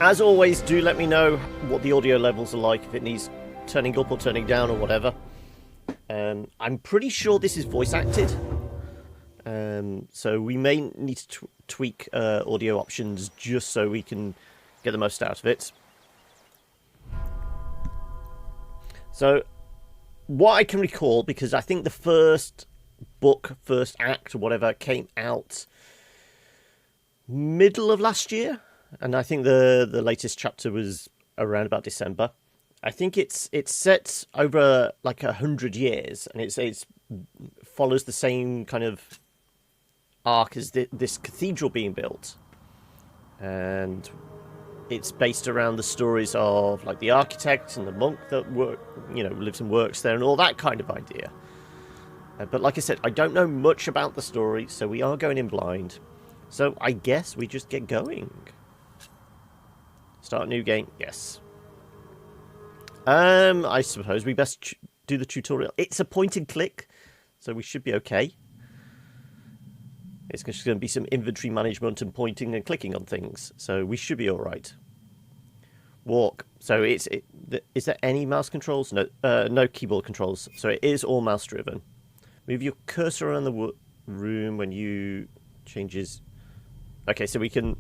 As always, do let me know what the audio levels are like, if it needs turning up or turning down or whatever. I'm pretty sure this is voice acted, so we may need to tweak audio options just so we can get the most out of it. So, what I can recall, because I think the first book, first act or whatever, came out middle of last year, and I think the latest chapter was around about December. I think it's set over like 100 years, and it follows the same kind of arc as this cathedral being built, and it's based around the stories of like the architect and the monk that lives and works there, and all that kind of idea. But like I said, I don't know much about the story, so we are going in blind. So I guess we just get going. Start a new game, yes. I suppose we best do the tutorial. It's a point and click, so we should be okay. It's just going to be some inventory management and pointing and clicking on things, so we should be all right. Walk. So is there any mouse controls? No, no keyboard controls. So it is all mouse driven. Move your cursor around the room when you changes. Okay, so we can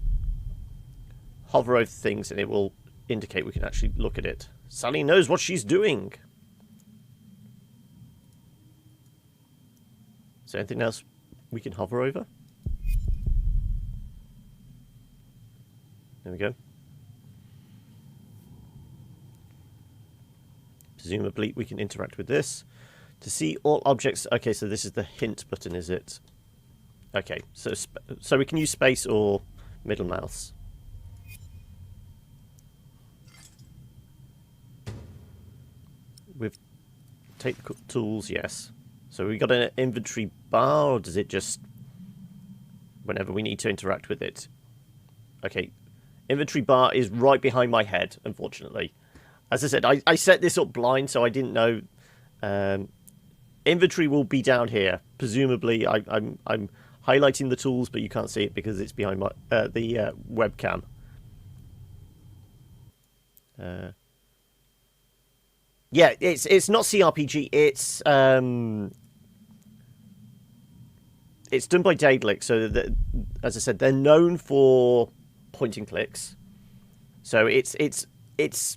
hover over things and it will indicate we can actually look at it. Sally knows what she's doing. Is there anything else we can hover over? There we go. Presumably we can interact with this. To see all objects... Okay, so this is the hint button, is it? Okay, so we can use space or middle mouse. With take the tools, yes. So we got an inventory bar, or does it just... whenever we need to interact with it? Okay, inventory bar is right behind my head, unfortunately. As I said, I set this up blind, so I didn't know... inventory will be down here. Presumably, I'm highlighting the tools, but you can't see it because it's behind my the webcam. Yeah, it's not CRPG. It's done by Daedalic. So as I said, they're known for point and clicks. So it's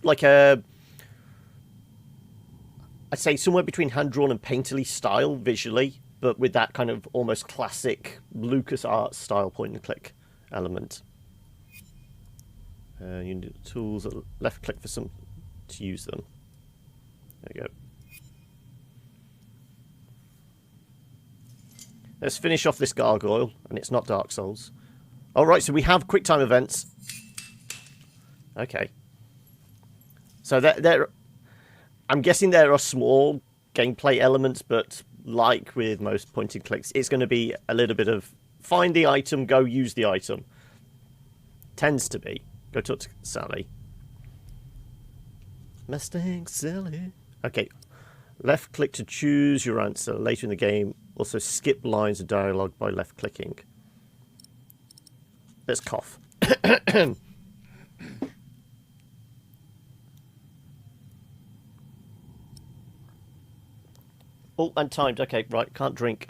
like I'd say somewhere between hand-drawn and painterly style visually, but with that kind of almost classic LucasArts style point-and-click element. You need the tools, left-click for some to use them. There you go. Let's finish off this gargoyle, and it's not Dark Souls. Alright, so we have quick-time events. Okay. So there I'm guessing there are small gameplay elements, but like with most point and clicks, it's going to be a little bit of find the item, go use the item. Tends to be. Go talk to Sally. Mustang Sally. Okay. Left click to choose your answer. Later in the game, also skip lines of dialogue by left clicking. Let's cough. Oh, and timed. Okay, right. Can't drink.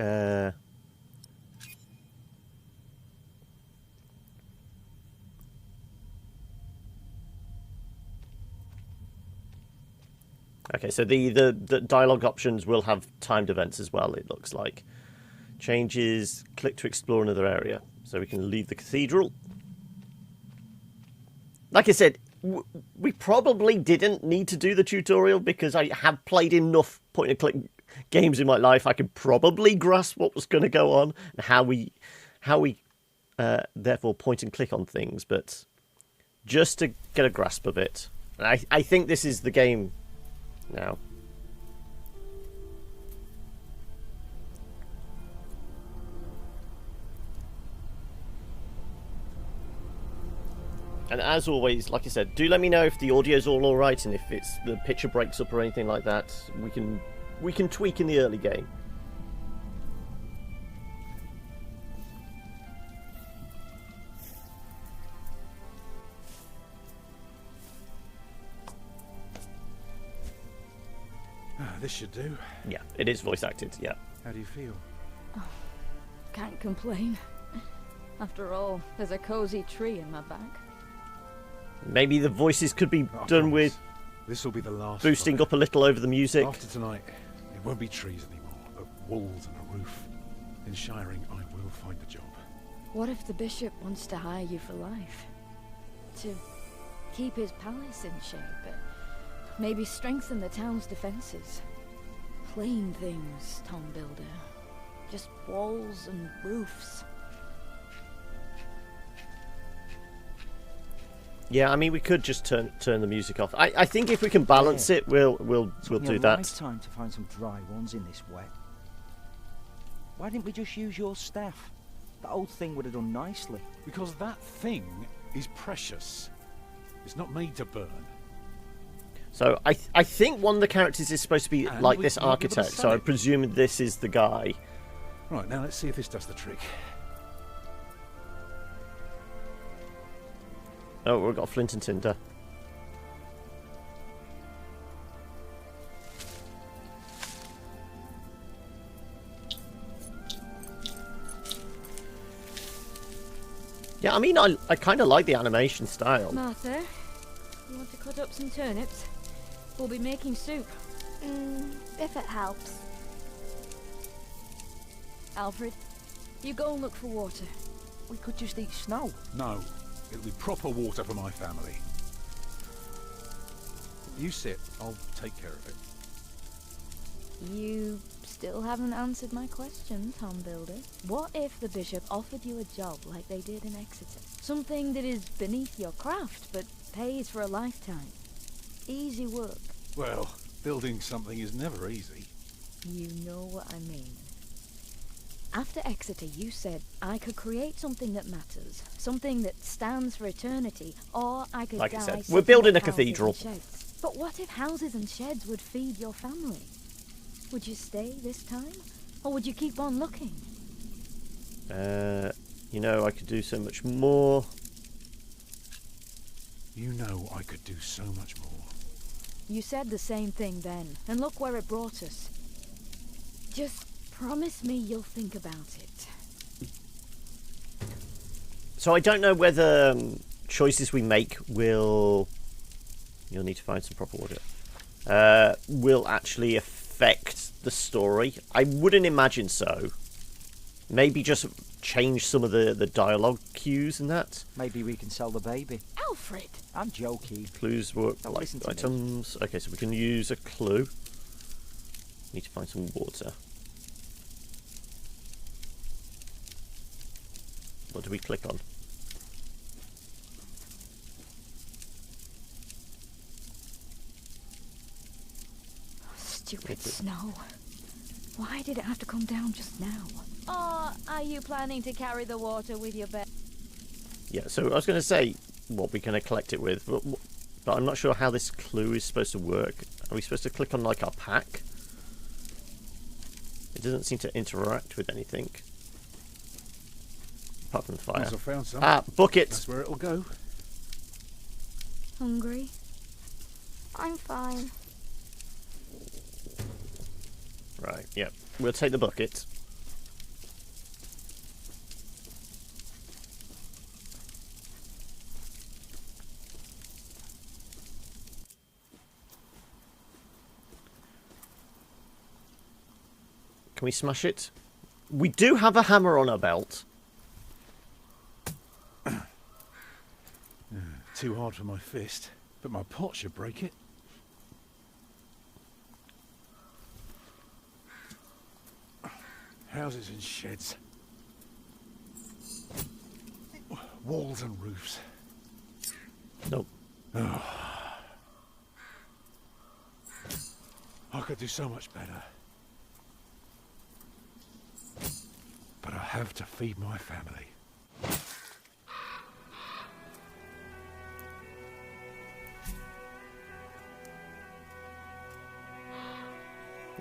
Okay, so the dialogue options will have timed events as well, it looks like. Changes. Click to explore another area. So we can leave the cathedral. Like I said, we probably didn't need to do the tutorial because I have played enough point-and-click games in my life. I could probably grasp what was going to go on and how we therefore point and click on things, but just to get a grasp of it. And I think this is the game now. And as always, like I said, do let me know if the audio's all alright and if the picture breaks up or anything like that. We can tweak in the early game. This should do. Yeah, it is voice acted, yeah. How do you feel? Can't complain. After all, there's a cozy tree in my back. Maybe the voices could be done with this will be the last boosting up a little over the music. After tonight, it won't be trees anymore, but walls and a roof. In Shiring, I will find a job. What if the bishop wants to hire you for life? To keep his palace in shape, but maybe strengthen the town's defenses. Plain things, Tom Builder. Just walls and roofs. Yeah, I mean, we could just turn the music off. I think if we can balance it, we'll do that. It's time to find some dry ones in this wet. Why didn't we just use your staff? That old thing would have done nicely. Because that thing is precious. It's not made to burn. So I think one of the characters is supposed to be And like we this might be able to architect. sell So I it. presume this is the guy. Right, now let's see if this does the trick. Oh, we've got flint and tinder. Yeah, I mean, I kind of like the animation style. Martha, you want to cut up some turnips? We'll be making soup. If it helps. Alfred, you go and look for water. We could just eat snow. No, it'll be proper water for my family. You sit, I'll take care of it. You still haven't answered my question, Tom Builder. What if the bishop offered you a job like they did in Exeter? Something that is beneath your craft, but pays for a lifetime. Easy work. Well, building something is never easy. You know what I mean. After Exeter, you said I could create something that matters, something that stands for eternity, or I could Like I die said, we're setting building up a houses cathedral. and sheds. But what if houses and sheds would feed your family? Would you stay this time, or would you keep on looking? You know, I could do so much more. You know I could do so much more. You said the same thing then, and look where it brought us. Just promise me you'll think about it. So I don't know whether choices we make will... You'll need to find some proper water. Will actually affect the story. I wouldn't imagine so. Maybe just change some of the dialogue cues and that. Maybe we can sell the baby. Alfred! I'm joking. Clues work Don't like listen to me. items. Okay, so we can use a clue. Need to find some water. What do we click on? Stupid snow. Why did it have to come down just now? Or are you planning to carry the water with your bed? Yeah, so I was going to say what we're going to collect it with, but I'm not sure how this clue is supposed to work. Are we supposed to click on like our pack? It doesn't seem to interact with anything. Apart from the fire. Once I've found some, Ah, bucket! that's where it'll go. Hungry? I'm fine. Right, yeah. We'll take the bucket. Can we smash it? We do have a hammer on our belt. Too hard for my fist, but my pot should break it. Houses and sheds. Walls and roofs. Nope. I could do so much better. But I have to feed my family.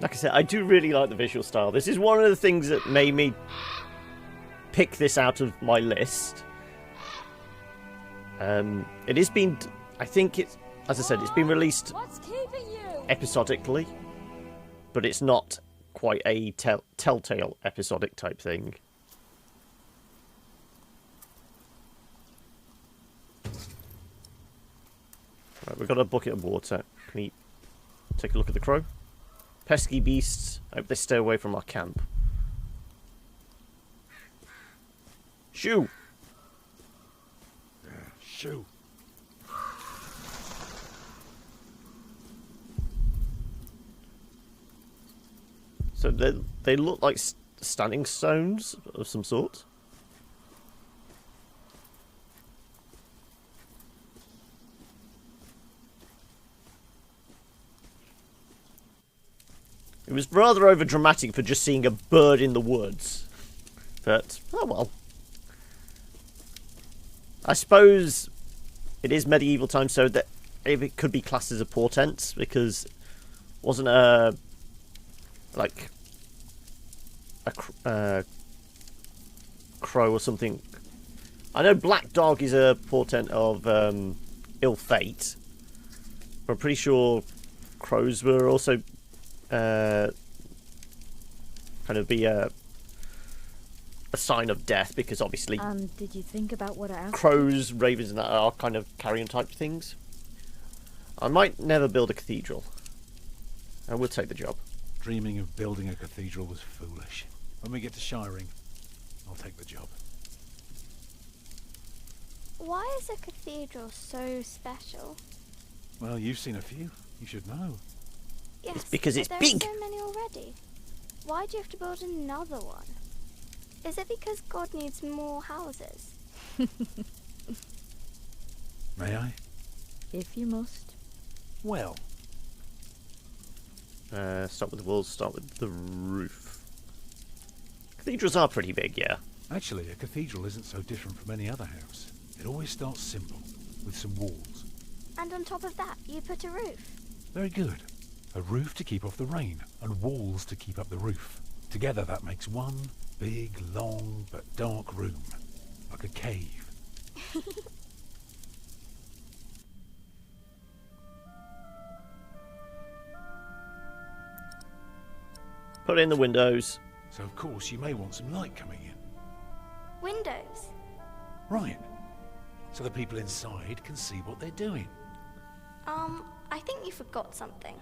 Like I said, I do really like the visual style. This is one of the things that made me pick this out of my list. It has been, I think it's, as I said, it's been released What's keeping you? episodically. but it's not quite a telltale episodic type thing. Right, we've got a bucket of water. Can we take a look at the crow? Pesky beasts. I hope they stay away from our camp. Shoo! Yeah, shoo. So they look like standing stones of some sort. It was rather over dramatic for just seeing a bird in the woods. But, oh well. I suppose it is medieval times, so that it could be classed as a portent, because wasn't a crow or something. I know black dog is a portent of ill fate, but I'm pretty sure crows were also kind of be a sign of death, because obviously Did you think about what I asked? crows, ravens, and that are kind of carrion type things. I might never build a cathedral. I will take the job. Dreaming of building a cathedral was foolish. When we get to Shiring, I'll take the job. Why is a cathedral so special? Well, you've seen a few. You should know. Yes, because but it's there big. are so many already. Why do you have to build another one? Is it because God needs more houses? May I? If you must. Well, Start with the walls, start with the roof. Cathedrals are pretty big, yeah. actually, a cathedral isn't so different from any other house. It always starts simple, with some walls. And on top of that, you put a roof. Very good. A roof to keep off the rain, and walls to keep up the roof. Together that makes one big, long, but dark room. Like a cave. Put in the windows. So of course you may want some light coming in. Windows. Right. So the people inside can see what they're doing. I think you forgot something.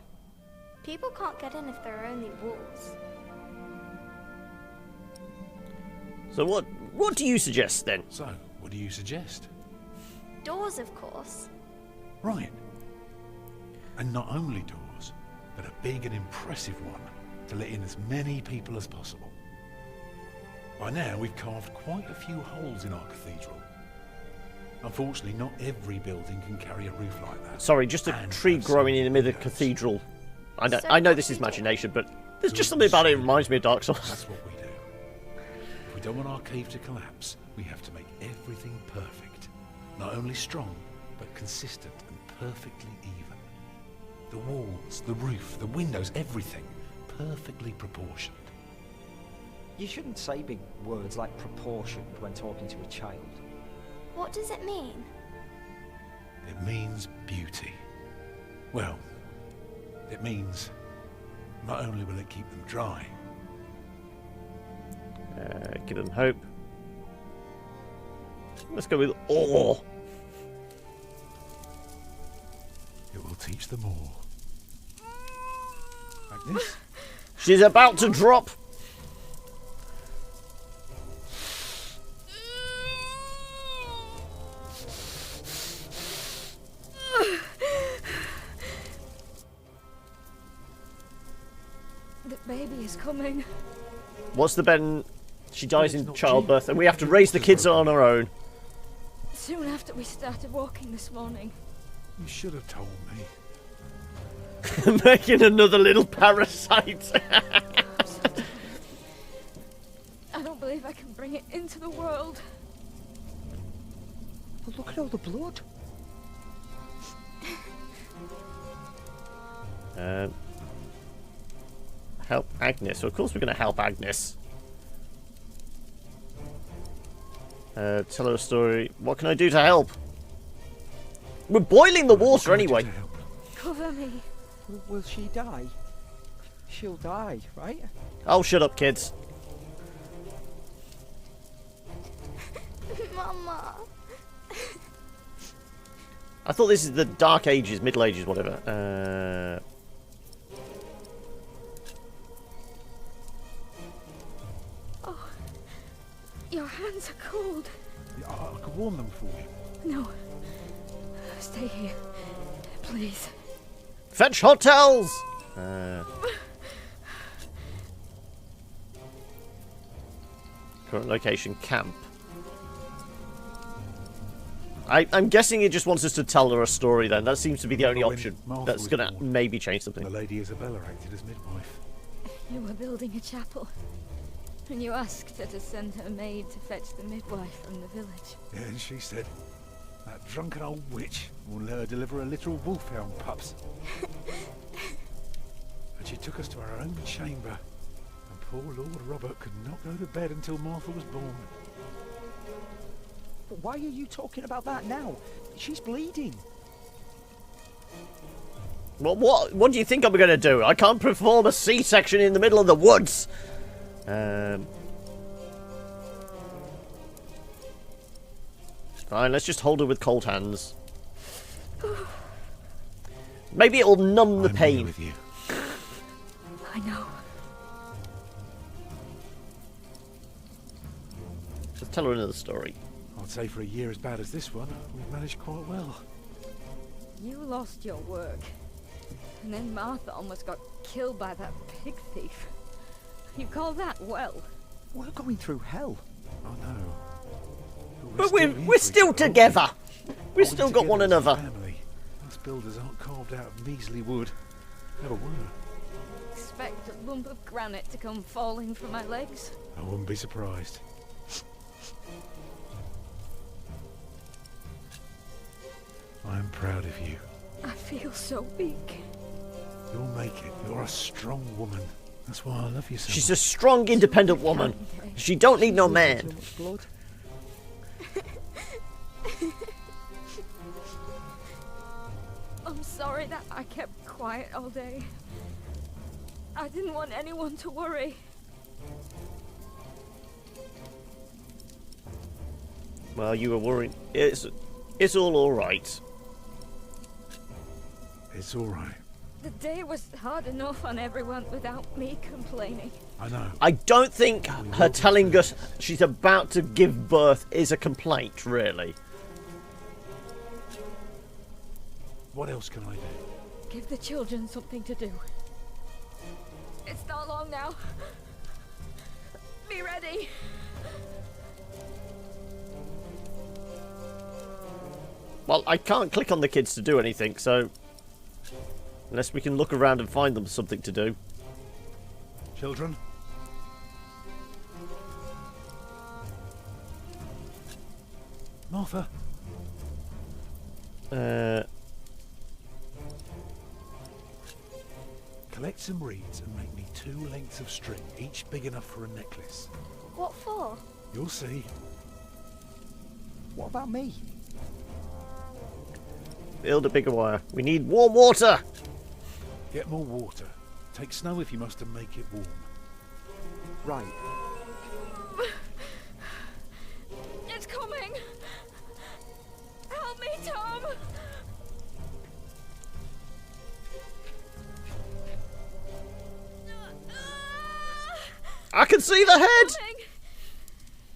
People can't get in if there are only walls. So what do you suggest then? So, what do you suggest? Doors, of course. Right. And not only doors, but a big and impressive one to let in as many people as possible. By now, we've carved quite a few holes in our cathedral. Unfortunately, not every building can carry a roof like that. Sorry, just a And tree have so growing in the many middle of the windows. cathedral. I know, So I know what this do is we do? imagination, but there's just something about it that reminds me of Dark Souls. That's what we do. If we don't want our cave to collapse, we have to make everything perfect. Not only strong, but consistent and perfectly even. The walls, the roof, the windows, everything perfectly proportioned. You shouldn't say big words like proportioned when talking to a child. What does it mean? It means beauty. Well, it means not only will it keep them dry, Give them hope. Let's go with awe. it will teach them all. Like this? She's about to drop. The baby is coming. What's the Ben? She dies it's in not childbirth, cheap. and we have to raise the kids on our own. Soon after we started walking this morning. You should have told me. Making another little parasite. I don't believe I can bring it into the world. But look at all the blood. Help Agnes. So of course we're going to help Agnes. Tell her a story. What can I do to help? We're boiling the What water can I do anyway. to help? Cover me. Will she die? She'll die, right? Oh, shut up, kids. Mama. I thought this is the Dark Ages, Middle Ages, whatever. Oh, your hands are cold. I could warm them for you. No, stay here, please. Fetch hotels! Current location, camp. I'm guessing it just wants us to tell her a story then. That seems to be the only When option Martha that's was going to born, maybe change something. The Lady Isabella acted as midwife. You were building a chapel, and you asked her to send her maid to fetch the midwife from the village. Yeah, and she said, that drunken old witch will let her deliver a literal wolfhound pups. And she took us to our own chamber, and poor Lord Robert could not go to bed until Martha was born. But why are you talking about that now? She's bleeding. Well, what do you think I'm going to do? I can't perform a C-section in the middle of the woods. Fine, let's just hold her with cold hands. Maybe it'll numb the I'm pain. here with you. I know. Let's tell her another story. I'd say for a year as bad as this one, we've managed quite well. You lost your work, and then Martha almost got killed by that pig thief. You call that well? We're going through hell. I know. But here we're for each still other, together. aren't we? We've Holding still got one together as a another. family. Us builders aren't carved out of measly wood. Never were. Expect a lump of granite to come falling from my legs? I wouldn't be surprised. I'm proud of you. I feel so weak. You'll make it. You're a strong woman. That's why I love you so She's much. a strong, independent woman. She don't need no Too man. much blood. I'm sorry that I kept quiet all day. I didn't want anyone to worry. Well, you were worried. It's all right. It's all right. The day was hard enough on everyone without me complaining. I know. I don't think her telling us she's about to give birth is a complaint, really. What else can I do? Give the children something to do. It's not long now. Be ready. Well, I can't click on the kids to do anything, so... Unless we can look around and find them something to do. Children? Martha? Collect some reeds and make me 2 lengths of string, each big enough for a necklace. What for? You'll see. What about me? Build a bigger wire. We need warm water! Get more water. Take snow if you must and make it warm. Right. It's coming. Help me, Tom. I can see the head! Coming.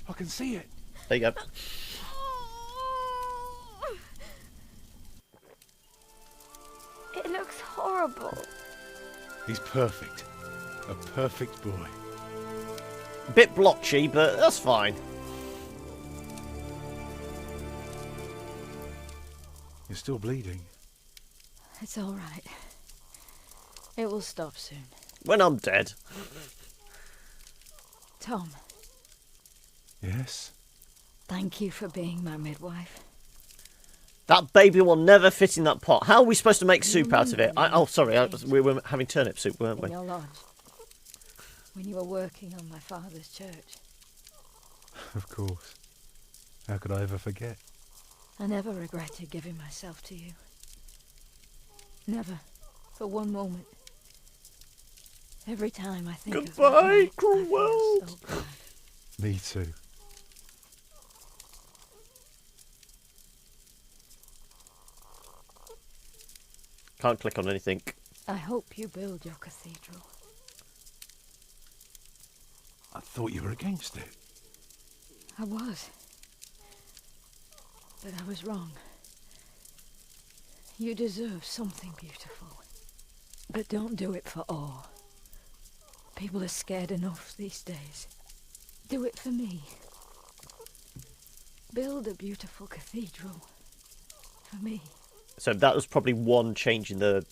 I can see it. There you go. It looks horrible. He's perfect. A perfect boy. Bit blotchy, but that's fine. You're still bleeding. It's all right. It will stop soon. When I'm dead. Tom, Yes? thank you for being my midwife. That baby will never fit in that pot. How are we supposed to make soup out of it? Oh, sorry. We were having turnip soup, weren't In we? your lodge. When you were working on my father's church. Of course. How could I ever forget? I never regretted giving myself to you. Never. For one moment. Every time I think of that Goodbye, night, cruel I feel world. so glad. Me too. Can't click on anything. I hope you build your cathedral. I thought you were against it. I was. But I was wrong. You deserve something beautiful. But don't do it for awe. People are scared enough these days. Do it for me. Build a beautiful cathedral. For me. So that was probably one change in the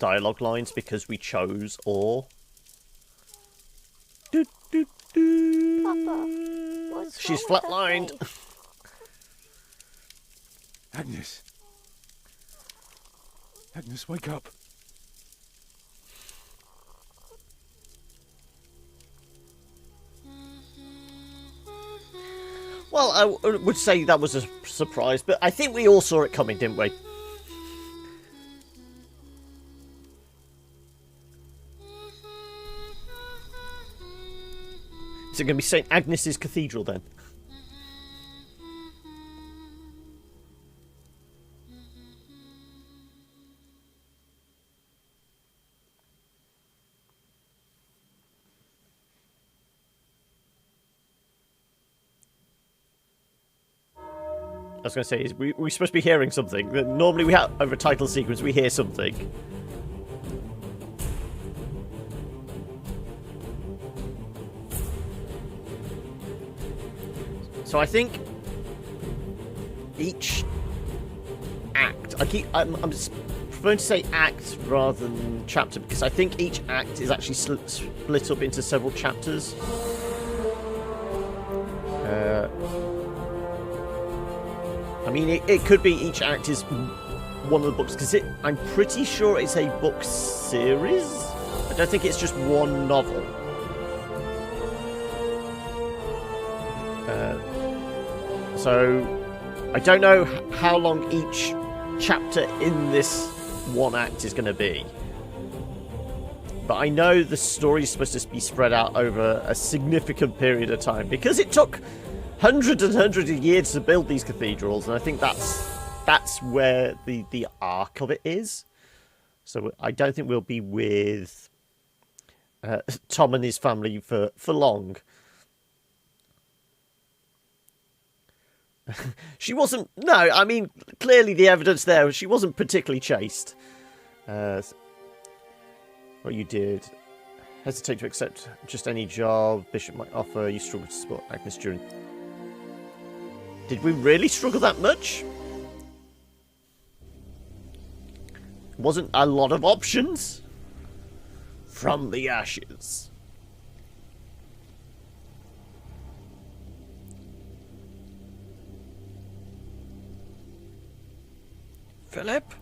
dialogue lines because we chose or. Do, do, do. Papa, what's She's wrong with her flatlined. face? Agnes. Agnes, wake up. Well, I would say that was a surprise, but I think we all saw it coming, didn't we? Is it going to be St. Agnes's Cathedral then? I was going to say, we're supposed to be hearing something. Normally we have, over a title sequence, we hear something. So I think each act, I'm preferring to say act rather than chapter, because I think each act is actually split up into several chapters. I mean, it could be each act is one of the books, because I'm pretty sure it's a book series. I don't think it's just one novel. So, I don't know how long each chapter in this one act is going to be. But I know the story is supposed to be spread out over a significant period of time, because it took hundreds and hundreds of years to build these cathedrals, and I think that's where the arc of it is. So I don't think we'll be with Tom and his family for long. She wasn't. No, I mean, clearly the evidence there, she wasn't particularly chaste. What you did. Hesitate to accept just any job Bishop might offer. You struggled to support Agnes during. Did we really struggle that much? Wasn't a lot of options? From the ashes. Philip?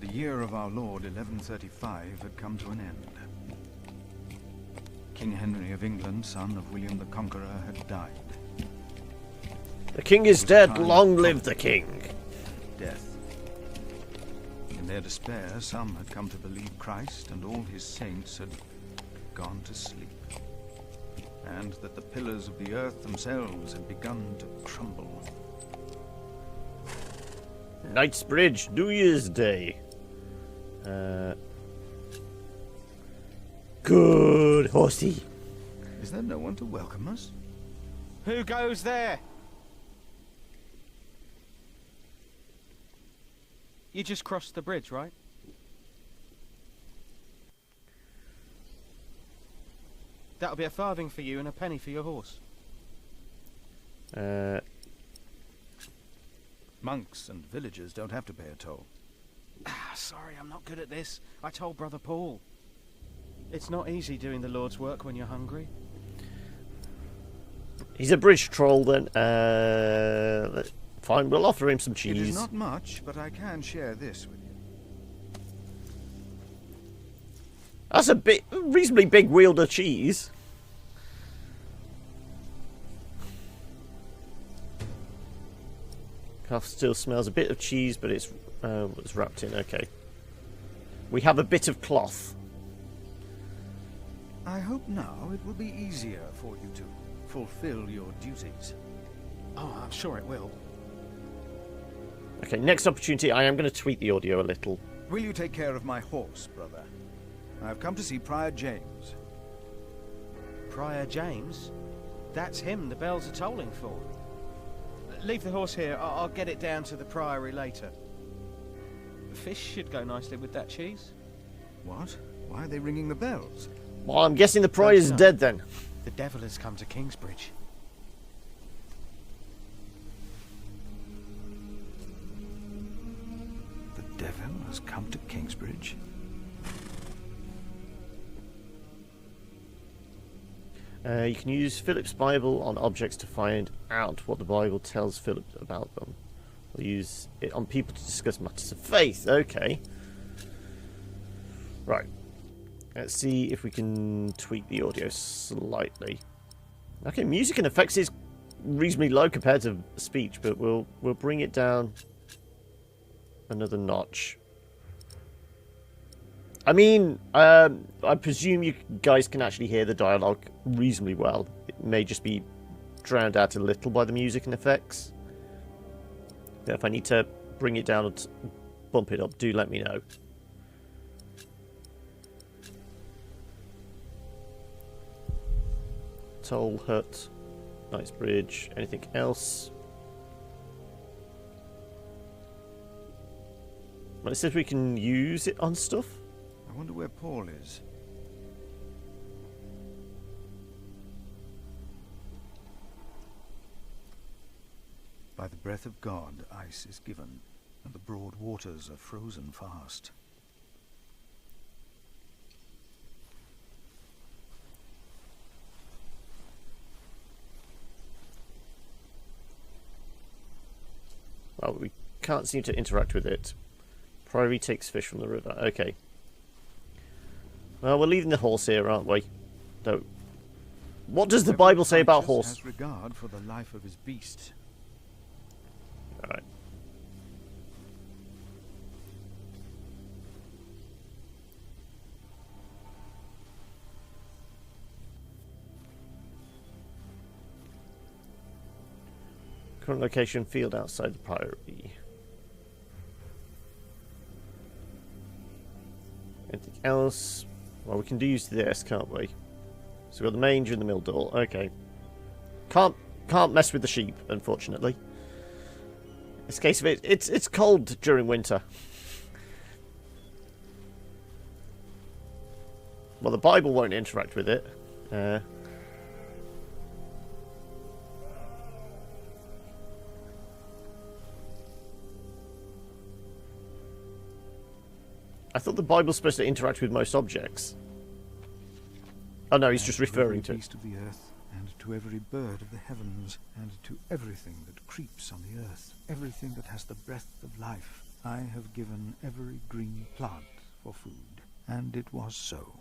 The year of our Lord 1135 had come to an end. King Henry of England, son of William the Conqueror, had died. The king is dead, long live the king. Death. In their despair, some had come to believe Christ and all his saints had gone to sleep, and that the pillars of the earth themselves had begun to crumble. Knightsbridge, New Year's Day. Good horsey. Is there no one to welcome us? Who goes there? You just crossed the bridge, right? That'll be a farthing for you and a penny for your horse. Monks and villagers don't have to pay a toll. Sorry, I'm not good at this. I told Brother Paul. It's not easy doing the Lord's work when you're hungry. He's a bridge troll then. Fine, we'll offer him some It cheese. is not much, but I can share this with you. That's a reasonably big wheel of cheese. Cloth still smells a bit of cheese, but it's wrapped in. Okay. We have a bit of cloth. I hope now it will be easier for you to fulfill your duties. Oh, I'm sure it will. Okay, next opportunity, I am going to tweak the audio a little. Will you take care of my horse, brother? I've come to see Prior James. Prior James? That's him the bells are tolling for. Leave the horse here. I'll get it down to the priory later. Fish should go nicely with that cheese. What? Why are they ringing the bells? Well, I'm guessing the prior's dead then. The devil has come to Kingsbridge. The devil has come to Kingsbridge? You can use Philip's Bible on objects to find out what the Bible tells Philip about them. We'll use it on people to discuss matters of faith. Okay. Right. Let's see if we can tweak the audio slightly. Okay, music and effects is reasonably low compared to speech, but we'll bring it down another notch. I mean, I presume you guys can actually hear the dialogue reasonably well. It may just be drowned out a little by the music and effects. But if I need to bring it down or bump it up, do let me know. Toll hut, nice bridge. Anything else? Well, it says we can use it on stuff. I wonder where Paul is. By the breath of God, ice is given, and the broad waters are frozen fast. Well, we can't seem to interact with it. Priory takes fish from the river. Okay. Well, we're leaving the horse here, aren't we? So, what does the Bible say about horse? Has regard for the life of his beast. All right. Current location: field outside the priory. Anything else? Well, we can use this, can't we? So we've got the manger and the mill door. Okay. Can't mess with the sheep, unfortunately. In this case of it, it's cold during winter. Well, the Bible won't interact with it. I thought the Bible's supposed to interact with most objects. Oh no, he's just referring to every beast of the earth, and to every bird of the heavens, and to everything that creeps on the earth, everything that has the breath of life, I have given every green plant for food. And it was so.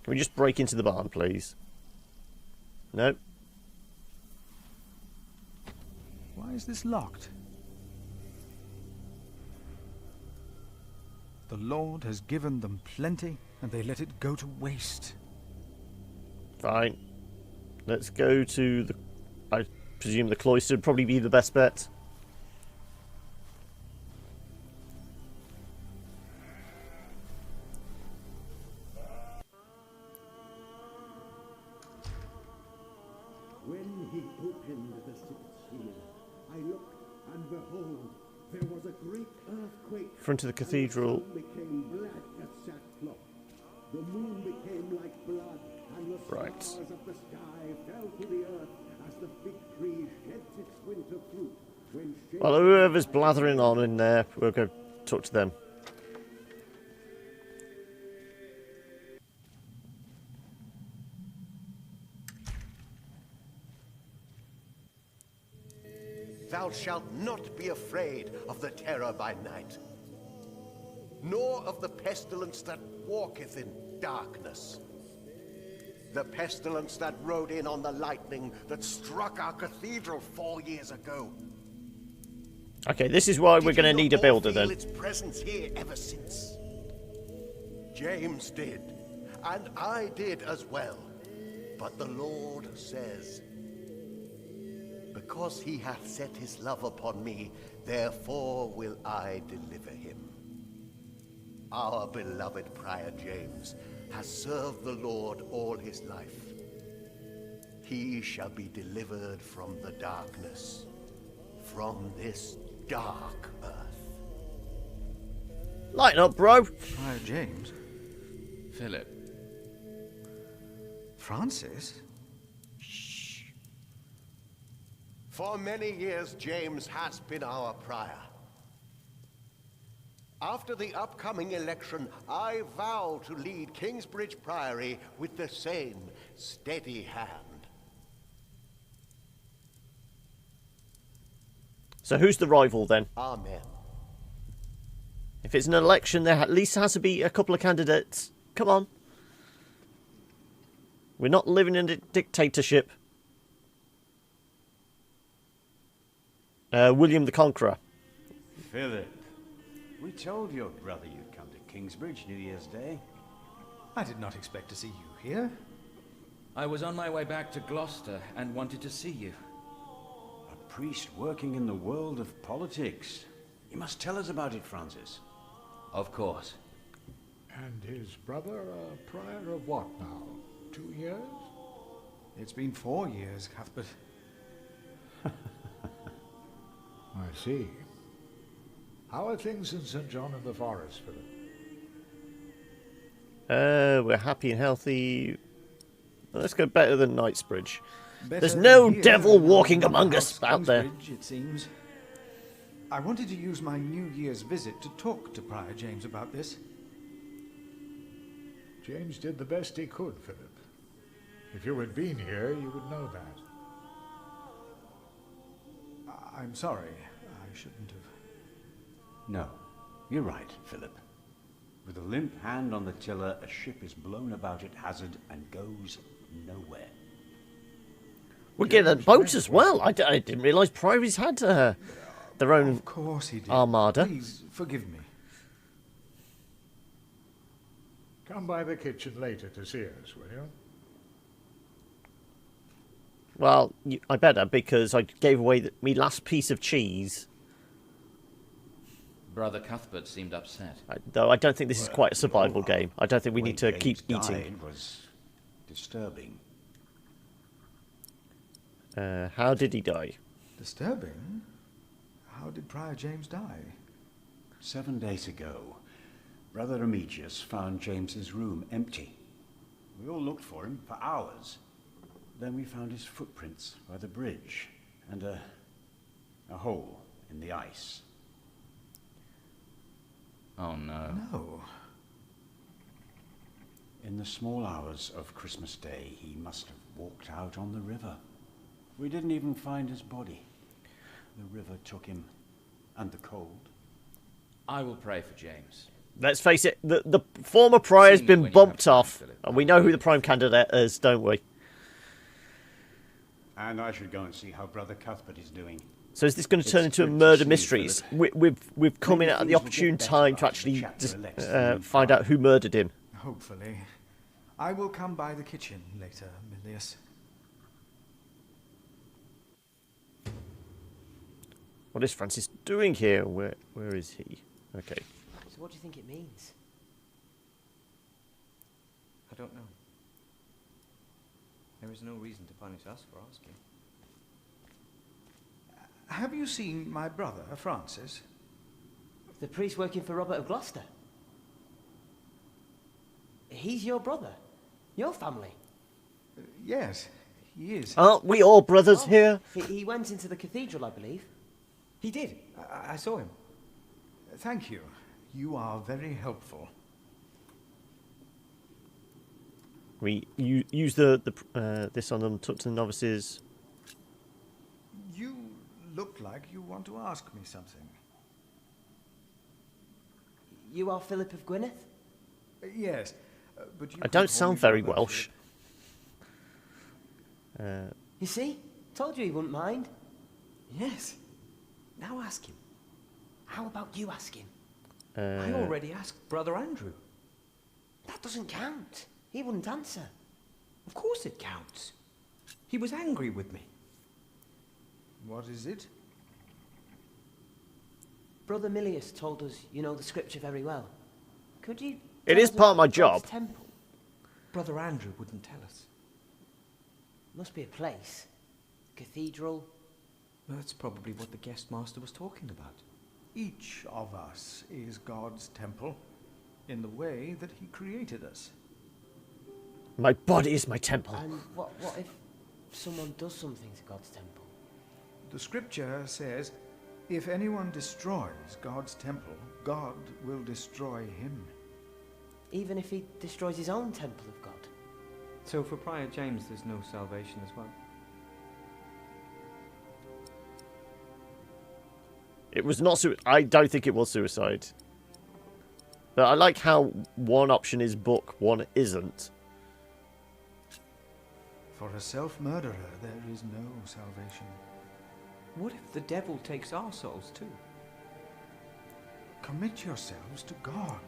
Can we just break into the barn, please? No. Why is this locked? The Lord has given them plenty, and they let it go to waste. Fine. Let's go to the... I presume the cloister would probably be the best bet. When he opened the sixth seal, I looked, and behold, there was a great earthquake. Front of the cathedral. The sun became black as sackcloth. The moon became like blood, and the stars of the sky fell to the earth as the fig tree sheds its winter fruit. Well, whoever's blathering on in there, we'll go talk to them. Thou shalt not be afraid of the terror by night, nor of the pestilence that walketh in darkness, The pestilence that rode in on the lightning that struck our cathedral 4 years ago. Okay, this is why we're going to need a builder then. Its presence here ever since. James did, and I did as well. But the Lord says, because he hath set his love upon me, therefore will I deliver him. Our beloved Prior James has served the Lord all his life. He shall be delivered from the darkness, from this dark earth. Lighten up, bro. Prior James? Philip. Francis? For many years, James has been our prior. After the upcoming election, I vow to lead Kingsbridge Priory with the same steady hand. So who's the rival then? Amen. If it's an election, there at least has to be a couple of candidates. Come on. We're not living in a dictatorship. William the Conqueror. Philip, we told your brother you'd come to Kingsbridge New Year's Day. I did not expect to see you here. I was on my way back to Gloucester and wanted to see you. A priest working in the world of politics. You must tell us about it, Francis. Of course. And his brother a prior of what now? 2 years? It's been 4 years, Cuthbert. I see. How are things in St. John of the Forest, Philip? We're happy and healthy. Let's go better than Knightsbridge. There's Better no than here, devil walking among us perhaps out there. Kingsbridge, it seems. I wanted to use my New Year's visit to talk to Prior James about this. James did the best he could, Philip. If you had been here, you would know that. I'm sorry. I shouldn't have. No, you're right, Philip. With a limp hand on the tiller, a ship is blown about at hazard and goes nowhere. We're getting a boat as well. I didn't realise priories had their own Of course he did. armada. Please, forgive me. Come by the kitchen later to see us, will you? Well, I better, because I gave away my last piece of cheese. Brother Cuthbert seemed upset. Though I don't think this is quite a survival game. I don't think we need to keep James eating. died was disturbing. How did he die? Disturbing? How did Prior James die? 7 days ago, Brother Remigius found James's room empty. We all looked for him for hours. Then we found his footprints by the bridge and a hole in the ice. Oh no. No. In the small hours of Christmas Day, he must have walked out on the river. We didn't even find his body. The river took him, and the cold. I will pray for James. Let's face it, the former prior's been bumped off, and we know who the prime candidate is, don't we? And I should go and see how Brother Cuthbert is doing. So is this going to turn into a murder mysteries? We've come in at the opportune time to actually find out who murdered him. Hopefully. I will come by the kitchen later, Milius. What is Francis doing here? Where is he? Okay. So what do you think it means? I don't know. There is no reason to punish us for asking. Have you seen my brother, Francis? The priest working for Robert of Gloucester. He's your brother. Your family. Yes, he is. Aren't we all brothers here? He went into the cathedral, I believe. He did. I saw him. Thank you. You are very helpful. We use this on them, talk to the novices. You look like you want to ask me something. You are Philip of Gwynedd? Yes, but you I don't sound very Welsh. You see? Told you he wouldn't mind. Yes. Now ask him. How about you ask him? I already asked Brother Andrew. That doesn't count. He wouldn't answer. Of course it counts. He was angry with me. What is it? Brother Milius told us you know the scripture very well. Could you... It is part of my job. Temple? Brother Andrew wouldn't tell us. Must be a place. Cathedral. That's probably what the guest master was talking about. Each of us is God's temple, in the way that he created us. My body is my temple. And what if someone does something to God's temple? The scripture says, if anyone destroys God's temple, God will destroy him. Even if he destroys his own temple of God? So for Prior James, there's no salvation as well? It was not I don't think it was suicide. But I like how one option is book, one isn't. For a self-murderer, there is no salvation. What if the devil takes our souls too? Commit yourselves to God.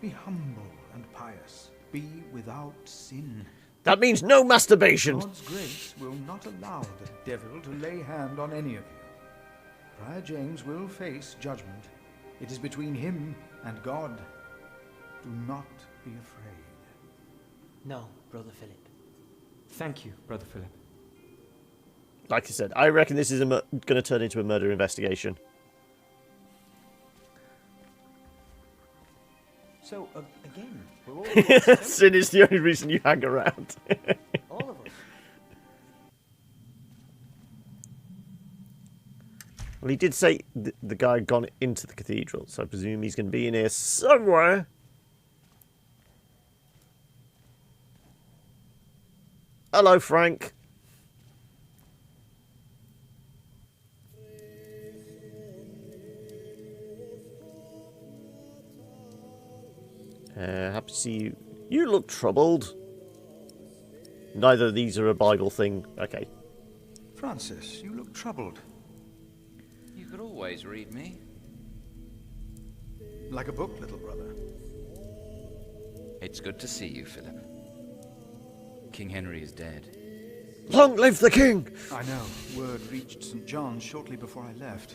Be humble and pious. Be without sin. That means no masturbation. God's grace will not allow the devil to lay hand on any of you. Prior James will face judgment. It is between him and God. Do not be afraid. No, Brother Philip. Thank you, Brother Philip. Like I said, I reckon this is going to turn into a murder investigation. So, again, we're all... Sin is the only reason you hang around. All of us. Well, he did say the guy had gone into the cathedral, so I presume he's going to be in here somewhere. Hello, Frank. Happy to see you. You look troubled. Neither of these are a Bible thing. Okay. Francis, you look troubled. You could always read me. Like a book, little brother. It's good to see you, Philip. King Henry is dead. Long live the king! I know. Word reached St. John's shortly before I left.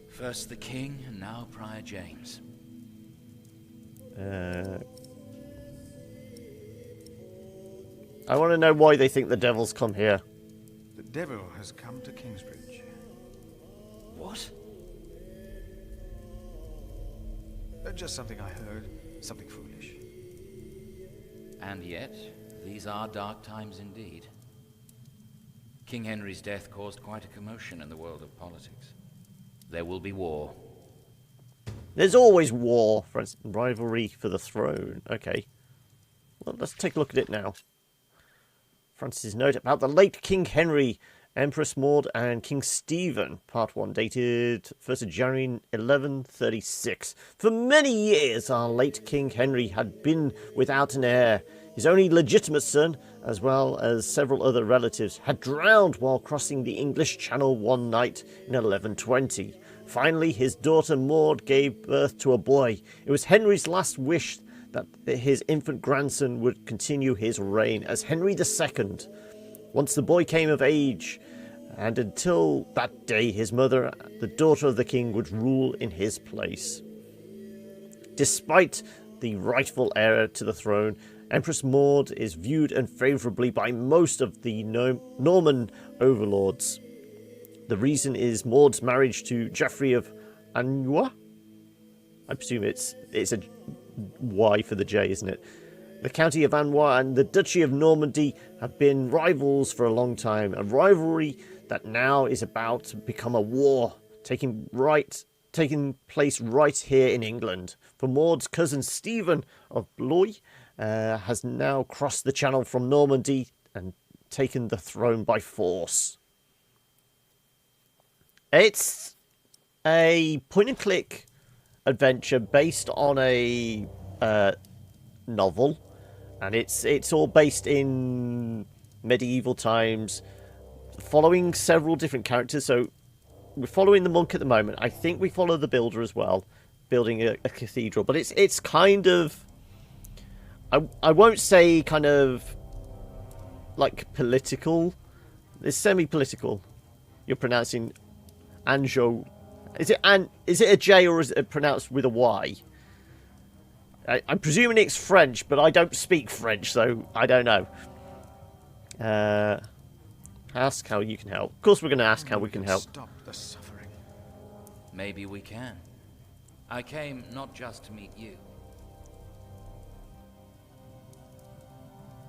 First the king, and now Prior James. I want to know why they think the devil's come here. The devil has come to Kingsbridge. What? Just something I heard. Something foolish. And yet, these are dark times indeed. King Henry's death caused quite a commotion in the world of politics. There will be war. There's always war, for instance, rivalry for the throne. Okay. Well, let's take a look at it now. Francis' note about the late King Henry, Empress Maud, and King Stephen, Part 1, dated 1st of January 1136. For many years, our late King Henry had been without an heir. His only legitimate son, as well as several other relatives, had drowned while crossing the English Channel one night in 1120. Finally, his daughter Maud gave birth to a boy. It was Henry's last wish that his infant grandson would continue his reign as Henry II. Once the boy came of age, and until that day, his mother, the daughter of the king, would rule in his place. Despite the rightful heir to the throne, Empress Maud is viewed unfavourably by most of the Norman overlords. The reason is Maud's marriage to Geoffrey of Anjou. I presume it's a Y for the J, isn't it? The county of Anjou and the Duchy of Normandy have been rivals for a long time, a rivalry that now is about to become a war, taking place right here in England. For Maud's cousin Stephen of Blois has now crossed the channel from Normandy and taken the throne by force. It's a point-and-click adventure based on a novel, and it's all based in medieval times, following several different characters. So we're following the monk at the moment. I think we follow the builder as well, building a cathedral. But it's kind of, I won't say kind of like political. It's semi-political. You're pronouncing Anjou. Is it a J or is it pronounced with a Y? I'm presuming it's French, but I don't speak French, so I don't know. Ask how you can help. Of course we're going to ask how we can help. Stop the suffering. Maybe we can. I came not just to meet you.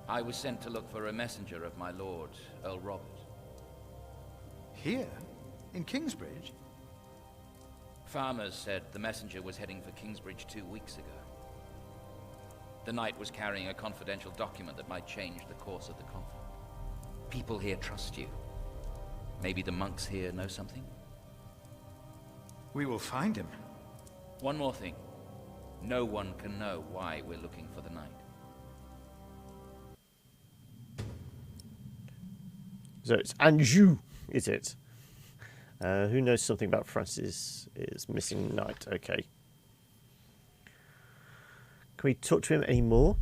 I was sent to look for a messenger of my lord, Earl Robert. Here? In Kingsbridge? Farmers said the messenger was heading for Kingsbridge 2 weeks ago. The knight was carrying a confidential document that might change the course of the conflict. People here trust you. Maybe the monks here know something? We will find him. One more thing. No one can know why we're looking for the knight. So it's Anjou, is it? Who knows something about Francis is missing knight? Okay. Can we talk to him anymore?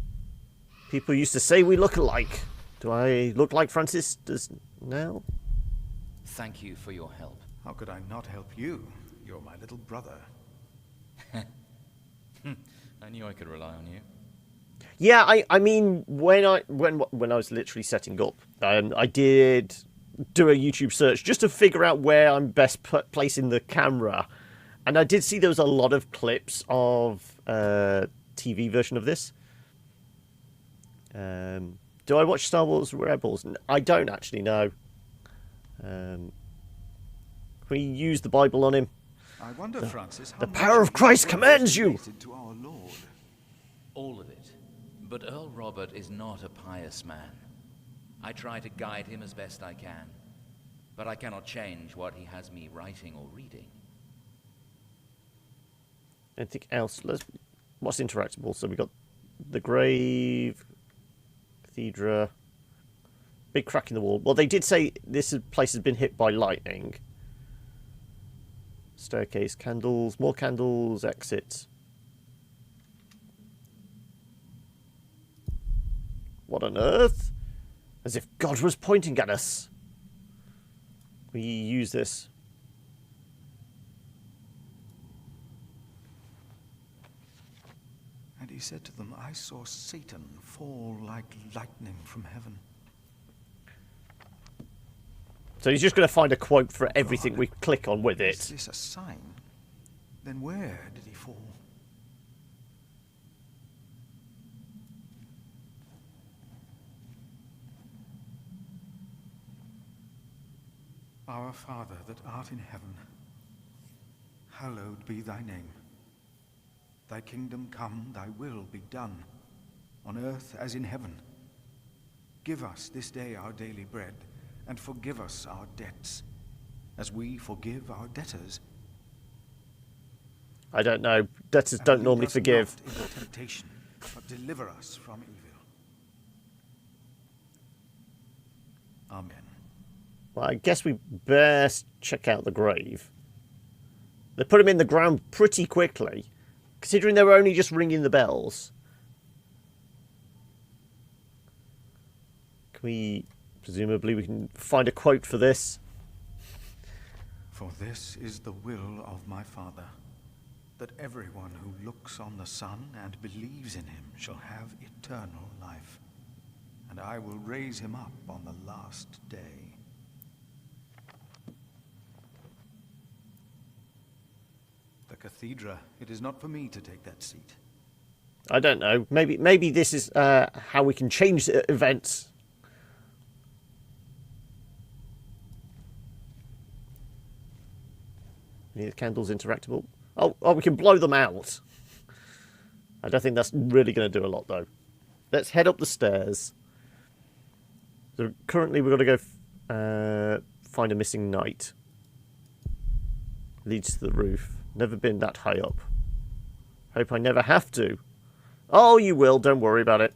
People used to say we look alike. Do I look like Francis does now? Thank you for your help. How could I not help you? You're my little brother. I knew I could rely on you. Yeah, I mean, when I was literally setting up, I did do a YouTube search just to figure out where I'm best placing the camera, and I did see there was a lot of clips of TV version of this. Do I watch Star Wars Rebels? I don't actually know. Can we use the Bible on him? I wonder, Francis, how the power of Christ commands you. To our Lord. All of it. But Earl Robert is not a pious man. I try to guide him as best I can, but I cannot change what he has me writing or reading. Anything else? What's interactable? So we got the grave, cathedral, big crack in the wall. Well, they did say this place has been hit by lightning. Staircase, candles, more candles, exits. What on earth? As if God was pointing at us. We use this. And he said to them, I saw Satan fall like lightning from heaven. So he's just going to find a quote for everything we click on with it. Is this a sign? Then where did he fall? Our Father that art in heaven, hallowed be thy name. Thy kingdom come, thy will be done, on earth as in heaven. Give us this day our daily bread, and forgive us our debts, as we forgive our debtors. I don't know. Debtors don't normally forgive. Not into temptation, but deliver us from evil. Amen. Well, I guess we best check out the grave. They put him in the ground pretty quickly, considering they were only just ringing the bells. Presumably we can find a quote for this. For this is the will of my Father, that everyone who looks on the Son and believes in him shall have eternal life, and I will raise him up on the last day. The cathedra, it is not for me to take that seat. I don't know. Maybe this is how we can change the events. Any candles interactable? Oh, we can blow them out. I don't think that's really going to do a lot, though. Let's head up the stairs. So currently we've got to go find a missing knight. Leads to the roof. Never been that high up. Hope I never have to. Oh, you will. Don't worry about it.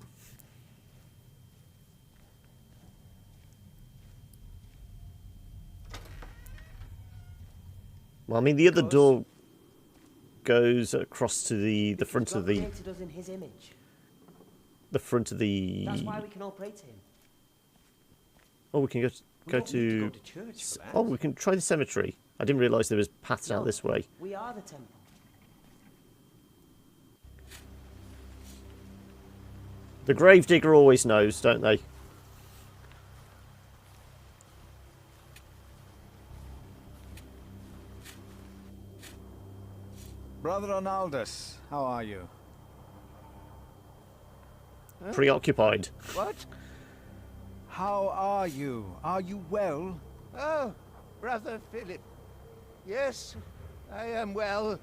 Well, I mean, the other door goes across to the front of the... created us in his image. The front of the... That's why we can all pray to him. Oh, we can go don't need to go to church for that. Oh, we can try the cemetery. I didn't realise there was paths out this way. We are the temple. The gravedigger always knows, don't they? Brother Ronaldus, how are you? Preoccupied. What? How are you? Are you well? Oh, Brother Philip. Yes, I am well.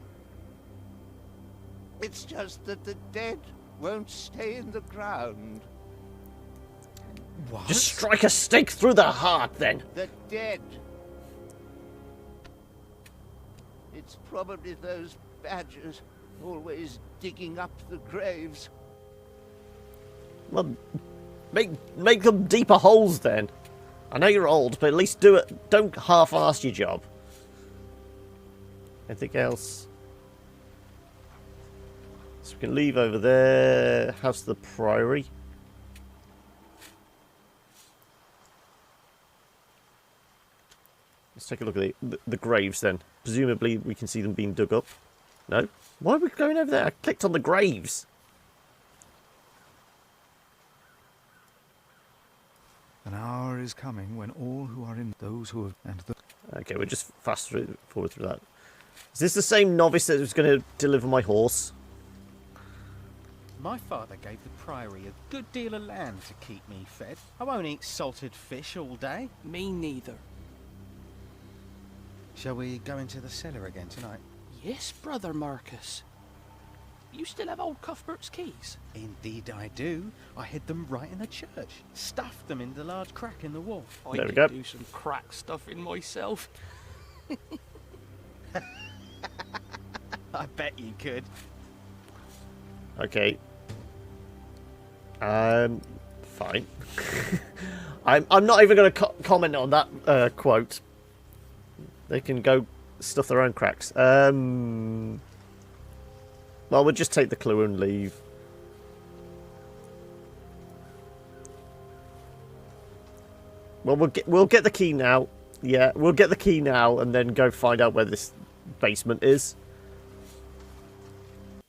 It's just that the dead won't stay in the ground. What? Just strike a stake through the heart, then. The dead. It's probably those badgers always digging up the graves. Well, make them deeper holes, then. I know you're old, but at least do it. Don't half-arse your job. Anything else? So we can leave over there. House of the Priory. Let's take a look at the graves then. Presumably we can see them being dug up. No? Why are we going over there? I clicked on the graves. An hour is coming when all who are in those who have... And the... Okay, we'll just fast forward through that. Is this the same novice that was going to deliver my horse? My father gave the priory a good deal of land to keep me fed. I won't eat salted fish all day. Me neither. Shall we go into the cellar again tonight? Yes, Brother Marcus. You still have old Cuthbert's keys? Indeed I do. I hid them right in the church. Stuffed them in the large crack in the wall. I could do some crack stuffing myself. I bet you could. Okay. Fine. I'm not even going to comment on that quote. They can go stuff their own cracks. Well, we'll just take the clue and leave. Well, we'll get the key now. Yeah, we'll get the key now and then go find out where this basement is.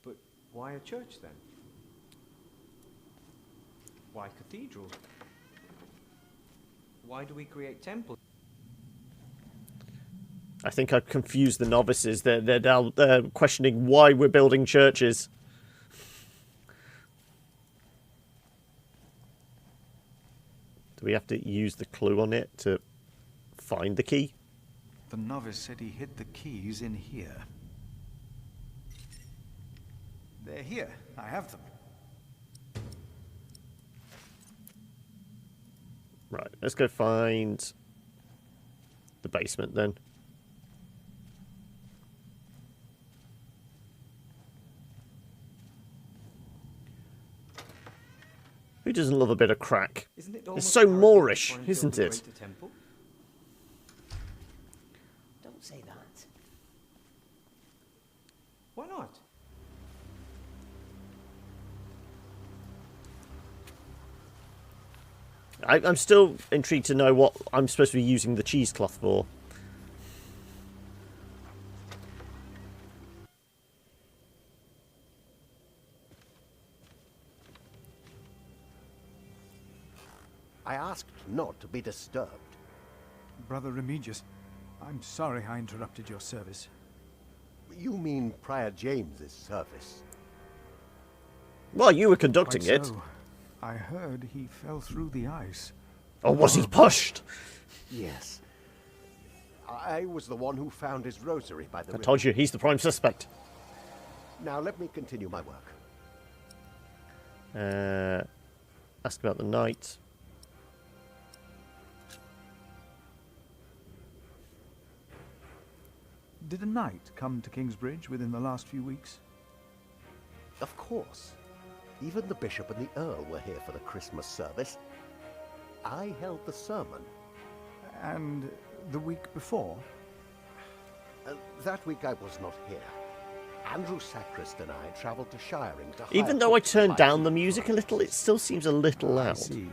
But why a church then? Why cathedral? Why do we create temples? I think I've confused the novices. They're now questioning why we're building churches. Do we have to use the clue on it to find the key? The novice said he hid the keys in here. They're here. I have them. Right, let's go find the basement then. Who doesn't love a bit of crack? It's so Moorish, isn't it? Don't say that. Why not? I'm still intrigued to know what I'm supposed to be using the cheesecloth for. I asked not to be disturbed. Brother Remigius, I'm sorry I interrupted your service. You mean Prior James's service? Well, you were conducting Quite it. so. I heard he fell through the ice. Or was he pushed? Yes. I was the one who found his rosary by the river. I told you, he's the prime suspect. Now let me continue my work. Ask about the knight. Did a knight come to Kingsbridge within the last few weeks? Of course. Even the bishop and the earl were here for the Christmas service. I held the sermon. And the week before? That week I was not here. Andrew Sacrist and I travelled to Shiring to hire Even though I cooks turned to down buy the food music for a us. little, it still seems a little I loud. see.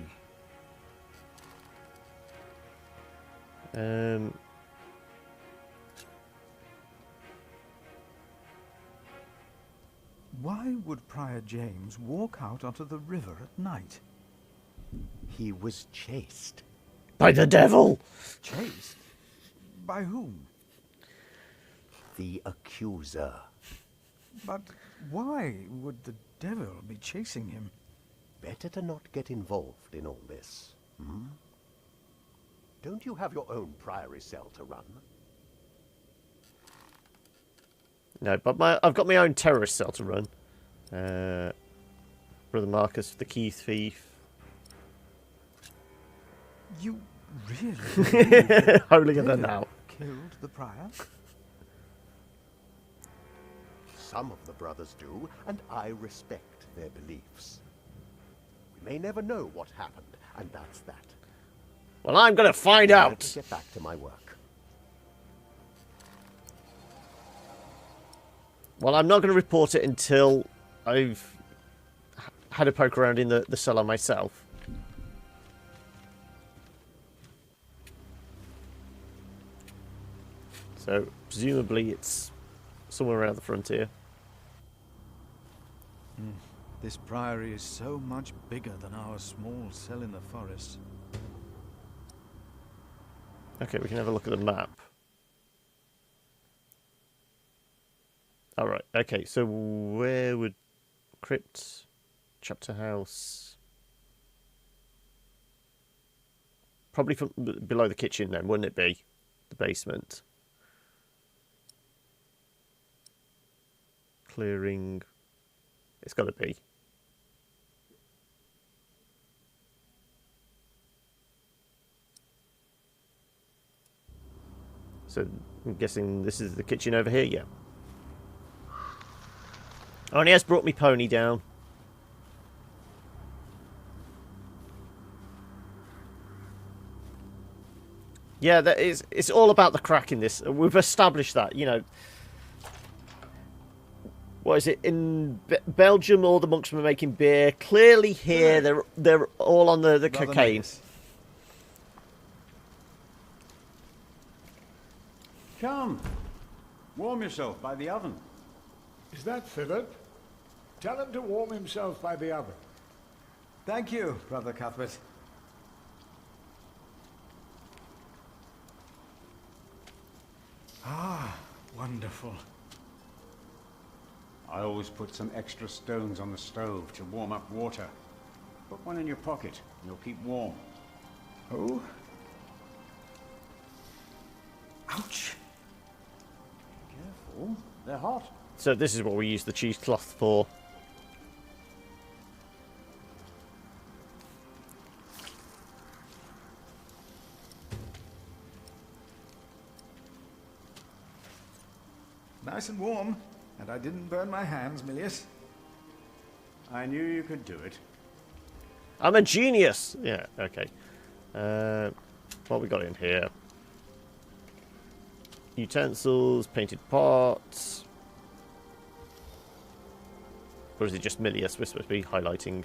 Why would Prior James walk out onto the river at night? He was chased. By the devil! Chased? By whom? The accuser. But why would the devil be chasing him? Better to not get involved in all this. Hmm? Don't you have your own priory cell to run? No, but I've got my own terrorist cell to run. Brother Marcus, the key thief. You really Holier than thou. killed the prior? Some of the brothers do, and I respect their beliefs. We may never know what happened, and that's that. Well, I'm going to find out. Let me get back to my work. Well, I'm not going to report it until I've had a poke around in the cellar myself. So, presumably it's somewhere around the frontier. This priory is so much bigger than our small cell in the forest. Okay, we can have a look at the map. Alright, okay, so where would crypt, chapter house? Probably from below the kitchen then, wouldn't it be? The basement. Clearing. It's got to be. So I'm guessing this is the kitchen over here, yeah. Oh, and he has brought me pony down. Yeah, it's all about the crack in this. We've established that, you know. What is it? In Belgium, all the monks were making beer. Clearly here, they're all on the cocaine. Nice. Come, warm yourself by the oven. Is that Philip? Tell him to warm himself by the oven. Thank you, Brother Cuthbert. Ah, wonderful. I always put some extra stones on the stove to warm up water. Put one in your pocket, and you'll keep warm. Oh? Ouch! Careful, they're hot. So this is what we use the cheesecloth for. Nice and warm, and I didn't burn my hands, Milius. I knew you could do it. I'm a genius! Yeah, okay. What we got in here? Utensils, painted pots. Or is it just Milius we're supposed to be highlighting?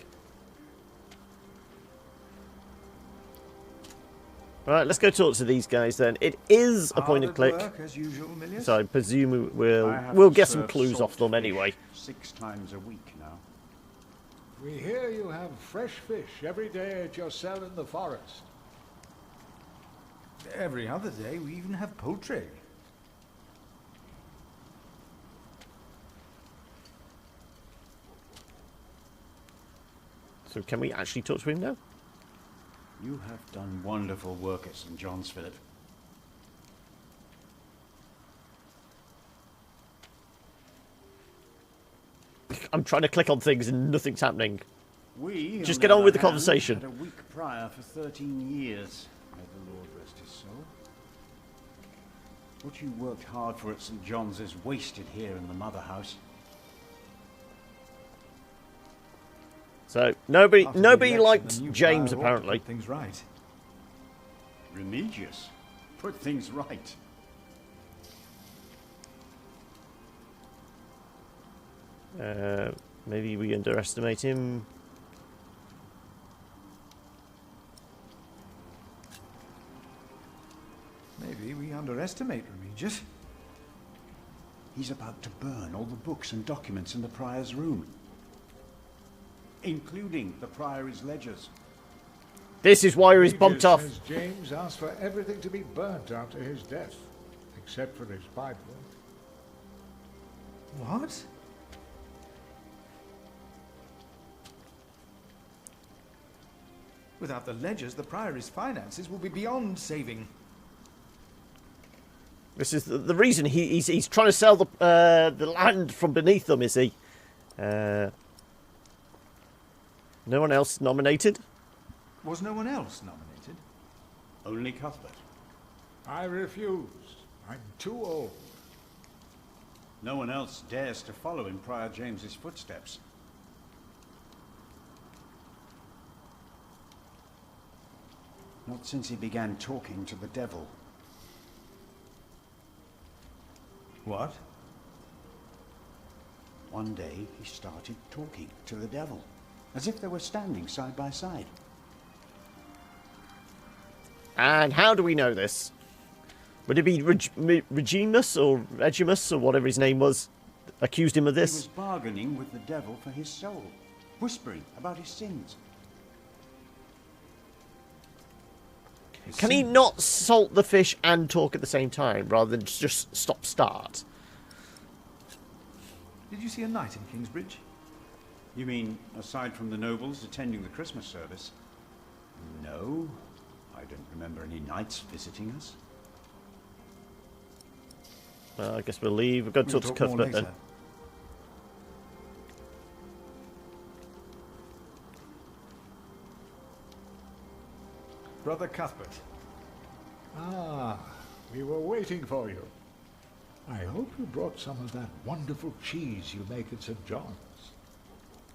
Right, let's go talk to these guys then. It is a point and click, Work as usual, Milius? so I presume I we'll have get to some serve clues salt off them fish anyway. 6 times a week now. We hear you have fresh fish every day at your cell in the forest. Every other day, we even have poultry. So can we actually talk to him now? You have done wonderful work at St. John's, Philip. I'm trying to click on things and nothing's happening. We, Just on get the on with the other hand, conversation. had a weak prior for 13 years. May the Lord rest his soul. What you worked hard for at St. John's is wasted here in the mother house. So nobody After the nobody election, liked the new James prior ought to apparently. put things right. Remigius, put things right. Maybe we underestimate him. Maybe we underestimate Remigius. He's about to burn all the books and documents in the Prior's room, including the Priory's ledgers. This is why he's bumped off. Says James asked for everything to be burnt after his death, except for his Bible. What? Without the ledgers, the Priory's finances will be beyond saving. This is the reason he's trying to sell the land from beneath them, is he? No one else nominated? Was no one else nominated? Only Cuthbert. I refuse. I'm too old. No one else dares to follow in Prior James's footsteps. Not since he began talking to the devil. What? One day he started talking to the devil, as if they were standing side by side. And how do we know this? Would it be Regimus or Regimus or whatever his name was accused him of this? He was bargaining with the devil for his soul, whispering about his sins. Can he not salt the fish and talk at the same time, rather than just stop-start? Did you see a knight in Kingsbridge? You mean, aside from the nobles attending the Christmas service? No, I don't remember any knights visiting us. Well, I guess we'll leave. We've got to talk to Cuthbert then. Brother Cuthbert. Ah, we were waiting for you. I hope you brought some of that wonderful cheese you make at St. John's.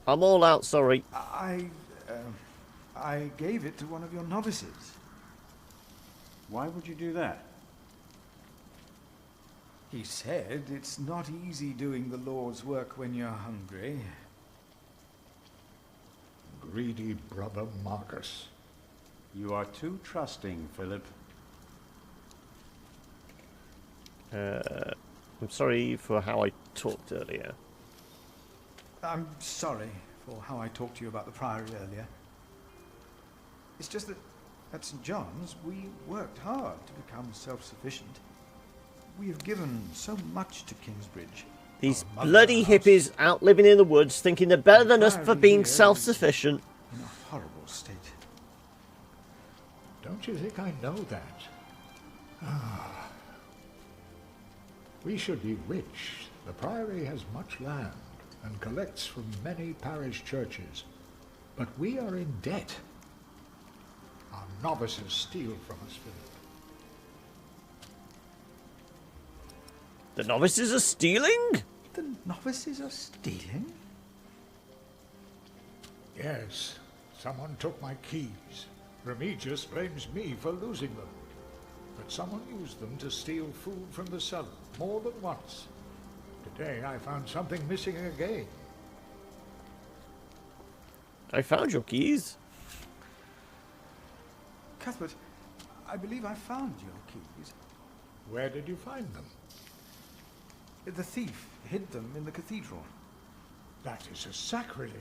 I'm all out, sorry. I gave it to one of your novices. Why would you do that? He said it's not easy doing the Lord's work when you're hungry. Greedy brother Marcus. You are too trusting, Philip. I'm sorry for how I talked earlier. I'm sorry for how I talked to you about the Priory earlier. It's just that at St. John's we worked hard to become self-sufficient. We have given so much to Kingsbridge. These bloody hippies out living in the woods thinking they're better than us for being self-sufficient. In a horrible state. Don't you think I know that? Ah. We should be rich. The Priory has much land and collects from many parish churches. But we are in debt. Our novices steal from us, Philip. The novices are stealing? The novices are stealing? Yes. Someone took my keys. Remigius blames me for losing them. But someone used them to steal food from the cellar more than once. Today I found something missing again. I found your keys. Cuthbert, I believe I found your keys. Where did you find them? The thief hid them in the cathedral. That is a sacrilege.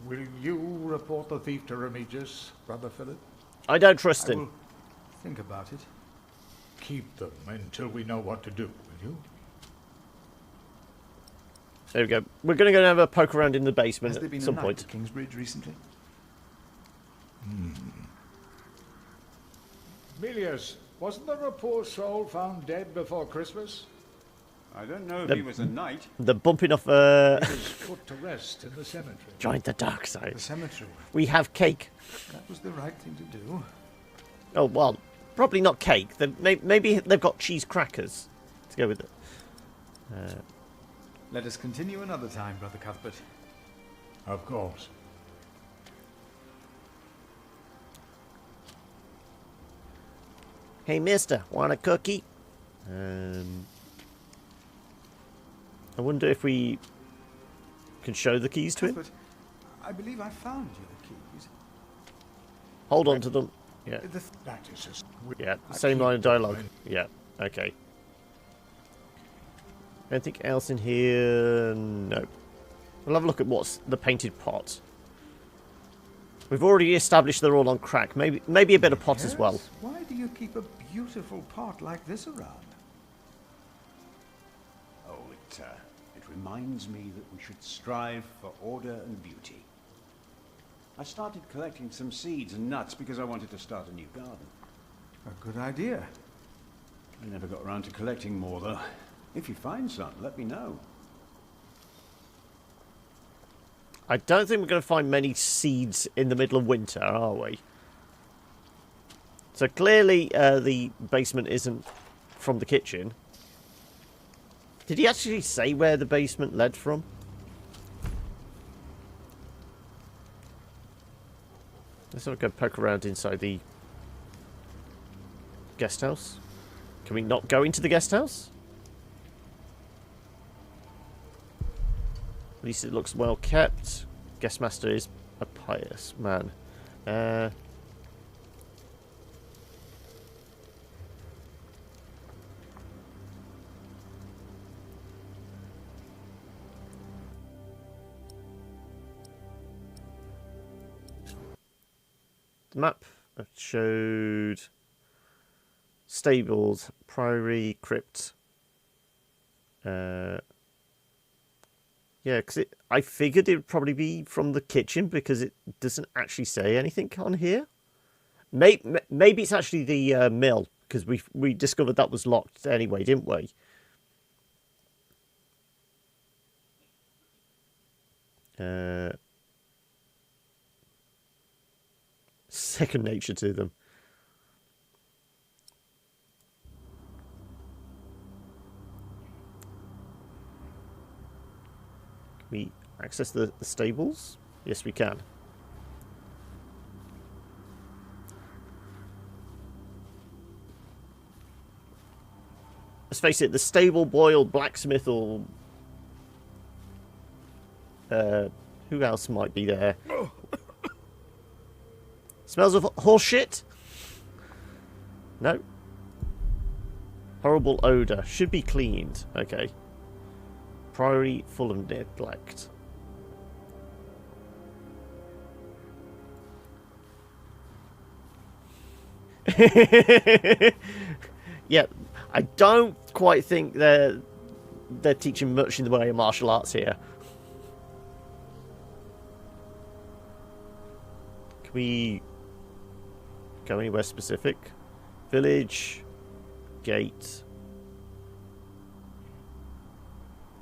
Will you report the thief to Remigius, Brother Philip? I don't trust him. I will think about it. Keep them until we know what to do, will you? There we go. We're going to go and have a poke around in the basement Has there been at some a night point. at Kingsbridge recently? Milius, wasn't there a poor soul found dead before Christmas? I don't know if he was a knight. The bumping off He was put to rest in the cemetery. joined the dark side. The cemetery. We have cake. That was the right thing to do. Oh, well, probably not cake. Maybe they've got cheese crackers to go with it. Let us continue another time, Brother Cuthbert. Of course. Hey, mister, want a cookie? I wonder if we can show the keys to him. Cuthbert, I believe I found you the keys. Hold on to them. Yeah. That is just... Yeah, same line of dialogue. Yeah, okay. Anything else in here? No. We'll have a look at what's the painted pot. We've already established they're all on crack. Maybe a bit of pot as well. Why do you keep a beautiful pot like this around? Oh, it reminds me that we should strive for order and beauty. I started collecting some seeds and nuts because I wanted to start a new garden. A good idea. I never got around to collecting more, though. If you find some, let me know. I don't think we're going to find many seeds in the middle of winter, are we? So clearly the basement isn't from the kitchen. Did he actually say where the basement led from? Let's sort of go poke around inside the guest house. Can we not go into the guest house? At least it looks well kept. Guestmaster is a pious man. The map showed stables, priory, crypt. Yeah, because I figured it would probably be from the kitchen because it doesn't actually say anything on here. Maybe it's actually the mill because we discovered that was locked anyway, didn't we? Second nature to them. We access the stables? Yes, we can. Let's face it, the stable boy or blacksmith or... who else might be there? Smells of horse shit? No. Horrible odour. Should be cleaned. Okay. Priory full of neglect. Yeah, I don't quite think they're teaching much in the way of martial arts here. Can we go anywhere specific? Village, gate.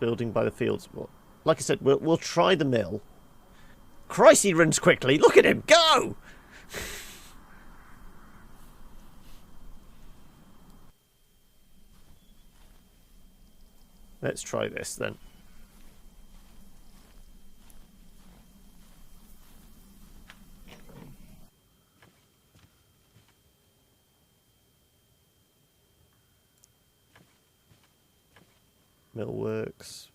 Building by the fields. Well, like I said, we'll try the mill. Christ, he runs quickly. Look at him. Go! Let's try this then. Mill works.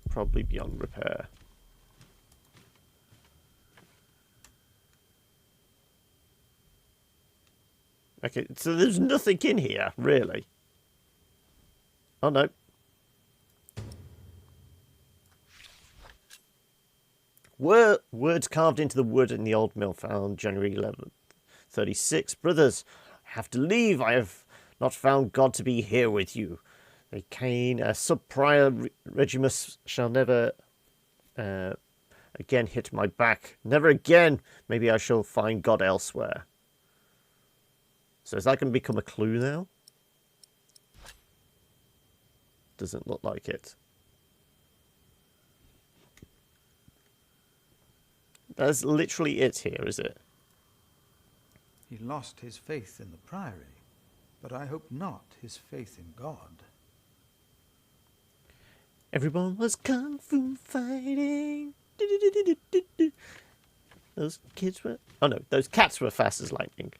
Probably beyond repair. Okay, so there's nothing in here, really. Oh no. Words carved into the wood in the old mill found January 11th, 36. Brothers, I have to leave. I have not found God to be here with you. The Cain, sub-prior Regimus shall never again hit my back. Never again. Maybe I shall find God elsewhere. So is that going to become a clue now? Doesn't look like it. That's literally it here, is it? He lost his faith in the priory, but I hope not his faith in God. Everyone was kung fu fighting. Those kids were... Oh no, those cats were fast as lightning.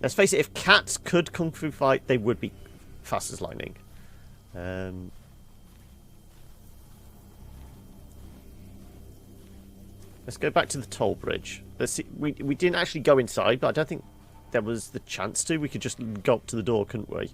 Let's face it, if cats could kung fu fight, they would be fast as lightning. Let's go back to the toll bridge. Let's see. We didn't actually go inside, but I don't think there was the chance to. We could just go up to the door, couldn't we?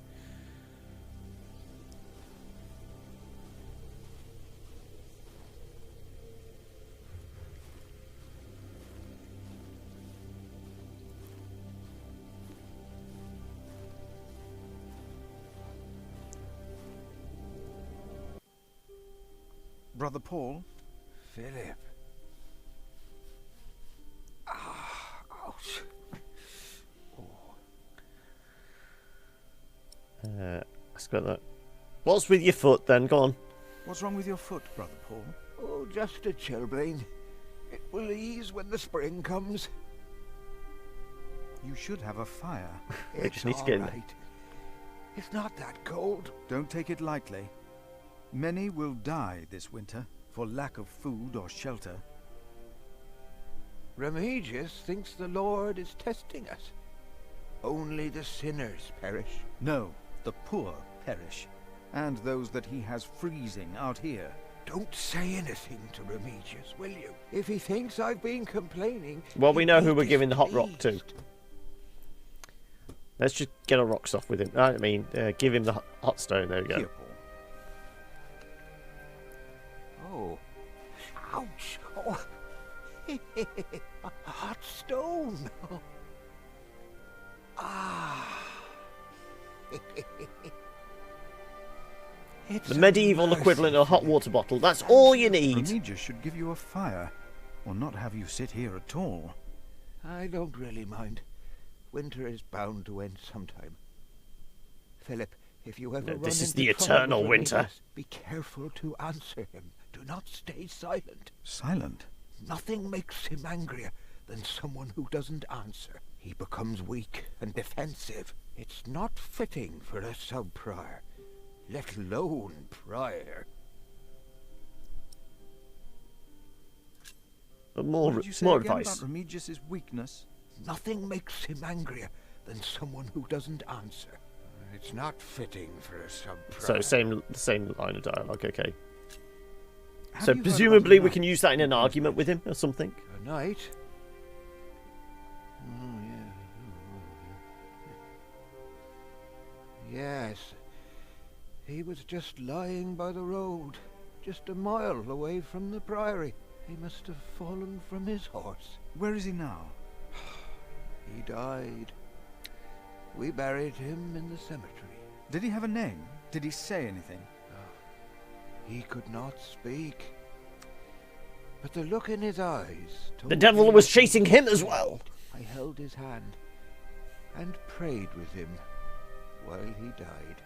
Brother Paul? Philip. Ouch. Let's go that. What's with your foot then? Go on. What's wrong with your foot, Brother Paul? Oh, just a chilblain. It will ease when the spring comes. You should have a fire. We just need to get in there. Right. It's not that cold. Don't take it lightly. Many will die this winter for lack of food or shelter. Remigius thinks the Lord is testing us. Only the sinners perish. No, the poor perish, and those that he has freezing out here. Don't say anything to Remigius, will you? If he thinks I've been complaining... Well, we know who we're giving the hot rock to. Let's just get our rocks off with him. I mean, give him the hot stone. There we go. Here, Oh. Paul. Ouch. Oh. A hot stone. Ah. The medieval equivalent of a hot water bottle. That's all you need. Remigius should give you a fire, or not have you sit here at all. I don't really mind. Winter is bound to end sometime. Philip, if you ever run this is into the trouble eternal with winter. Remigius, be careful to answer him. Do not stay silent. Silent? Nothing makes him angrier than someone who doesn't answer. He becomes weak and defensive. It's not fitting for a sub-prior, let alone prior. More What did you say more again advice. about Remigius's weakness? Nothing makes him angrier than someone who doesn't answer. It's not fitting for a sub-prior. So same line of dialogue. Okay. Have So you heard presumably about we can use that in an argument with him or something. A knight? Oh, yeah. Yes. He was just lying by the road, just a mile away from the priory. He must have fallen from his horse. Where is he now? He died. We buried him in the cemetery. Did he have a name? Did he say anything? He could not speak. But the look in his eyes told The devil me was that chasing he him as well. I held his hand and prayed with him while he died.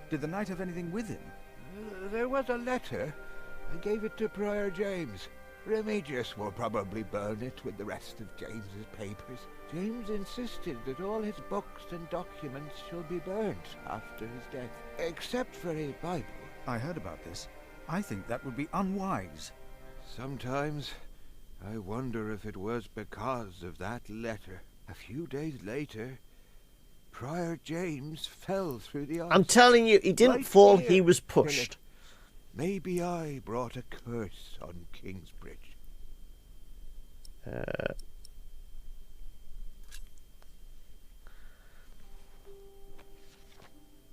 Did the knight have anything with him? There was a letter. I gave it to Prior James. Remigius will probably burn it with the rest of James's papers. James insisted that all his books and documents shall be burnt after his death, except for his Bible. I heard about this. I think that would be unwise. Sometimes I wonder if it was because of that letter. A few days later, Prior James fell through the ice. I'm telling you, he didn't Right fall, here, he was Philip. pushed. Maybe I brought a curse on Kingsbridge.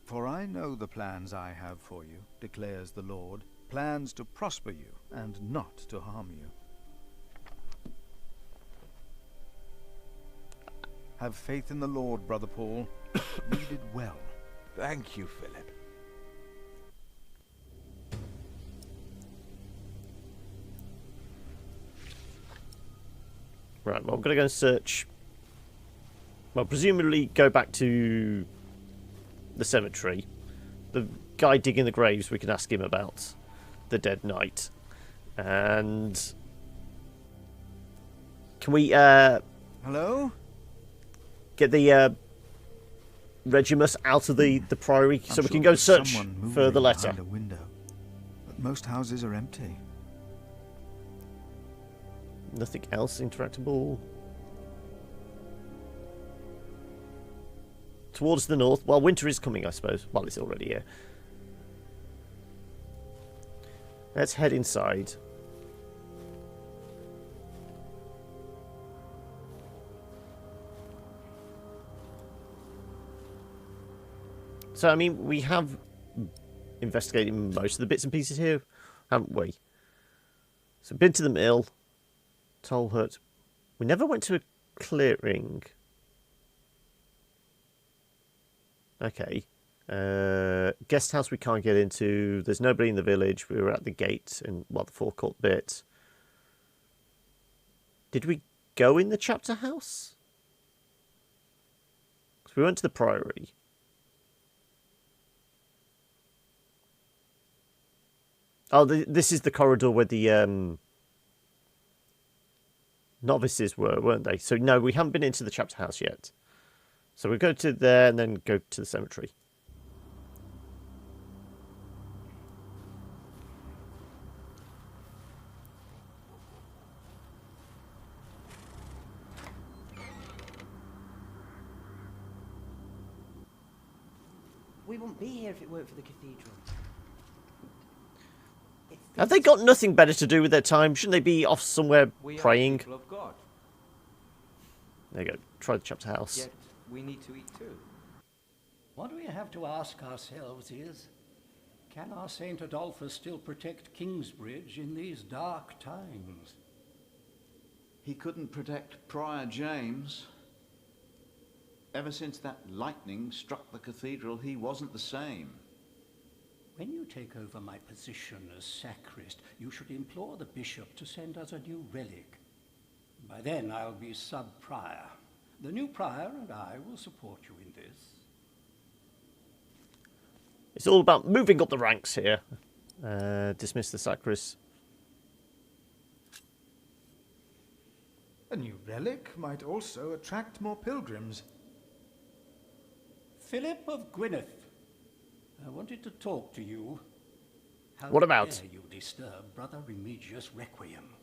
For I know the plans I have for you, declares the Lord, plans to prosper you and not to harm you. Have faith in the Lord, Brother Paul. You did well. Thank you, Philip. Right, well, I'm going to go and search. Well, presumably go back to the cemetery. The guy digging the graves, we can ask him about the dead knight. And can we Hello? get the Regimus out of the priory so we can go search for the letter? A window. But most houses are empty. Nothing else interactable. towards the north. Well, winter is coming, I suppose. Well, it's already here. Let's head inside. So, I mean, we have investigated most of the bits and pieces here, haven't we? So, been to the mill, toll hut. We never went to a clearing. Okay. Guest house we can't get into. There's nobody in the village. We were at the gate in, well, the forecourt bit. Did we go in the chapter house? Because we went to the priory. Oh, this is the corridor where the novices were, weren't they? So, no, we haven't been into the chapter house yet. So we'll go to there and then go to the cemetery. We wouldn't be here if it weren't for the cathedral. Have they got nothing better to do with their time? Shouldn't they be off somewhere praying? People of God. There you go. Try the chapter house. Yet we need to eat too. What we have to ask ourselves is, can our Saint Adolphus still protect Kingsbridge in these dark times? He couldn't protect Prior James. Ever since that lightning struck the cathedral, he wasn't the same. When you take over my position as sacrist, you should implore the bishop to send us a new relic. By then I'll be sub-prior. The new prior and I will support you in this. It's all about moving up the ranks here. Dismiss the sacrist. A new relic might also attract more pilgrims. Philip of Gwynedd, I wanted to talk to you. How What about? dare you disturb Brother Remigius' requiem?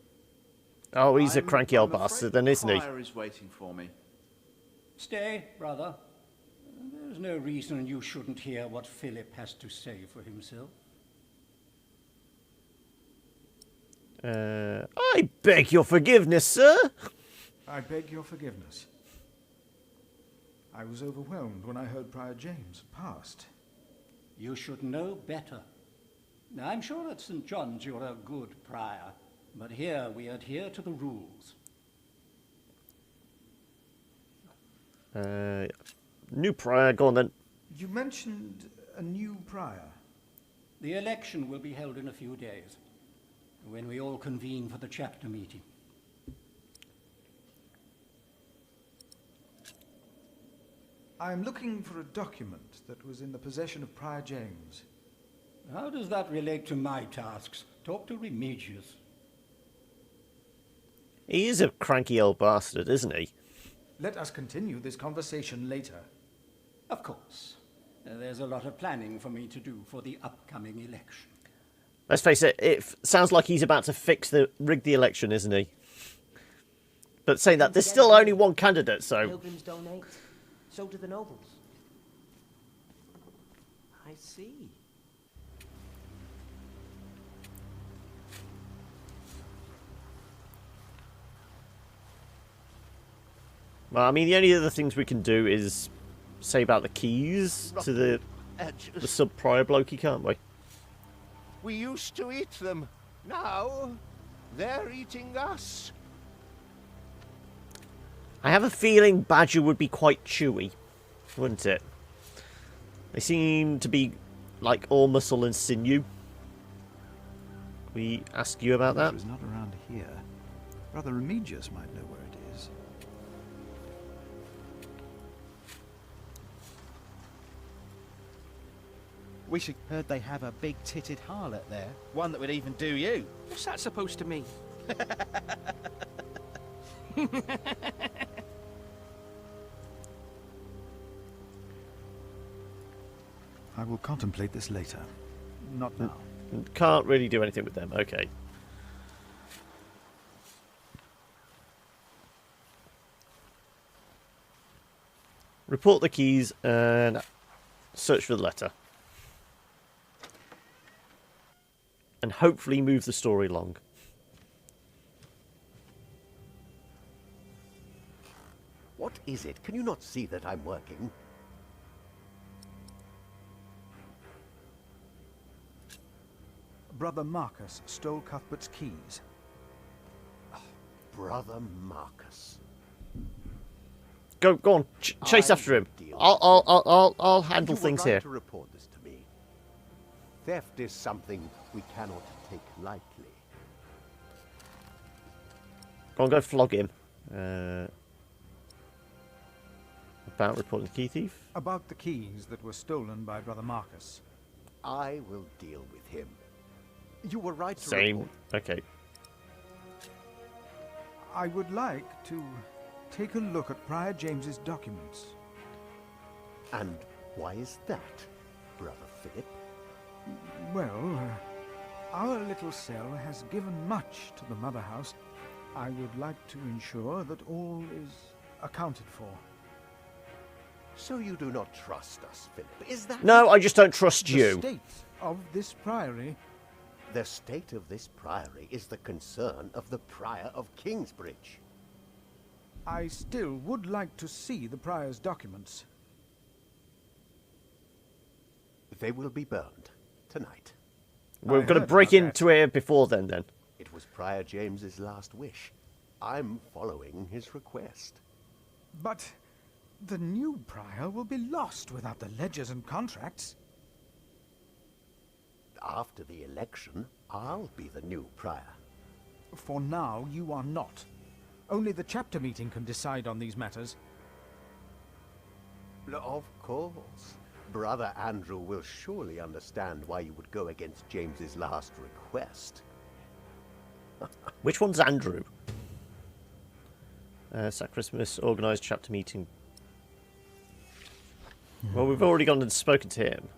Oh, he's a cranky old bastard then, isn't he? Prior is waiting for me. Stay, brother. There's no reason you shouldn't hear what Philip has to say for himself. I beg your forgiveness, sir. I beg your forgiveness. I was overwhelmed when I heard Prior James passed. You should know better. Now, I'm sure at St. John's you're a good prior, but here we adhere to the rules. New prior, go on then. You mentioned a new prior. The election will be held in a few days, when we all convene for the chapter meeting. I am looking for a document that was in the possession of Prior James. How does that relate to my tasks? Talk to Remigius. He is a cranky old bastard, isn't he? Let us continue this conversation later. Of course. There's a lot of planning for me to do for the upcoming election. Let's face it, it sounds like he's about to rig the election, isn't he? But saying that, there's still only one candidate, so... Pilgrims donate. So do the nobles. I see. Well, I mean, the only other things we can do is say about the keys to the sub-prior blokey, can't we? We used to eat them. Now, they're eating us. I have a feeling Badger would be quite chewy, wouldn't it? They seem to be like all muscle and sinew. We ask you about that? It was not around here. Brother Remigius might know where it is. We should heard they have a big-titted harlot there. One that would even do you. What's that supposed to mean? I will contemplate this later. Not now. Can't really do anything with them. Okay. report the keys and search for the letter. And hopefully move the story along. What is it? Can you not see that I'm working? Brother Marcus stole Cuthbert's keys. Brother Marcus. Go on, chase after him. I'll handle things You were here. right to report this to me. Theft is something we cannot take lightly. Go on, go flog him. About reporting the key thief. About the keys that were stolen by Brother Marcus. I will deal with him. You were right to Same. report. Okay. I would like to take a look at Prior James's documents. And why is that, Brother Philip? Well, our little cell has given much to the Mother House. I would like to ensure that all is accounted for. So you do not trust us, Philip, is that... No, I just don't trust you. The state of this priory... The state of this priory is the concern of the Prior of Kingsbridge. I still would like to see the Prior's documents. They will be burned tonight. We're going to break into here before then. It was Prior James's last wish. I'm following his request. But the new Prior will be lost without the ledgers and contracts. After the election, I'll be the new Prior. For now, you are not. Only the chapter meeting can decide on these matters. Of course. Brother Andrew will surely understand why you would go against James's last request. Which one's Andrew? Christmas organised chapter meeting. Well, we've already gone and spoken to him.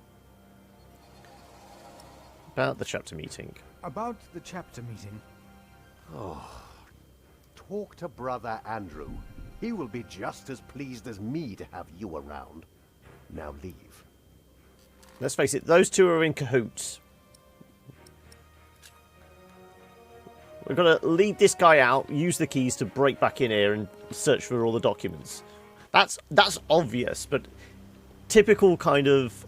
About the chapter meeting. About the chapter meeting. Oh, talk to Brother Andrew. He will be just as pleased as me to have you around. Now leave. Let's face it, those two are in cahoots. We've got to lead this guy out, use the keys to break back in here and search for all the documents. That's obvious, but typical kind of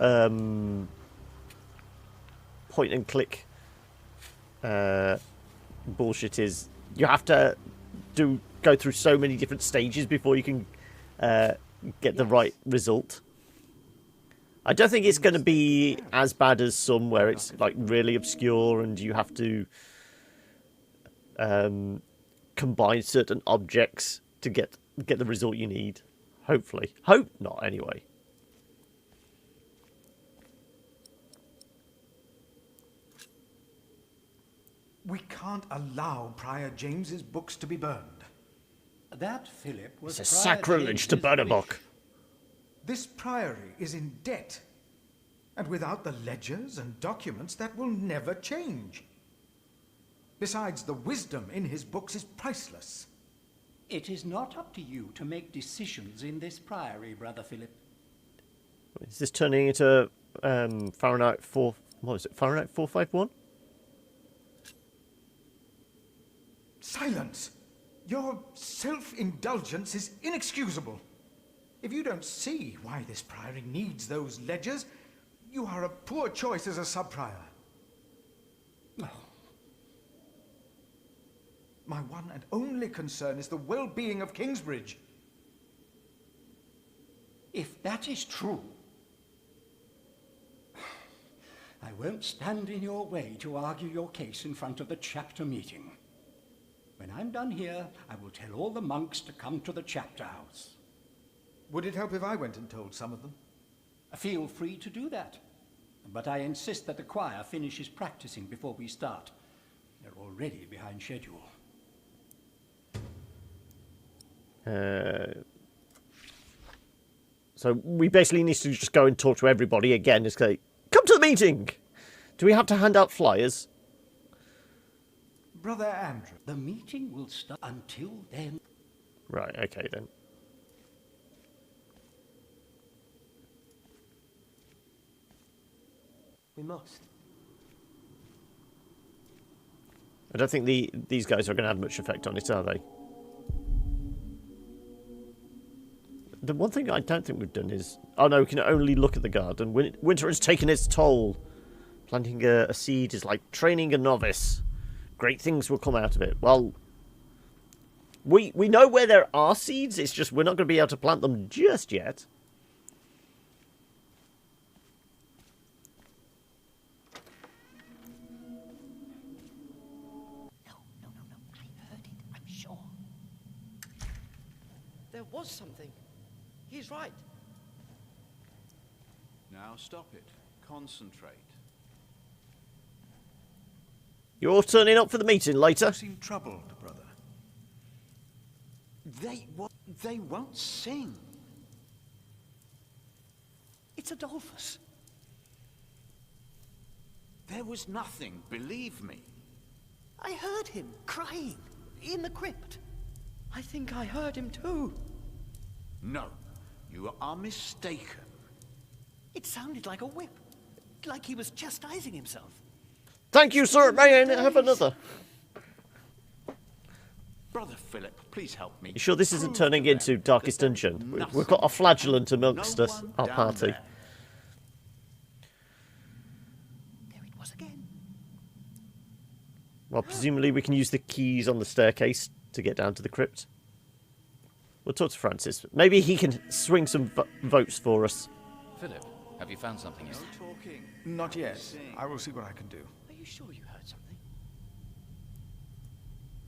point and click bullshit is you have to go through so many different stages before you can get the right result. I don't think it's going to be as bad as some where it's like really obscure and you have to combine certain objects to get the result you need. Hopefully. Hope not, anyway. We can't allow Prior James's books to be burned. That, Philip, was It's a sacrilege to burn a book. This priory is in debt. And without the ledgers and documents, that will never change. Besides, the wisdom in his books is priceless. It is not up to you to make decisions in this priory, Brother Philip. Is this turning into Fahrenheit 4... What is it? Fahrenheit 451? Silence! Your self-indulgence is inexcusable. If you don't see why this priory needs those ledgers, you are a poor choice as a sub-prior. Oh. My one and only concern is the well-being of Kingsbridge. If that is true, I won't stand in your way to argue your case in front of the chapter meeting. When I'm done here, I will tell all the monks to come to the chapter house. Would it help if I went and told some of them? Feel free to do that. But I insist that the choir finishes practicing before we start. They're already behind schedule. So we basically need to just go and talk to everybody again. Just say, come to the meeting! Do we have to hand out flyers? Brother Andrew. The meeting will start until then. Right, okay then. We must. I don't think these guys are going to have much effect on it, are they? The one thing I don't think we've done is... Oh no, we can only look at the garden. Winter has taken its toll. Planting a seed is like training a novice. Great things will come out of it. Well, we know where there are seeds, it's just we're not going to be able to plant them just yet. There was something. He's right. Now stop it. Concentrate. You're turning up for the meeting later. You seem troubled, brother. They won't sing. It's Adolphus. There was nothing, believe me. I heard him crying in the crypt. I think I heard him too. No, you are mistaken. It sounded like a whip, like he was chastising himself. Thank you, sir. May I have another? Brother Philip, please help me. You sure this isn't turning into Darkest Dungeon? We've got a flagellant amongst us, our party. There it was again. Well, presumably we can use the keys on the staircase to get down to the crypt. We'll talk to Francis. Maybe he can swing some votes for us. Philip, have you found something yet? No talking. Not yet. I will see what I can do. Are you sure you heard something?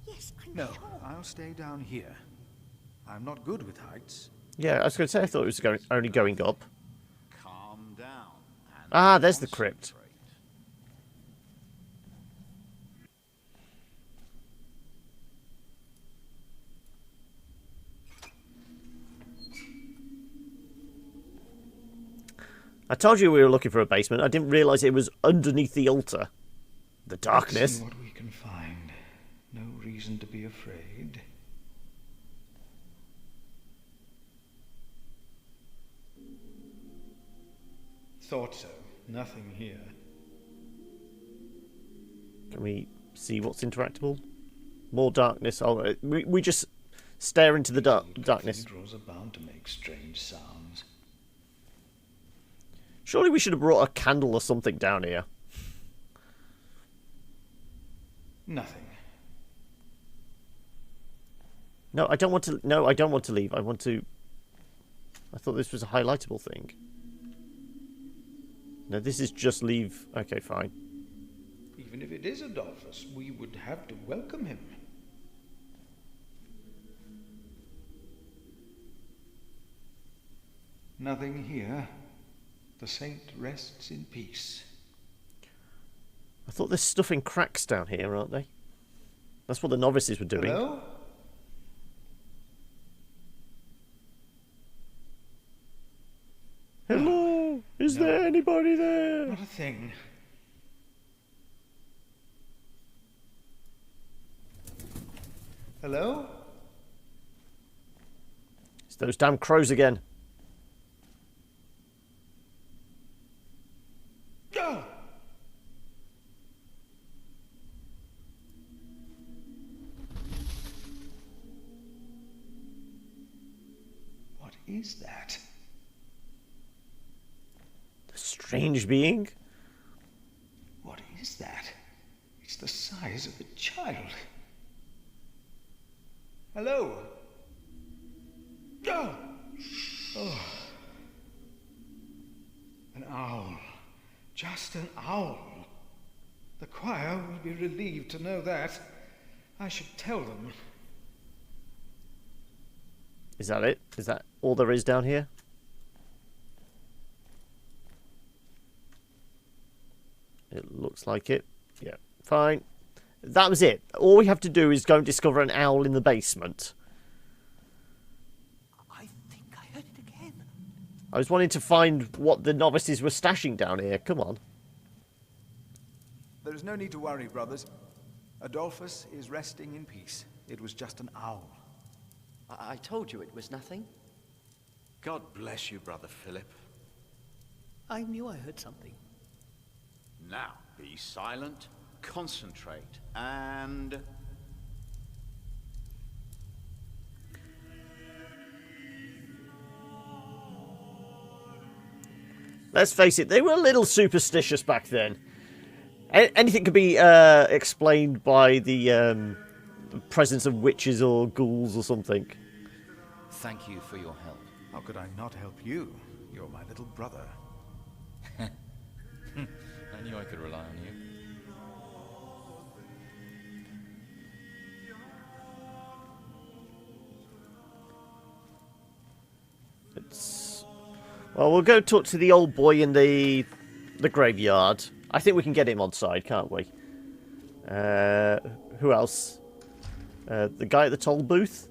Yes, I'm No, sure. I'll stay down here. I'm not good with heights. Yeah, I was going to say I thought it was only going up. Calm down. Ah, there's the crypt. I told you we were looking for a basement. I didn't realise it was underneath the altar. The darkness. Let's see what we can find. No reason to be afraid. Thought so. Nothing here. Can we see what's interactable? More darkness. Oh, we just stare into the darkness. Cathedrals are bound to make strange sounds. Surely we should have brought a candle or something down here. Nothing. No, I don't want to. No, I don't want to leave. I want to. I thought this was a highlightable thing. No, this is just leave. Okay, fine. Even if it is Adolphus, we would have to welcome him. Nothing here. The saint rests in peace. I thought there's stuff in cracks down here, aren't they? That's what the novices were doing. Hello? Hello? Is there anybody there? Not a thing. Hello? It's those damn crows again. Go! What is that? The strange being? What is that? It's the size of a child. Hello? Go! Oh. An owl. Just an owl. The choir will be relieved to know that. I should tell them. Is that it? Is that all there is down here? It looks like it. Yeah, fine. That was it. All we have to do is go and discover an owl in the basement. I think I heard it again. I was wanting to find what the novices were stashing down here. Come on. There is no need to worry, brothers. Adolphus is resting in peace. It was just an owl. I told you it was nothing. God bless you, Brother Philip. I knew I heard something. Now, be silent, concentrate, and... Let's face it, they were a little superstitious back then. Anything could be explained by the presence of witches or ghouls or something. Thank you for your help. How could I not help you? You're my little brother. I knew I could rely on you. Well, we'll go talk to the old boy in the graveyard. I think we can get him on side, can't we? Who else? The guy at the toll booth?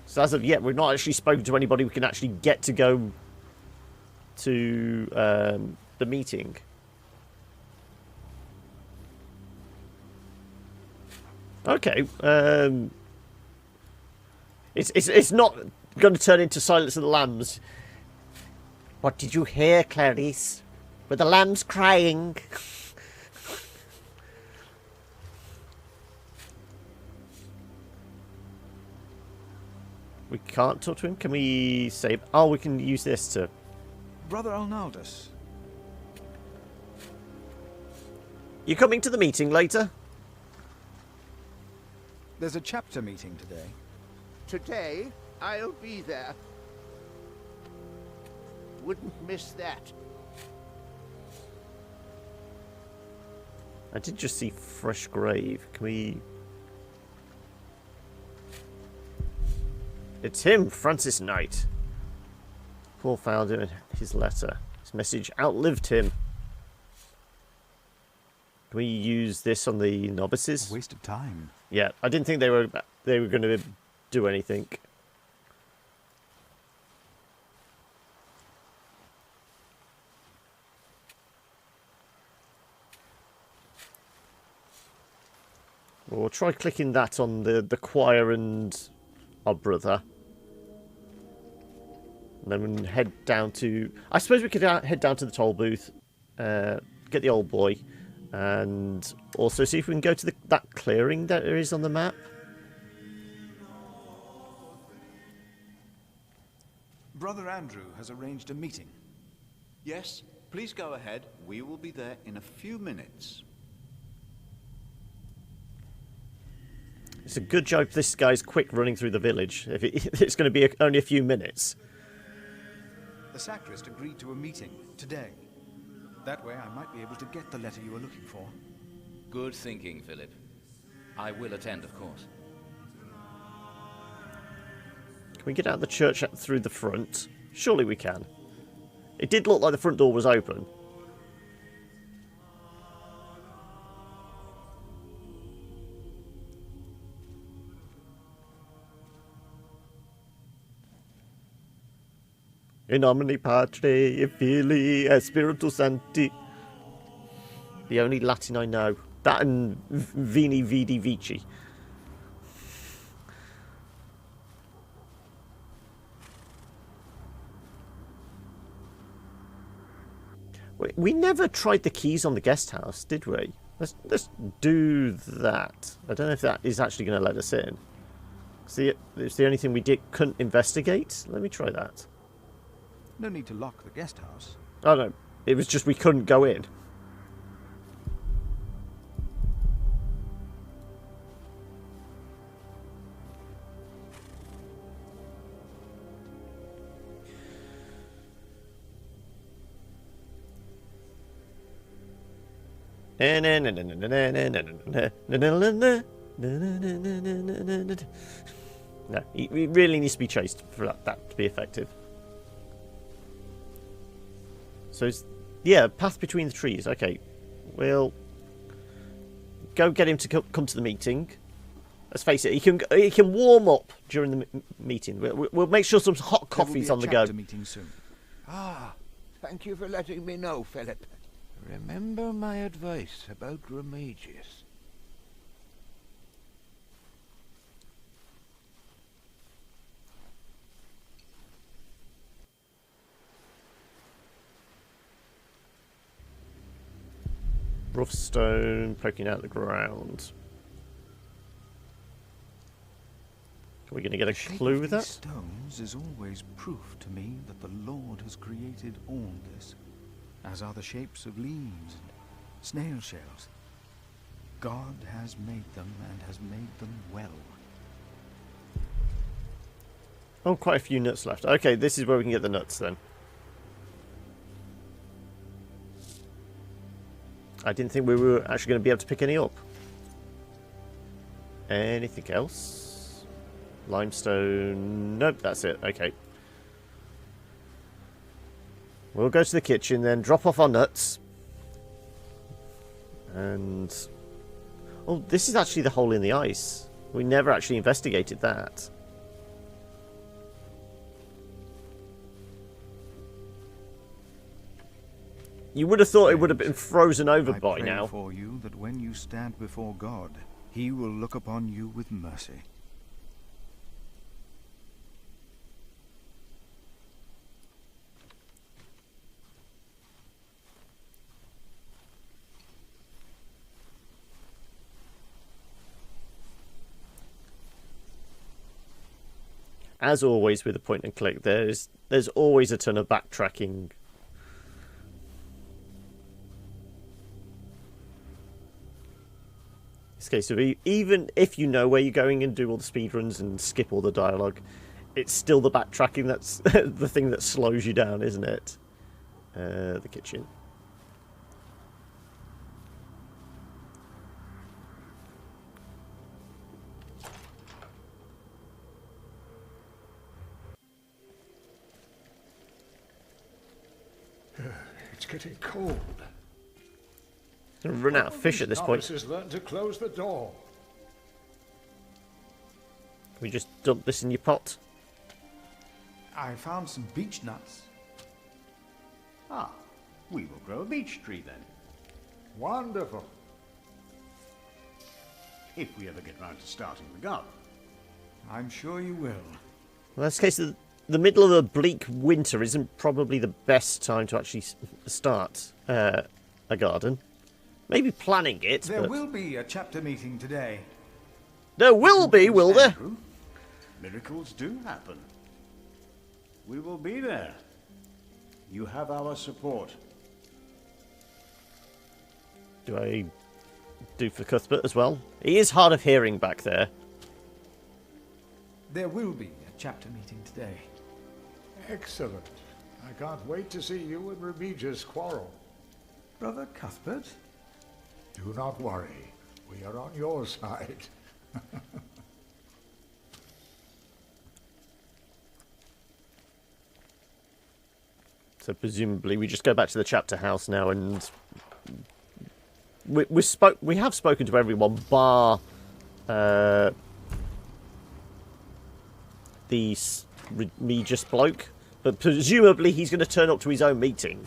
So as of yet, we've not actually spoken to anybody we can actually get to go to the meeting. Okay. It's not going to turn into Silence of the Lambs. What did you hear, Clarice? Were the lambs crying? We can't talk to him? Can we say... Oh, we can use this to... Brother Arnaldus. You coming to the meeting later? There's a chapter meeting today. Today, I'll be there. Wouldn't miss that. I did just see fresh grave. Can we... It's him, Francis Knight. Paul found him in his letter. His message outlived him. Can we use this on the novices? A waste of time. Yeah, I didn't think they were going to do anything. We'll try clicking that on the choir and our brother. And then we'll head down to... I suppose we could head down to the toll booth, get the old boy, and also see if we can go to that clearing that there is on the map. Brother Andrew has arranged a meeting. Yes, please go ahead. We will be there in a few minutes. It's a good joke this guy's quick running through the village. If it's going to be only a few minutes. The sacrist agreed to a meeting today. That way I might be able to get the letter you were looking for. Good thinking, Philip. I will attend, of course. Can we get out of the church through the front? Surely we can. It did look like the front door was open. In nomine Patri, et Filii, et Spiritus Sancti. The only Latin I know. That and Vini Vidi Vici. We never tried the keys on the guest house, did we? Let's do that. I don't know if that is actually going to let us in. See, it's the only thing we couldn't investigate. Let me try that. No need to lock the guest house. Oh no, it was just we couldn't go in. No, he really needs to be chased for that to be effective. So, yeah, path between the trees. Okay, we'll go get him to come to the meeting. Let's face it, he can warm up during the meeting. We'll make sure some hot coffee's on the go. Meeting soon. Ah, thank you for letting me know, Philip. Remember my advice about Remigius. Rough stone poking out the ground. Are we going to get a clue with that? Stones is always proof to me that the Lord has created all this, as are the shapes of leaves and snail shells. God has made them and has made them well. Oh, quite a few nuts left. Okay, this is where we can get the nuts then. I didn't think we were actually going to be able to pick any up. Anything else? Limestone. Nope, that's it. Okay. We'll go to the kitchen then, drop off our nuts. And... oh, this is actually the hole in the ice. We never actually investigated that. You would have thought it would have been frozen over by now. I pray for you that when you stand before God, he will look upon you with mercy. As always with the point and click, there's always a ton of backtracking. In this case, even if you know where you're going and do all the speedruns and skip all the dialogue, it's still the backtracking that's the thing that slows you down, isn't it? The kitchen. It's getting cold. Run out of fish at this point. Novices learn to close the door. Can we just dump this in your pot? I found some beech nuts. Ah, we will grow a beech tree then. Wonderful. If we ever get round to starting the garden. I'm sure you will. Well, in this case, the middle of a bleak winter isn't probably the best time to actually start a garden. Maybe planning it, There but... will be a chapter meeting today. There will be, will there? Andrew, miracles do happen. We will be there. You have our support. Do I do for Cuthbert as well? He is hard of hearing back there. There will be a chapter meeting today. Excellent. I can't wait to see you and Remigius quarrel. Brother Cuthbert? Do not worry. We are on your side. So presumably we just go back to the chapter house now, and we have spoken to everyone bar the Remigius bloke, but presumably he's going to turn up to his own meeting.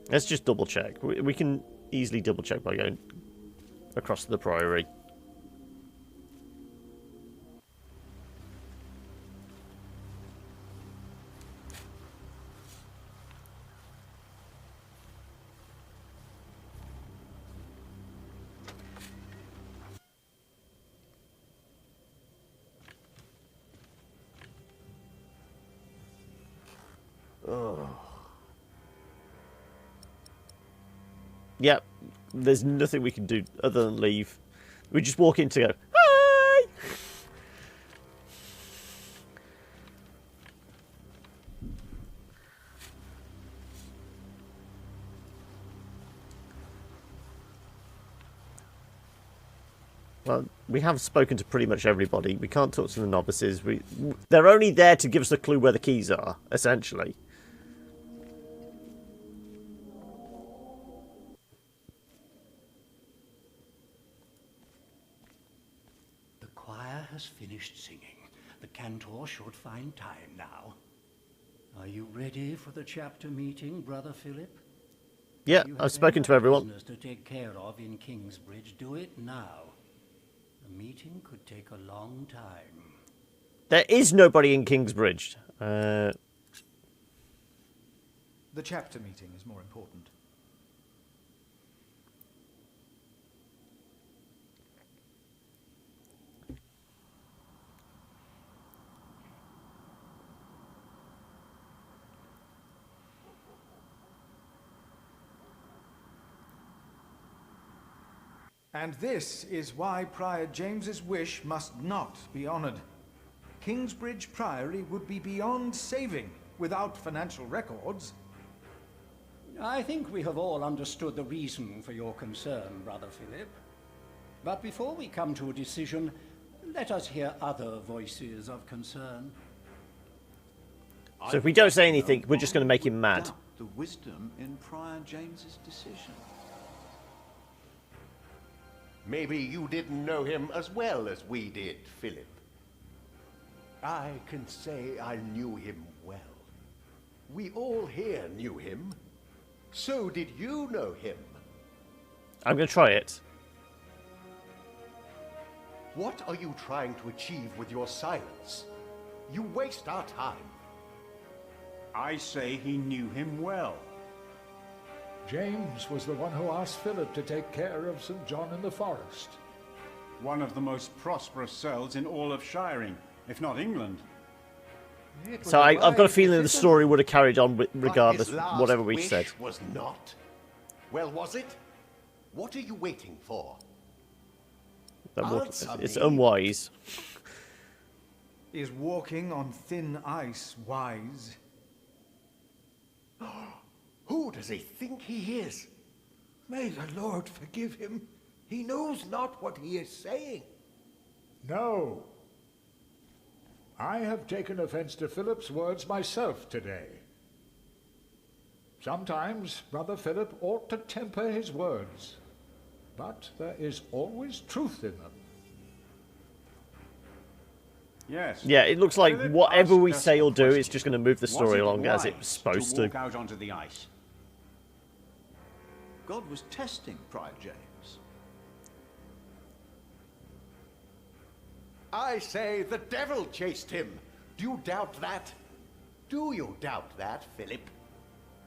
Let's just double check. We can easily double check by going across the priory. Oh. Yep, there's nothing we can do other than leave. We just walk in to go, hi! Well, we have spoken to pretty much everybody. We can't talk to the novices. They're only there to give us a clue where the keys are, essentially. Has finished singing. The cantor should find time now. Are you ready for the chapter meeting, Brother Philip? Yeah, I've spoken to everyone. Business to take care of in Kingsbridge. Do it now. The meeting could take a long time. There is nobody in Kingsbridge. The chapter meeting is more important. And this is why Prior James's wish must not be honoured. Kingsbridge Priory would be beyond saving without financial records. I think we have all understood the reason for your concern, Brother Philip. But before we come to a decision, let us hear other voices of concern. So if we don't say anything, we're just going to make him mad. The wisdom in Prior James's decision. Maybe you didn't know him as well as we did, Philip. I can say I knew him well. We all here knew him. So did you know him? I'm going to try it. What are you trying to achieve with your silence? You waste our time. I say he knew him well. James was the one who asked Philip to take care of St. John in the Forest. One of the most prosperous cells in all of Shiring, if not England. So I've got a feeling the story would have carried on regardless, But his last whatever we wish said. was not. Well, was it? What are you waiting for? It's unwise. Is walking on thin ice wise? Who does he think he is? May the Lord forgive him. He knows not what he is saying. No. I have taken offense to Philip's words myself today. Sometimes Brother Philip ought to temper his words, but there is always truth in them. Yes. Yeah, it looks like Philip whatever we asked us say a or do is question. just going to move the story Was it along as wise it's supposed to. walk out onto the ice? God was testing Prior James. I say the devil chased him. Do you doubt that? Do you doubt that, Philip?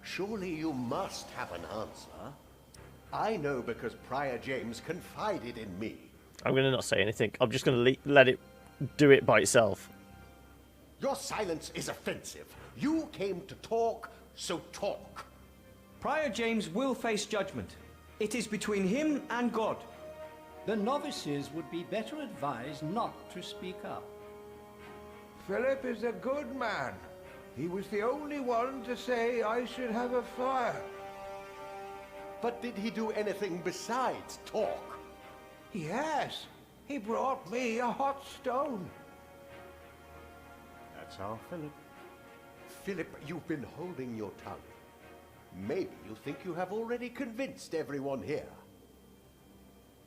Surely you must have an answer. I know because Prior James confided in me. I'm going to not say anything. I'm just going to let it do it by itself. Your silence is offensive. You came to talk, so talk. Prior James will face judgment. It is between him and God. The novices would be better advised not to speak up. Philip is a good man. He was the only one to say I should have a fire. But did he do anything besides talk? Yes, he brought me a hot stone. That's our Philip. Philip, you've been holding your tongue. Maybe you think you have already convinced everyone here.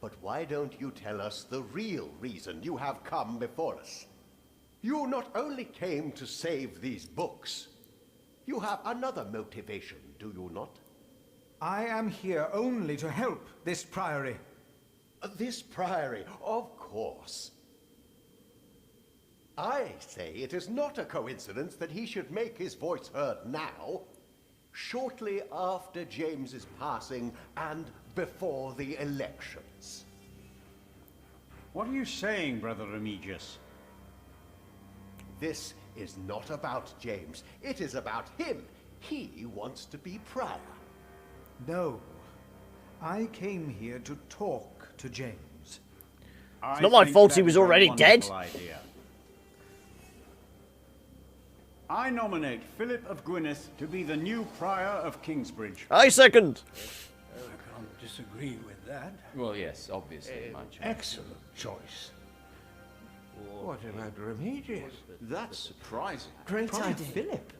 But why don't you tell us the real reason you have come before us? You not only came to save these books, you have another motivation, do you not? I am here only to help this priory. This priory, of course. I say it is not a coincidence that he should make his voice heard now, shortly after James's passing and before the elections. What are you saying, Brother Remigius? This is not about James. It is about him. He wants to be prior. No. I came here to talk to James. It's not my fault he was already dead. Idea. I nominate Philip of Gwynedd to be the new prior of Kingsbridge. I second. I can't disagree with that. Well, yes, obviously, my choice. Excellent choice. What about Remigius? That's surprising. Great Prior idea. Philip.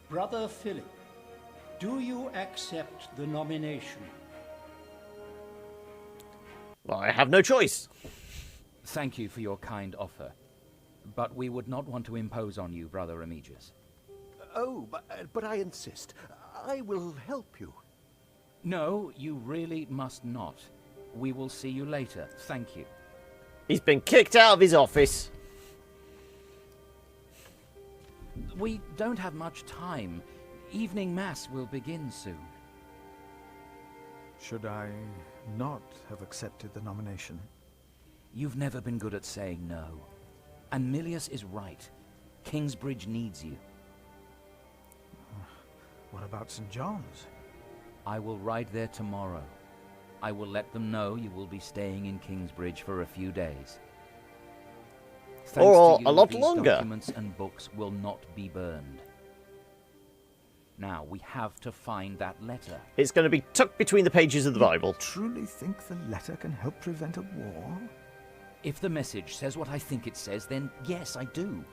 Brother Philip, do you accept the nomination? Well, I have no choice. Thank you for your kind offer, but we would not want to impose on you, Brother Remigius. Oh, but I insist. I will help you. No, you really must not. We will see you later. Thank you. He's been kicked out of his office. We don't have much time. Evening Mass will begin soon. Should I not have accepted the nomination? You've never been good at saying no. And Milius is right. Kingsbridge needs you. What about St. John's? I will ride there tomorrow. I will let them know you will be staying in Kingsbridge for a few days. Thanks or to you, a lot these longer. Documents and books will not be burned. Now, we have to find that letter. It's going to be tucked between the pages of the Bible. Truly think the letter can help prevent a war? If the message says what I think it says, then yes, I do.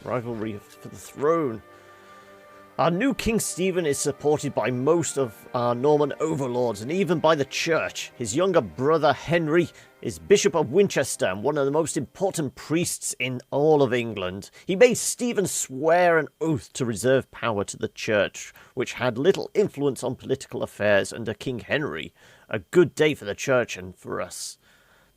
Rivalry for the throne. Our new King Stephen is supported by most of our Norman overlords and even by the church. His younger brother Henry is Bishop of Winchester and one of the most important priests in all of England. He made Stephen swear an oath to reserve power to the church, which had little influence on political affairs under King Henry. A good day for the church and for us.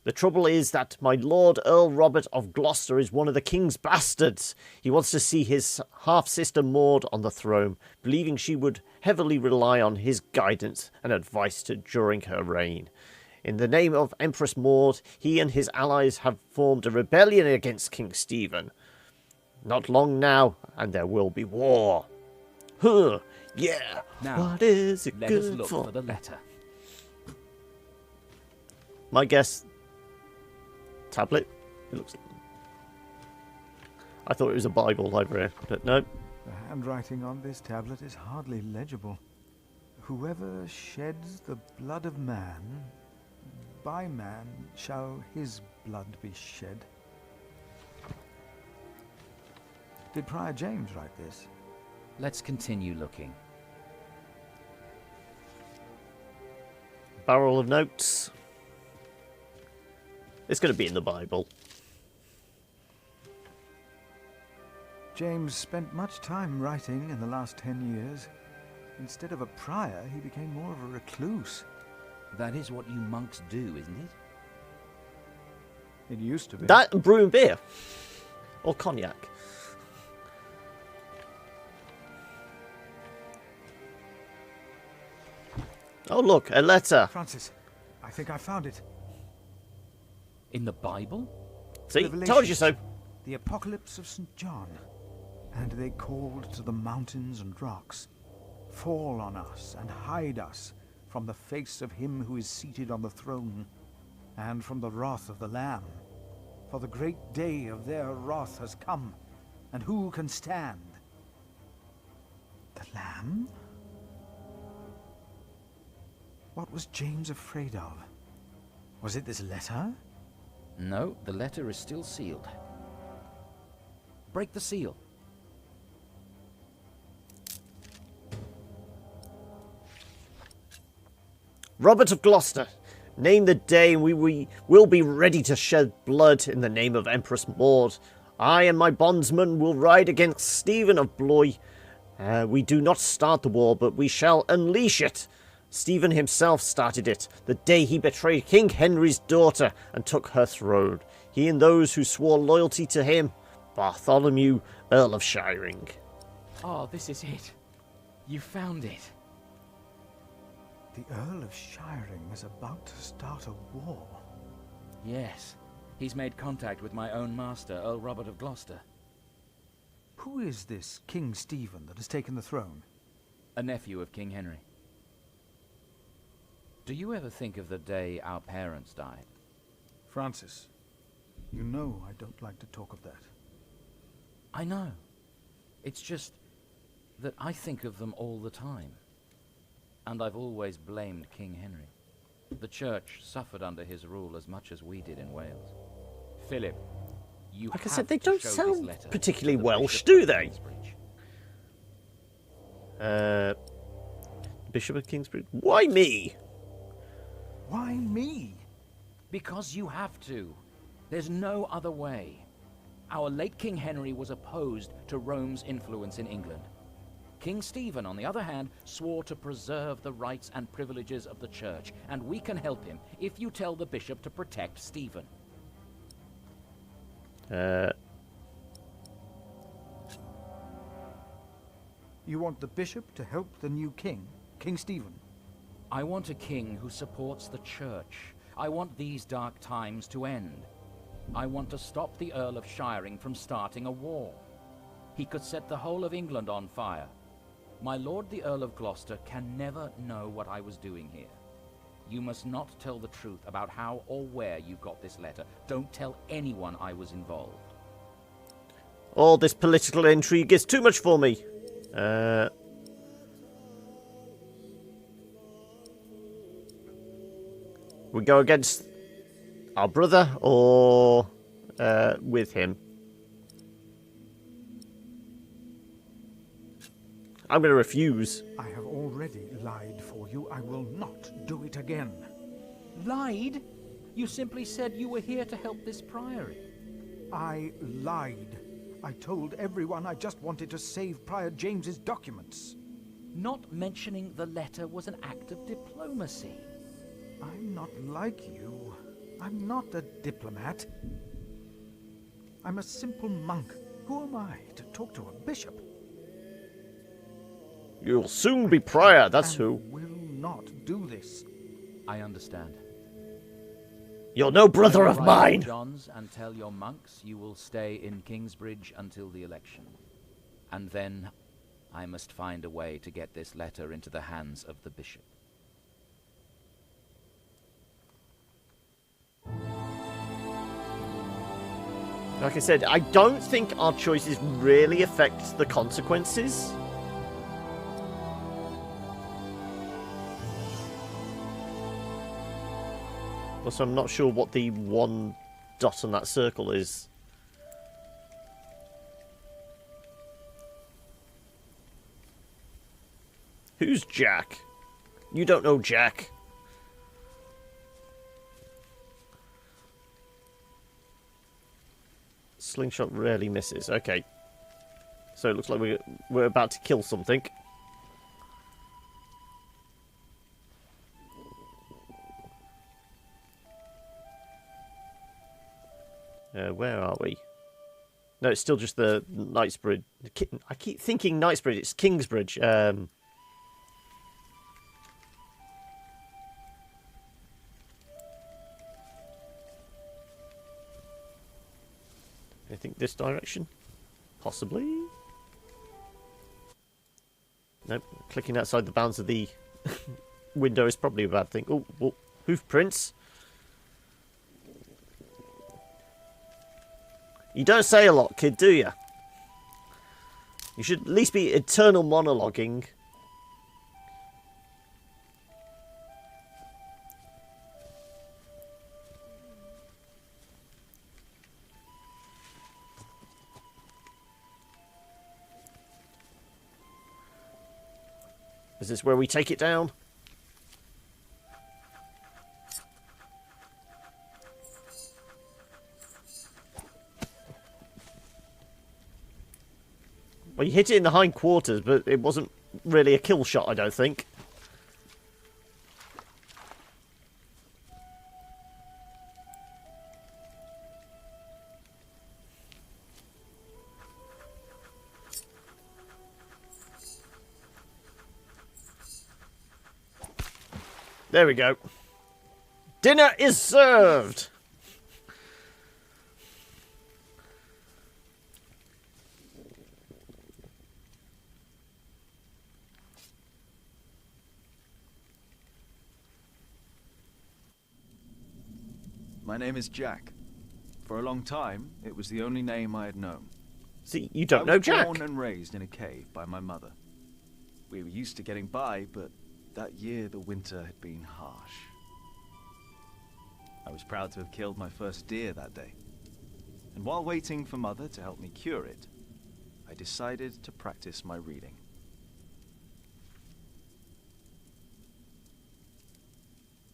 The trouble is that my Lord Earl Robert of Gloucester is one of the king's bastards. He wants to see his half-sister Maud on the throne, believing she would heavily rely on his guidance and advice during her reign. In the name of Empress Maud, he and his allies have formed a rebellion against King Stephen. Not long now, and there will be war. Huh, yeah, now, what is it let good us look for? for the letter. My guess... tablet? It looks... I thought it was a Bible library, but no. The handwriting on this tablet is hardly legible. Whoever sheds the blood of man, by man shall his blood be shed. Did Prior James write this? Let's continue looking. Barrel of notes. It's going to be in the Bible. James spent much time writing in the last 10 years. Instead of a prior, he became more of a recluse. That is what you monks do, isn't it? It used to be. That and brew and beer. Or cognac. Oh look, a letter. Francis, I think I found it. In the Bible? See, told you so. The Apocalypse of St. John. And they called to the mountains and rocks, fall on us and hide us from the face of him who is seated on the throne, and from the wrath of the Lamb. For the great day of their wrath has come, and who can stand? The Lamb? What was James afraid of? Was it this letter? No, the letter is still sealed. Break the seal. Robert of Gloucester, name the day and we will be ready to shed blood in the name of Empress Maud. I and my bondsmen will ride against Stephen of Blois. We do not start the war, but we shall unleash it. Stephen himself started it, the day he betrayed King Henry's daughter and took her throne. He and those who swore loyalty to him. Bartholomew, Earl of Shiring. Oh, this is it. You found it. The Earl of Shiring is about to start a war. Yes. He's made contact with my own master, Earl Robert of Gloucester. Who is this King Stephen that has taken the throne? A nephew of King Henry. Do you ever think of the day our parents died? Francis, you know I don't like to talk of that. I know. It's just that I think of them all the time. And I've always blamed King Henry. The church suffered under his rule as much as we did in Wales. Philip, you like I have said, they to don't show this sound letter particularly to the Welsh, Bishop do of they? Kingsbridge. Bishop of Kingsbridge. Why me? Why me? Because you have to. There's no other way. Our late King Henry was opposed to Rome's influence in England. King Stephen, on the other hand, swore to preserve the rights and privileges of the church, and we can help him if you tell the bishop to protect Stephen. You want the bishop to help the new king, King Stephen? I want a king who supports the church. I want these dark times to end. I want to stop the Earl of Shiring from starting a war. He could set the whole of England on fire. My lord the Earl of Gloucester can never know what I was doing here. You must not tell the truth about how or where you got this letter. Don't tell anyone I was involved. All this political intrigue is too much for me. We go against our brother or with him? I'm going to refuse. I have already lied for you. I will not do it again. Lied? You simply said you were here to help this priory. I lied. I told everyone I just wanted to save Prior James's documents. Not mentioning the letter was an act of diplomacy. I'm not like you. I'm not a diplomat. I'm a simple monk. Who am I to talk to a bishop? You'll soon be prior, that's who. Will not do this. I understand. You're no brother of mine. Johns, and tell your monks you will stay in Kingsbridge until the election. And then I must find a way to get this letter into the hands of the bishop. Like I said, I don't think our choices really affect the consequences. Also, I'm not sure what the one dot on that circle is. Who's Jack? You don't know Jack. Slingshot rarely misses. Okay. So it looks like we're about to kill something. Where are we? No, it's still just the Knightsbridge. I keep thinking Knightsbridge. It's Kingsbridge. I think this direction? Possibly? Nope. Clicking outside the bounds of the window is probably a bad thing. Oh, hoof prints. You don't say a lot, kid, do you? You should at least be eternal monologuing. Is this where we take it down? Well, you hit it in the hindquarters, but it wasn't really a kill shot, I don't think. There we go. Dinner is served! My name is Jack. For a long time, it was the only name I had known. See, you don't know Jack. I was born and raised in a cave by my mother. We were used to getting by, but that year the winter had been harsh. I was proud to have killed my first deer that day. And while waiting for Mother to help me cure it, I decided to practice my reading.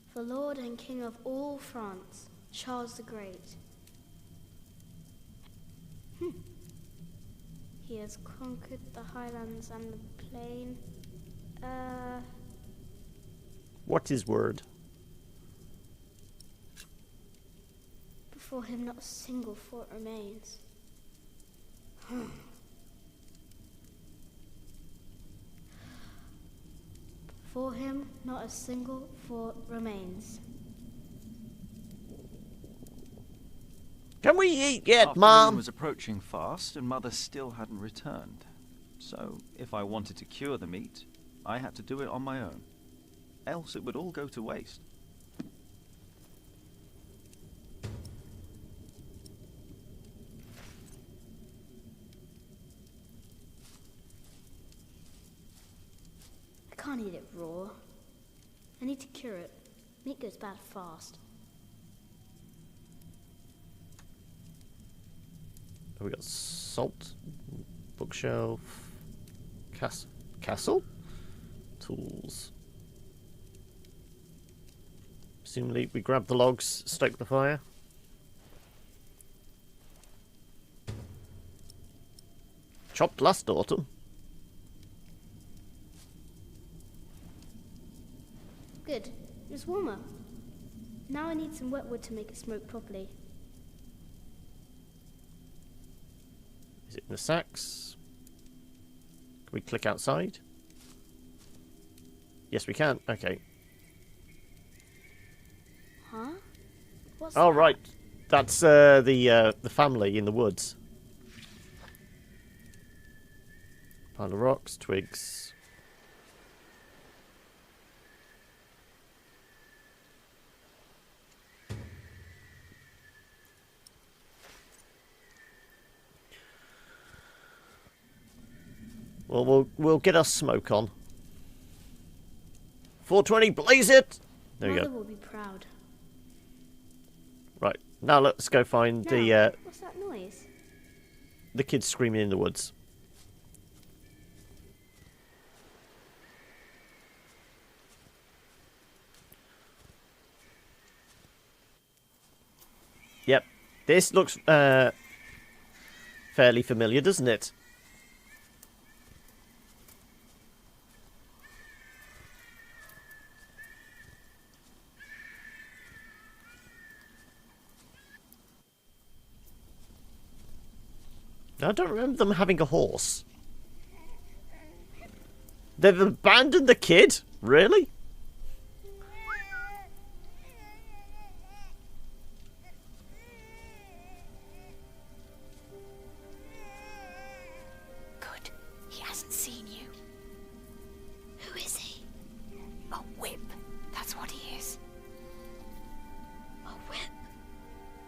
For Lord and King of all France, Charles the Great. He has conquered the highlands and the plain. What is word? Before him not a single fort remains. Before him not a single fort remains. Can we eat yet, Afternoon Mom? was approaching fast, and Mother still hadn't returned. So, if I wanted to cure the meat, I had to do it on my own. Else it would all go to waste. I can't eat it raw. I need to cure it. Meat goes bad fast. We got salt, bookshelf, castle, tools. Presumably we grab the logs, stoke the fire. Chopped last autumn. Good. It's warmer. Now I need some wet wood to make it smoke properly. Is it in the sacks? Can we click outside? Yes, we can. Okay. Huh? What's Oh, that? right. That's the family in the woods. Pile of rocks, twigs. Well, we'll get our smoke on. 420, blaze it! There we Mother go. will be proud. Right, now let's go find Now, what's that noise? the kids screaming in the woods. Yep, this looks fairly familiar, doesn't it? I don't remember them having a horse. They've abandoned the kid? Really? Good. He hasn't seen you. Who is he? A whip. That's what he is. A whip.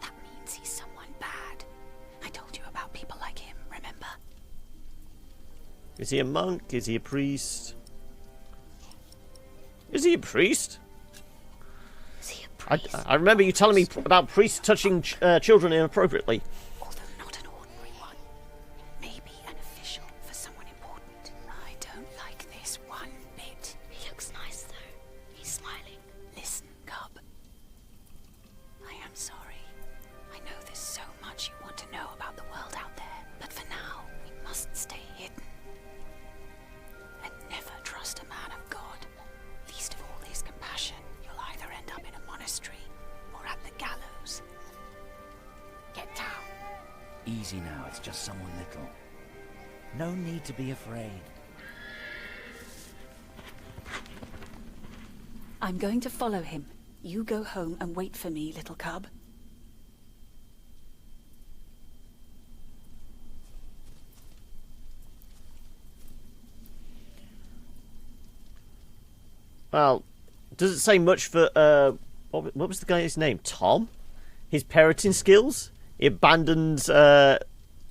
That means he's someone bad. I told you about people like him, remember? Is he a monk? Is he a priest? Is he a priest? Is he a priest? I remember you telling me about priests touching children inappropriately. Although not an ordinary one. Maybe an official for someone important. I don't like this one bit. He looks nice, though. He's smiling. Listen, Cub. I am sorry. I know there's so much you want to know about the world out there, but for now, we must stay hidden. And never trust a man of God. Least of all his compassion. You'll either end up in a monastery or at the gallows. Get down. Easy now, it's just someone little. No need to be afraid. I'm going to follow him. You go home and wait for me, little cub. Well, does it say much for what was the guy's name? Tom? His parenting skills? He abandons the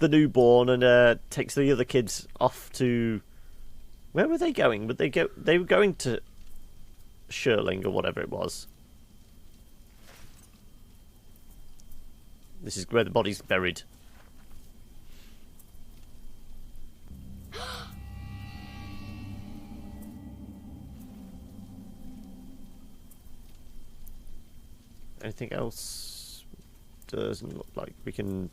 newborn and takes the other kids off to... Where were they going? They were going to Shirling or whatever it was. This is where the body's buried. Anything else? Doesn't look like we can...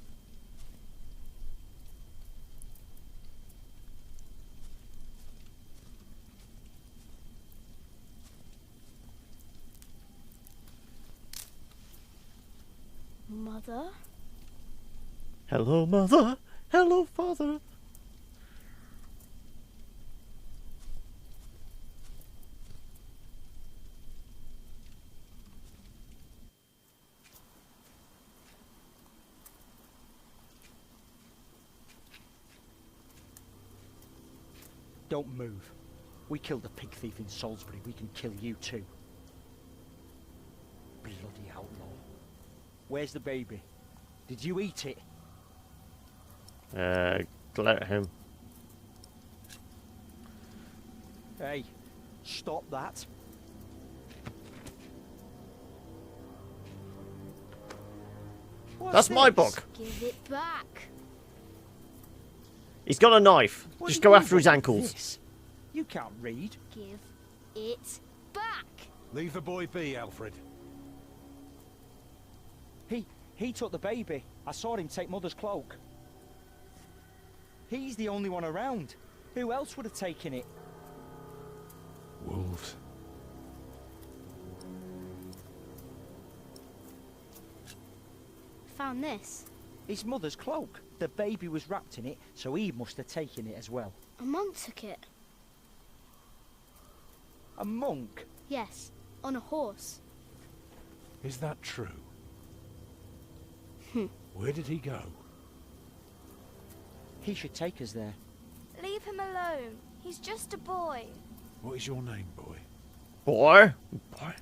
Hello, mother. Hello, father. Don't move. We killed a pig thief in Salisbury. We can kill you too. Bloody outlaw. Where's the baby? Did you eat it? Let him. Hey, stop that. That's my book. Give it back. He's got a knife. What Just do you go mean, after his what is ankles. this? You can't read. Give it back. Leave the boy be, Alfred. He took the baby. I saw him take Mother's cloak. He's the only one around. Who else would have taken it? Wolves. Found this. His mother's cloak. The baby was wrapped in it, so he must have taken it as well. A monk took it. A monk? Yes, on a horse. Is that true? Where did he go? He should take us there. Leave him alone. He's just a boy. What is your name, boy? Boy? Boy?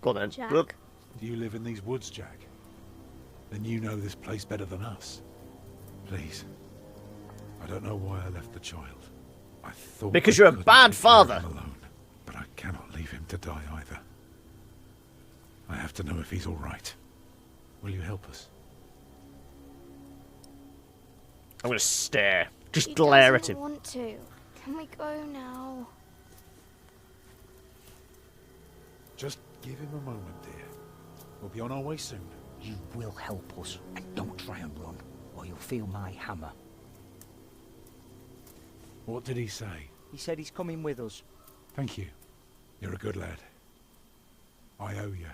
Go on then. Jack. Look. Do you live in these woods, Jack? Then you know this place better than us. Please. I don't know why I left the child. I thought Because I you're a couldn't bad leave father. him alone, but I cannot leave him to die either. I have to know if he's all right. Will you help us? I'm going to stare. Just He glare at doesn't him. want to. Can we go now? Just give him a moment, dear. We'll be on our way soon. You will help us, and don't try and run, or you'll feel my hammer. What did he say? He said he's coming with us. Thank you. You're a good lad. I owe you.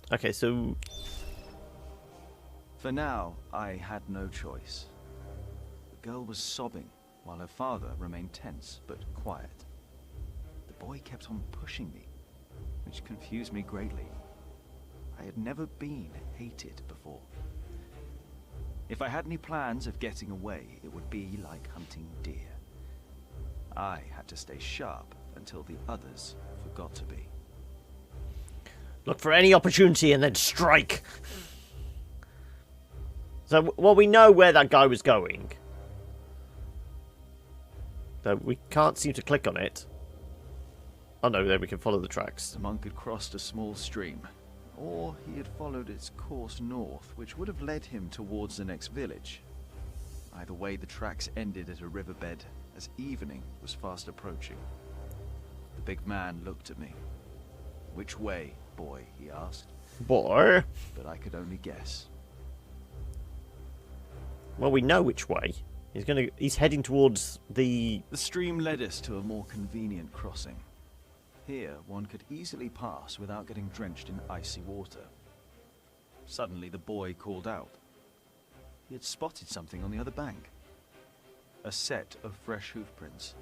Okay, so... For now, I had no choice. The girl was sobbing, while her father remained tense but quiet. The boy kept on pushing me, which confused me greatly. I had never been hated before. If I had any plans of getting away, it would be like hunting deer. I had to stay sharp until the others forgot to be. Look for any opportunity and then strike. So, well, we know where that guy was going. So we can't seem to click on it. Oh no, there we can follow the tracks. The monk had crossed a small stream, or he had followed its course north, which would have led him towards the next village. Either way, the tracks ended at a riverbed as evening was fast approaching. The big man looked at me. "Which way, boy?" he asked. Boy? But I could only guess. Well, we know which way. He's heading towards the... The stream led us to a more convenient crossing. Here, one could easily pass without getting drenched in icy water. Suddenly, the boy called out. He had spotted something on the other bank. A set of fresh hoofprints.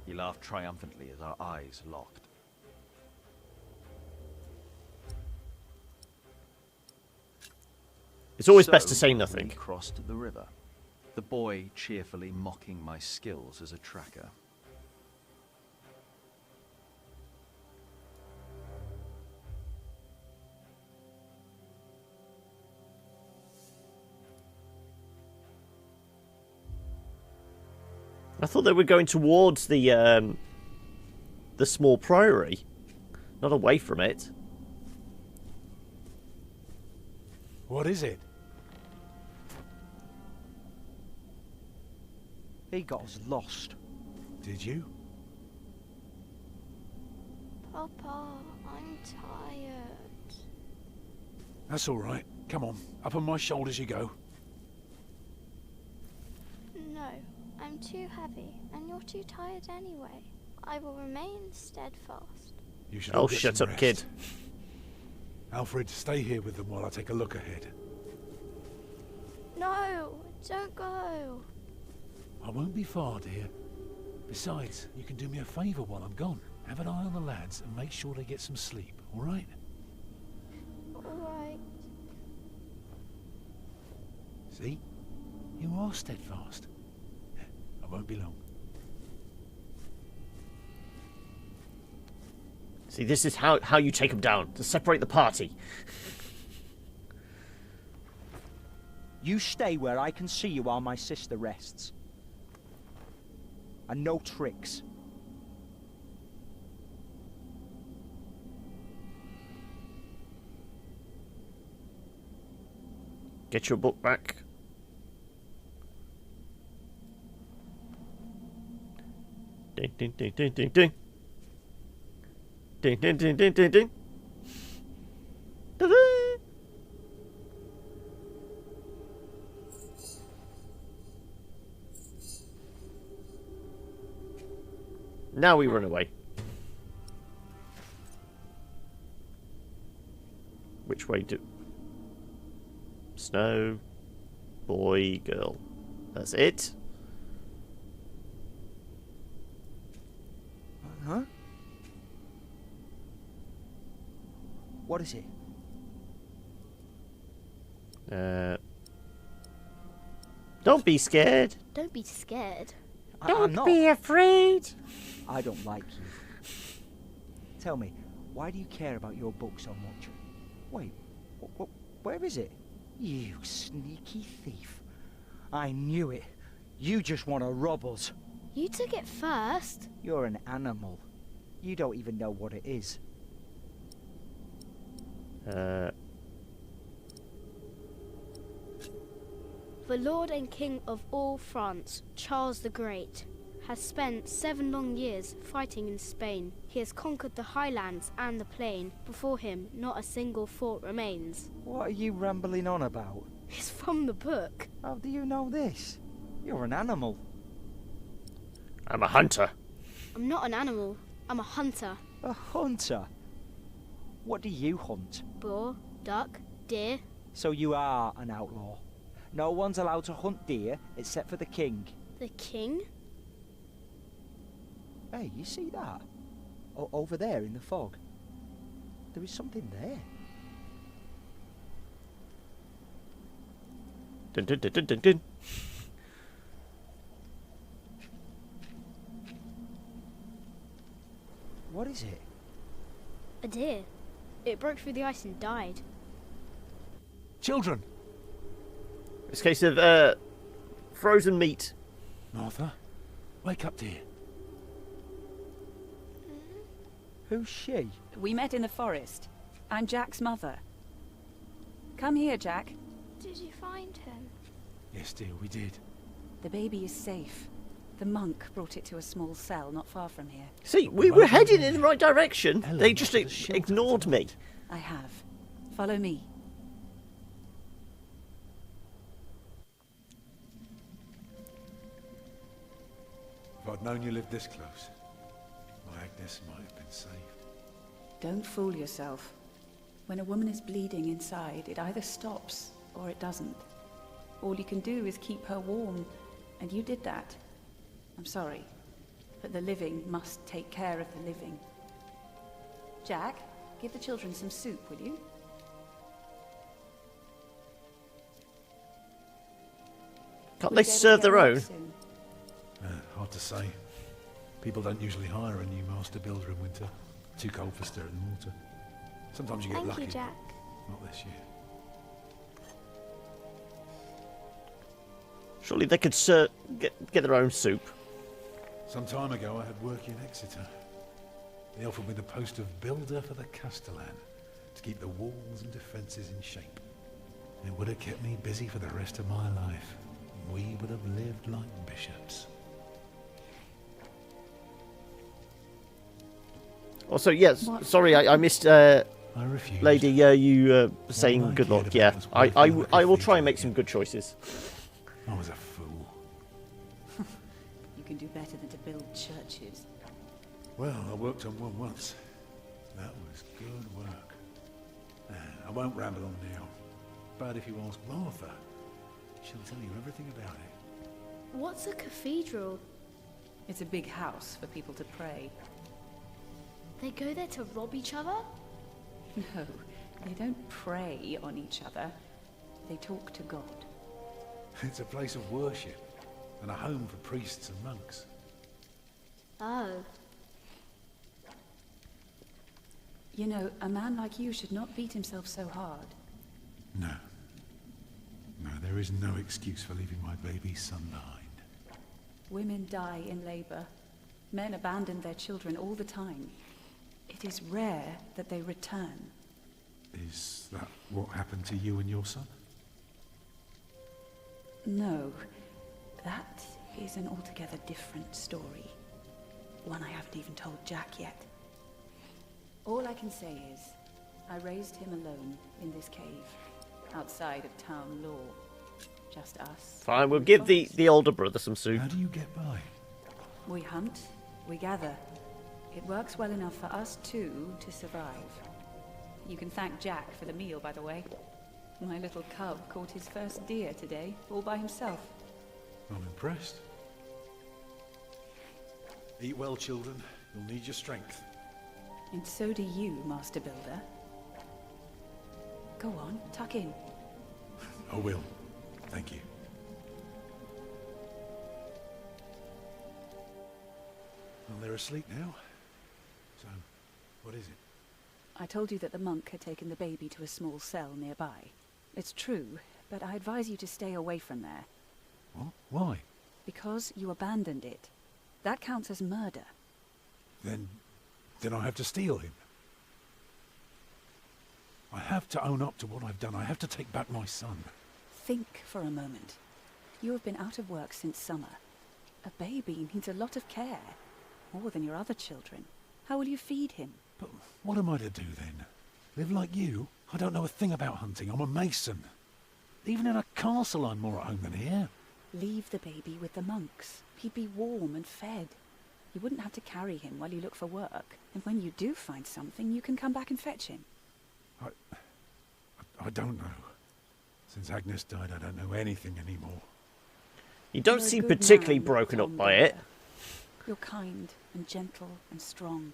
He laughed triumphantly as our eyes locked. It's always best to say nothing. We crossed the river. The boy cheerfully mocking my skills as a tracker. I thought they were going towards the small priory, not away from it. What is it? He got us lost. Did you? Papa, I'm tired. That's all right. Come on, up on my shoulders you go. No, I'm too heavy, and you're too tired anyway. I will remain steadfast. You should all get shut some up, rest. kid. Alfred, stay here with them while I take a look ahead. No, don't go. I won't be far, dear. Besides, you can do me a favour while I'm gone. Have an eye on the lads and make sure they get some sleep, all right? Alright. See? You are steadfast. I won't be long. See, this is how you take them down, to separate the party. You stay where I can see you while my sister rests. And no tricks. Get your book back. Ding, ding, ding, ding, ding, ding. Ding, ding, ding, ding, ding, ding. Ta-da! Now we run away. Which way do... Snow, boy, girl. That's it. Huh? What is it? Don't be scared. Don't be scared. I'm not. afraid. I don't like you. Tell me, why do you care about your book so much? Wait, where is it? You sneaky thief. I knew it. You just want to rob us. You took it first. You're an animal. You don't even know what it is. The Lord and King of all France, Charles the Great, has spent 7 long years fighting in Spain. He has conquered the highlands and the plain. Before him, not a single fort remains. What are you rambling on about? It's from the book. How do you know this? You're an animal. I'm a hunter. I'm not an animal. I'm a hunter. A hunter? What do you hunt? Boar, duck, deer. So you are an outlaw. No one's allowed to hunt deer except for the king. The king? Hey, you see that? Over there in the fog. There is something there. Dun, dun, dun, dun, dun, dun. What is it? A deer. It broke through the ice and died. Children! It's a case of frozen meat. Martha, wake up, dear. Who's she? We met in the forest. I'm Jack's mother. Come here, Jack. Did you find him? Yes, dear, we did. The baby is safe. The monk brought it to a small cell not far from here. See, we were heading in the right direction. They just ignored me. I have. Follow me. If I'd known you lived this close, my Agnes might have been saved. Don't fool yourself. When a woman is bleeding inside, it either stops or it doesn't. All you can do is keep her warm, and you did that. I'm sorry, but the living must take care of the living. Jack, give the children some soup, will you? Can't they serve their own? Hard to say. People don't usually hire a new master builder in winter. Too cold for stirring water. Sometimes you get Thank lucky. you, Jack. Not this year. Surely they could get their own soup. Some time ago I had work in Exeter. They offered me the post of builder for the Castellan to keep the walls and defences in shape. It would have kept me busy for the rest of my life. We would have lived like bishops. Also, yes, sorry, I missed refuse. Lady, you saying good luck. Yeah, I will try and make some good choices. I was a fool. can do better than to build churches. Well, I worked on one once. That was good work. I won't ramble on now. But if you ask Martha, she'll tell you everything about it. What's a cathedral? It's a big house for people to pray. They go there to rob each other? No, they don't prey on each other. They talk to God. It's a place of worship and a home for priests and monks. Oh. You know, a man like you should not beat himself so hard. No. No, there is no excuse for leaving my baby son behind. Women die in labor. Men abandon their children all the time. It is rare that they return. Is that what happened to you and your son? No. That is an altogether different story. One I haven't even told Jack yet. All I can say is, I raised him alone in this cave, outside of town law. Just us. Fine, we'll give the older brother some soup. How do you get by? We hunt, we gather. It works well enough for us two to survive. You can thank Jack for the meal, by the way. My little cub caught his first deer today, all by himself. I'm impressed. Eat well, children. You'll need your strength. And so do you, Master Builder. Go on, tuck in. I will. Thank you. Well, they're asleep now. So, what is it? I told you that the monk had taken the baby to a small cell nearby. It's true, but I advise you to stay away from there. What? Why? Because you abandoned it. That counts as murder. Then I have to steal him. I have to own up to what I've done. I have to take back my son. Think for a moment. You have been out of work since summer. A baby needs a lot of care. More than your other children. How will you feed him? But what am I to do then? Live like you? I don't know a thing about hunting. I'm a mason. Even in a castle I'm more at home than here. Leave the baby with the monks. He'd be warm and fed. You wouldn't have to carry him while you look for work. And when you do find something, you can come back and fetch him. I don't know. Since Agnes died, I don't know anything anymore. You don't seem particularly broken up by it. You're kind and gentle and strong.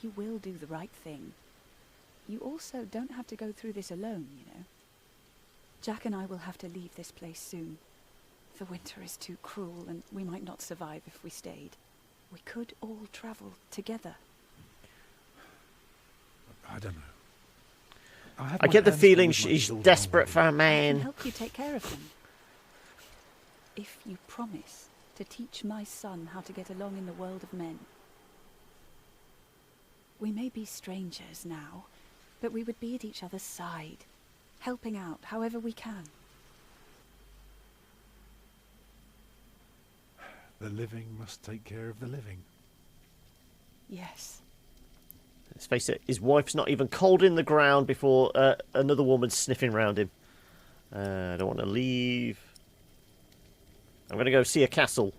You will do the right thing. You also don't have to go through this alone, you know. Jack and I will have to leave this place soon. The winter is too cruel, and we might not survive if we stayed. We could all travel together. I don't know. I get the feeling she's desperate for a I can man. help you take care of him. If you promise to teach my son how to get along in the world of men. We may be strangers now, but we would be at each other's side, helping out however we can. The living must take care of the living. Yes. Let's face it, his wife's not even cold in the ground before another woman's sniffing around him. I don't want to leave. I'm going to go see a castle.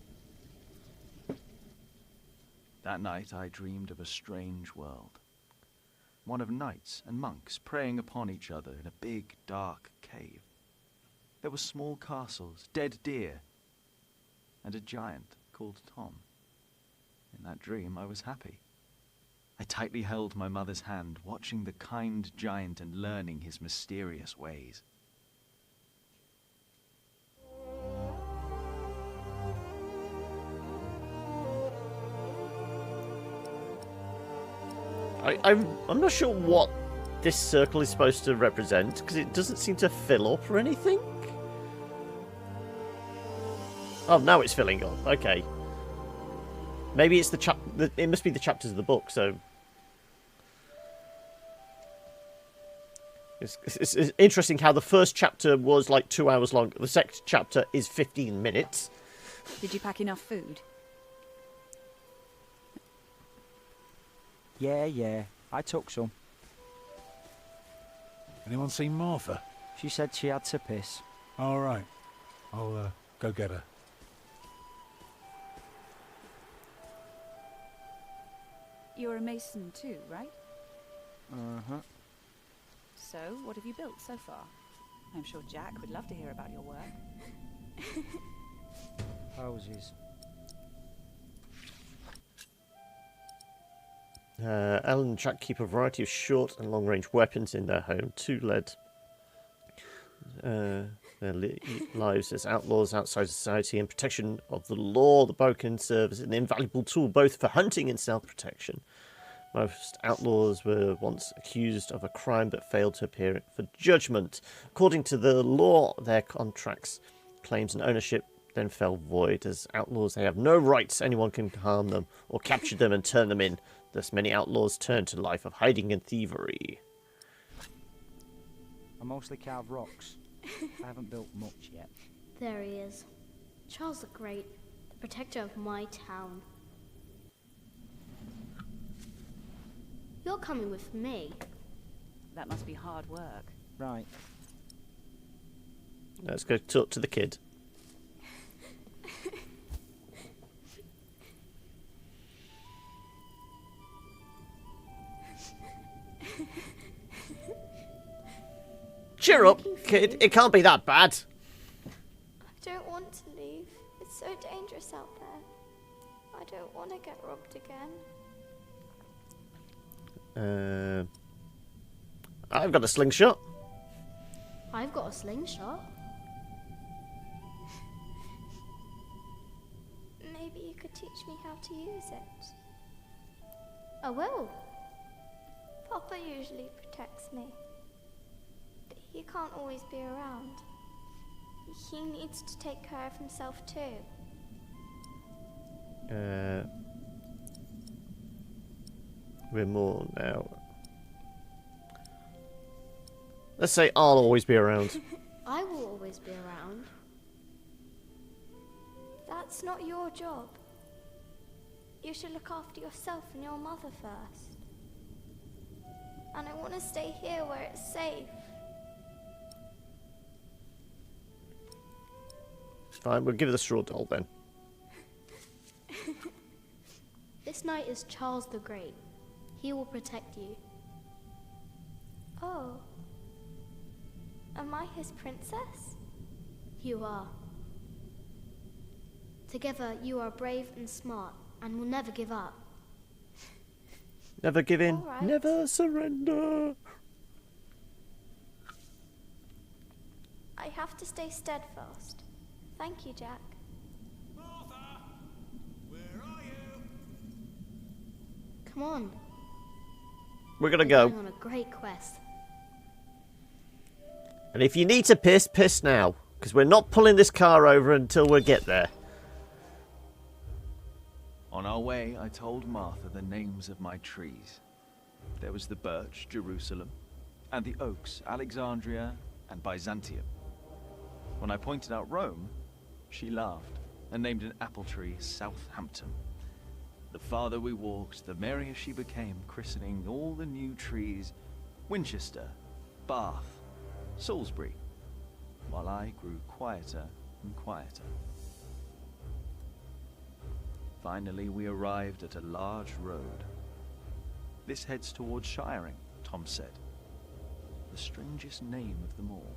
That night I dreamed of a strange world. One of knights and monks preying upon each other in a big, dark cave. There were small castles, dead deer, and a giant called Tom. In that dream I was happy. I tightly held my mother's hand, watching the kind giant and learning his mysterious ways. I'm not sure what this circle is supposed to represent, because it doesn't seem to fill up or anything. Oh, now it's filling up. Okay. Maybe it's it must be the chapters of the book, so... It's interesting how the first chapter was like 2 hours long. The second chapter is 15 minutes. Did you pack enough food? Yeah, I took some. Anyone seen Martha? She said she had to piss. All right. I'll go get her. You're a mason too, right? Uh-huh. So, what have you built so far? I'm sure Jack would love to hear about your work. Houses. Alan and Jack keep a variety of short and long-range weapons in their home to lead their lives as outlaws outside society and protection of the law. The bow can serve as an invaluable tool both for hunting and self-protection. Most outlaws were once accused of a crime but failed to appear for judgment. According to the law, their contracts, claims and ownership then fell void. As outlaws, they have no rights. Anyone can harm them or capture them and turn them in. Thus, many outlaws turn to a life of hiding and thievery. I mostly carve rocks. I haven't built much yet. There he is. Charles the Great, the protector of my town. You're coming with me. That must be hard work. Right. Let's go talk to the kid. Cheer up, kid. It can't be that bad. I don't want to leave. It's so dangerous out there. I don't want to get robbed again. I've got a slingshot. I've got a slingshot. Maybe you could teach me how to use it. I will. Papa usually protects me. But he can't always be around. He needs to take care of himself too. We're more now. Let's say I'll always be around. I will always be around. That's not your job. You should look after yourself and your mother first. And I want to stay here where it's safe. Fine, we'll give it a straw doll then. This knight is Charles the Great. He will protect you. Oh. Am I his princess? You are. Together, you are brave and smart, and will never give up. Never give in, right. never surrender. I have to stay steadfast. Thank you, Jack. Martha, where are you? Come on. We're gonna We're go. going on a great quest. And if you need to piss, piss now. Because we're not pulling this car over until we get there. On our way, I told Martha the names of my trees. There was the birch, Jerusalem, and the oaks, Alexandria and Byzantium. When I pointed out Rome, she laughed and named an apple tree Southampton. The farther we walked, the merrier she became, christening all the new trees Winchester, Bath, Salisbury, while I grew quieter and quieter. Finally, we arrived at a large road. This heads towards Shiring, Tom said. The strangest name of them all.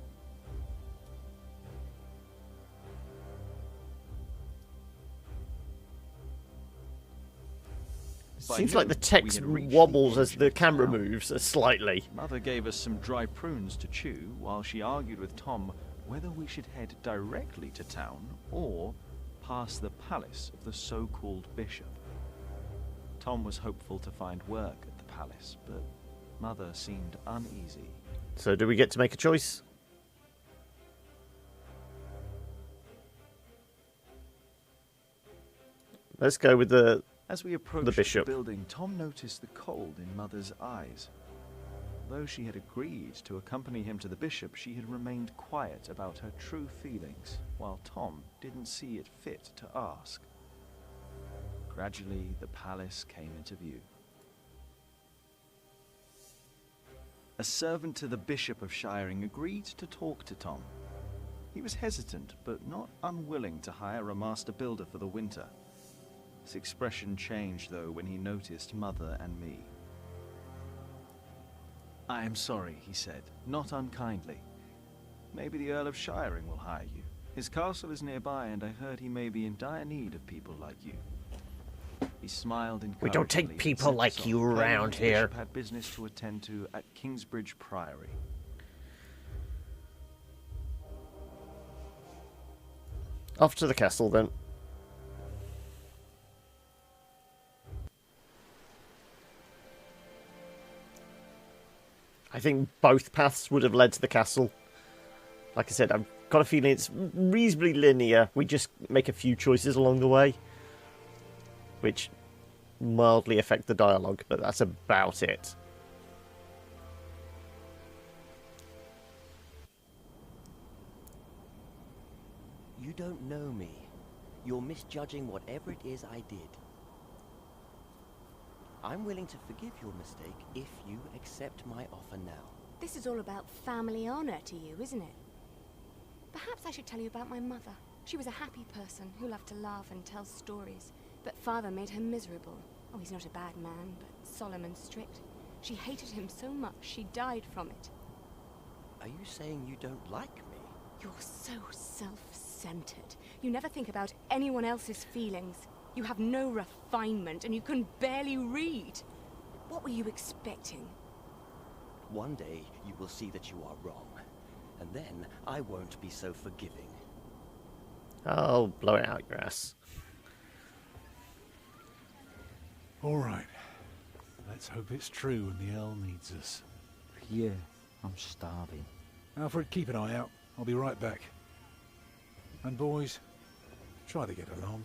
Seems like the text wobbles as the camera moves slightly. Mother gave us some dry prunes to chew while she argued with Tom whether we should head directly to town or past the palace of the so-called bishop. Tom was hopeful to find work at the palace, but Mother seemed uneasy. So do we get to make a choice? Let's go with the As we approached the bishop. building, Tom noticed the cold in Mother's eyes. Though she had agreed to accompany him to the bishop, she had remained quiet about her true feelings, while Tom didn't see it fit to ask. Gradually, the palace came into view. A servant to the Bishop of Shiring agreed to talk to Tom. He was hesitant, but not unwilling to hire a master builder for the winter. His expression changed, though, when he noticed Mother and me. "I am sorry," he said, not unkindly. "Maybe the Earl of Shiring will hire you. His castle is nearby, and I heard he may be in dire need of people like you." He smiled encouragingly. We don't take people like you around The here. bishop had business to attend to at Kingsbridge Priory. Off to the castle, then. I think both paths would have led to the castle. Like I said, I've got a feeling it's reasonably linear. We just make a few choices along the way, which mildly affect the dialogue, but that's about it. You don't know me. You're misjudging whatever it is I did. I'm willing to forgive your mistake if you accept my offer now. This is all about family honor to you, isn't it? Perhaps I should tell you about my mother. She was a happy person who loved to laugh and tell stories, but father made her miserable. Oh, he's not a bad man, but solemn and strict. She hated him so much she died from it. Are you saying you don't like me? You're so self-centered. You never think about anyone else's feelings. You have no refinement, and you can barely read. What were you expecting? One day you will see that you are wrong, and then I won't be so forgiving. I'll blow it out your ass. All right. Let's hope it's true and the Earl needs us. Yeah, I'm starving. Alfred, keep an eye out. I'll be right back. And boys, try to get along.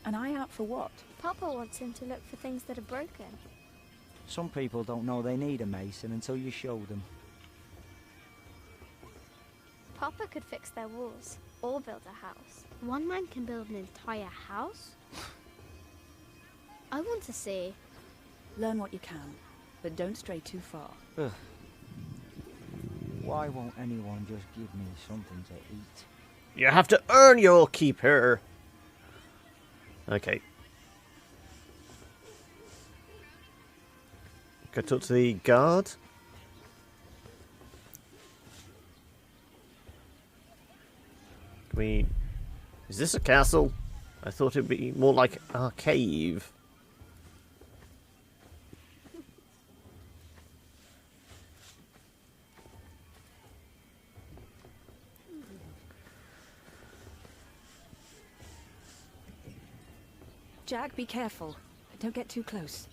An eye out for what? Papa wants him to look for things that are broken. Some people don't know they need a mason until you show them. Papa could fix their walls or build a house. One man can build an entire house? I want to see. Learn what you can, but don't stray too far. Ugh. Why won't anyone just give me something to eat? You have to earn your keep here. Okay. Go talk to the guard. Is this a castle? I thought it'd be more like a cave. Jack, be careful. Don't get too close.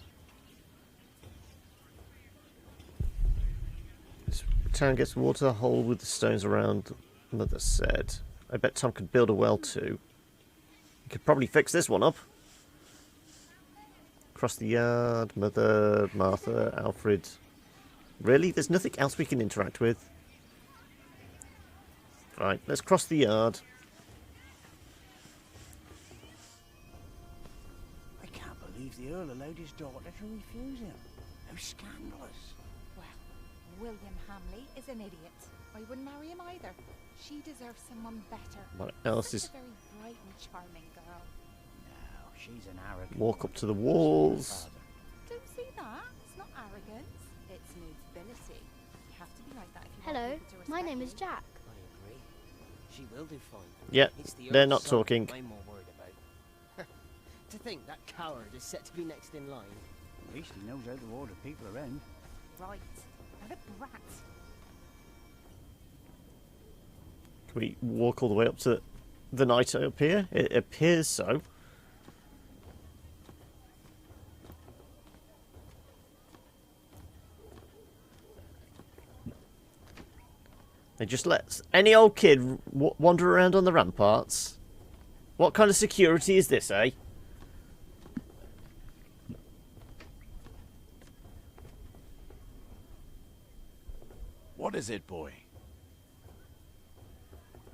This town gets water hole with the stones around, Mother said. I bet Tom could build a well too. He could probably fix this one up. Across the yard, Mother, Martha, Alfred. Really? There's nothing else we can interact with? Right, let's cross the yard. I can't believe the Earl allowed his daughter to refuse him. How scandalous. Well, William Hamley is an idiot. I wouldn't marry him either. She deserves someone better. What else is... Such a very bright and charming girl. No, she's an arrogant... Walk up to the walls. Don't see that. It's not arrogance. It's mobility. You have to be like that if you Hello, want people to my respect name you. is Jack. I agree. She will do fine. Yeah, It's the they're Earl's not son talking. I'm more worried about. To think that coward is set to be next in line. At least he knows how to order people around. Right. What a brat. Can we walk all the way up to the knight up here? It appears so. They just let any old kid wander around on the ramparts. What kind of security is this, eh? What is it, boy?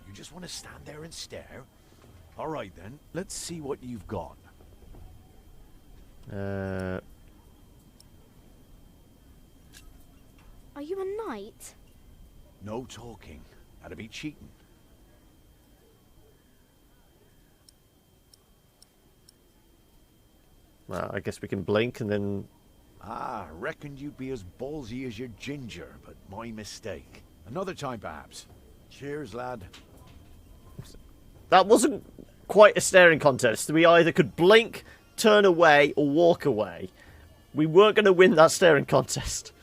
You just want to stand there and stare? All right, then. Let's see what you've got. Are you a knight? No talking. That'd be cheating. Well, I guess we can blink and then... Ah, reckoned you'd be as ballsy as your ginger, but my mistake. Another time, perhaps. Cheers, lad. That wasn't quite a staring contest. We either could blink, turn away, or walk away. We weren't going to win that staring contest.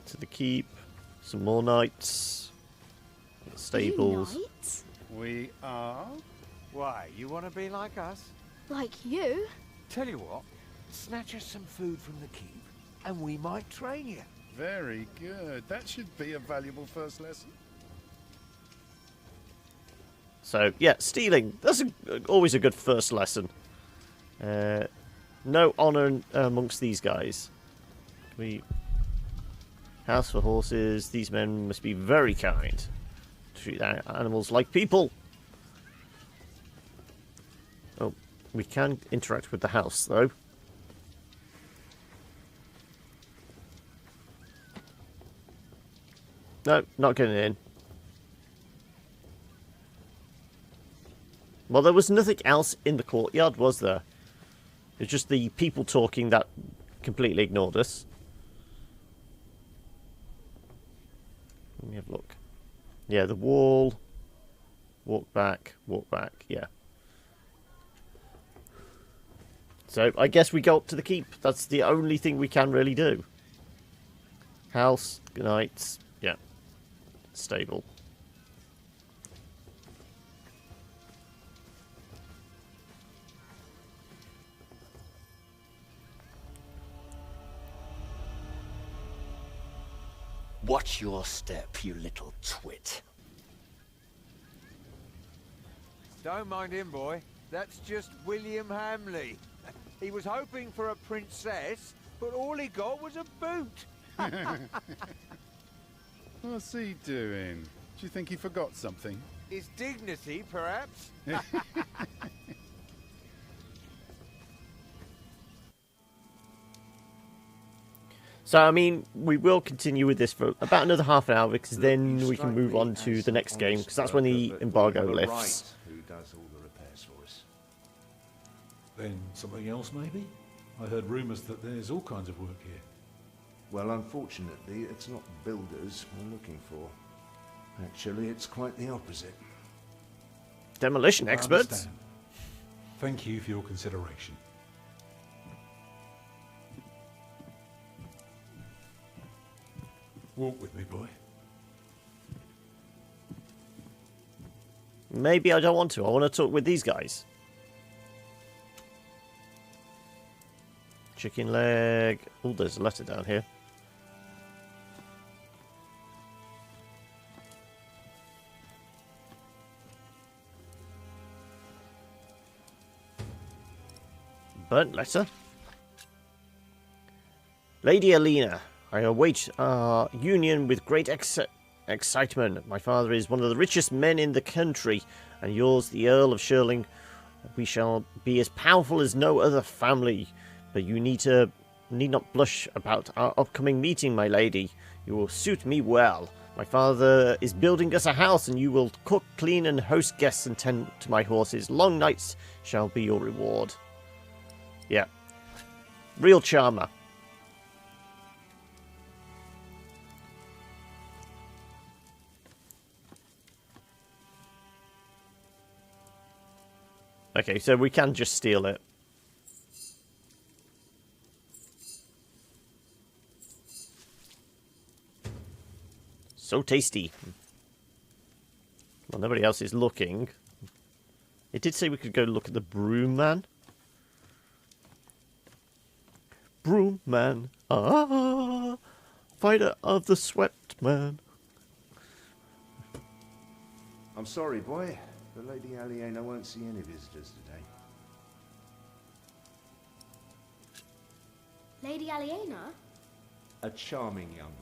To the keep. Some more knights. Stables. Knights? We are? Why, you want to be like us? Like you? Tell you what, snatch us some food from the keep, and we might train you. Very good. That should be a valuable first lesson. So, yeah, stealing. That's always a good first lesson. No honour amongst these guys. House for horses. These men must be very kind. Treat animals like people. Oh, we can interact with the house, though. No, not getting in. Well, there was nothing else in the courtyard, was there? It's just the people talking that completely ignored us. Let me have a look. Yeah, the wall. Walk back, yeah. So, I guess we go up to the keep. That's the only thing we can really do. House, good night. Yeah. Stable. Watch your step, you little twit. Don't mind him, boy. That's just William Hamley. He was hoping for a princess, but all he got was a boot. What's he doing? Do you think he forgot something? His dignity, perhaps? So, I mean, we will continue with this for about another half an hour, because then we can move on to the next game, because that's when the embargo lifts. Who does all the repairs for us? Then something else, maybe? I heard rumours that there's all kinds of work here. Well, unfortunately, it's not builders we're looking for. Actually, it's quite the opposite. Demolition I experts? understand. Thank you for your consideration. Walk with me, boy. Maybe I don't want to. I want to talk with these guys. Chicken leg. Oh, there's a letter down here. Burnt letter. Lady Aliena, I await our union with great excitement. My father is one of the richest men in the country, and yours, the Earl of Shirling. We shall be as powerful as no other family, but you need not blush about our upcoming meeting, my lady. You will suit me well. My father is building us a house, and you will cook, clean, and host guests and tend to my horses. Long nights shall be your reward. Yeah. Real charmer. Okay, so we can just steal it. So tasty. Well, nobody else is looking. It did say we could go look at the broom man. Broom man. Ah! Fighter of the swept man. I'm sorry, boy, but Lady Aliena won't see any visitors today. Lady Aliena? A charming young woman.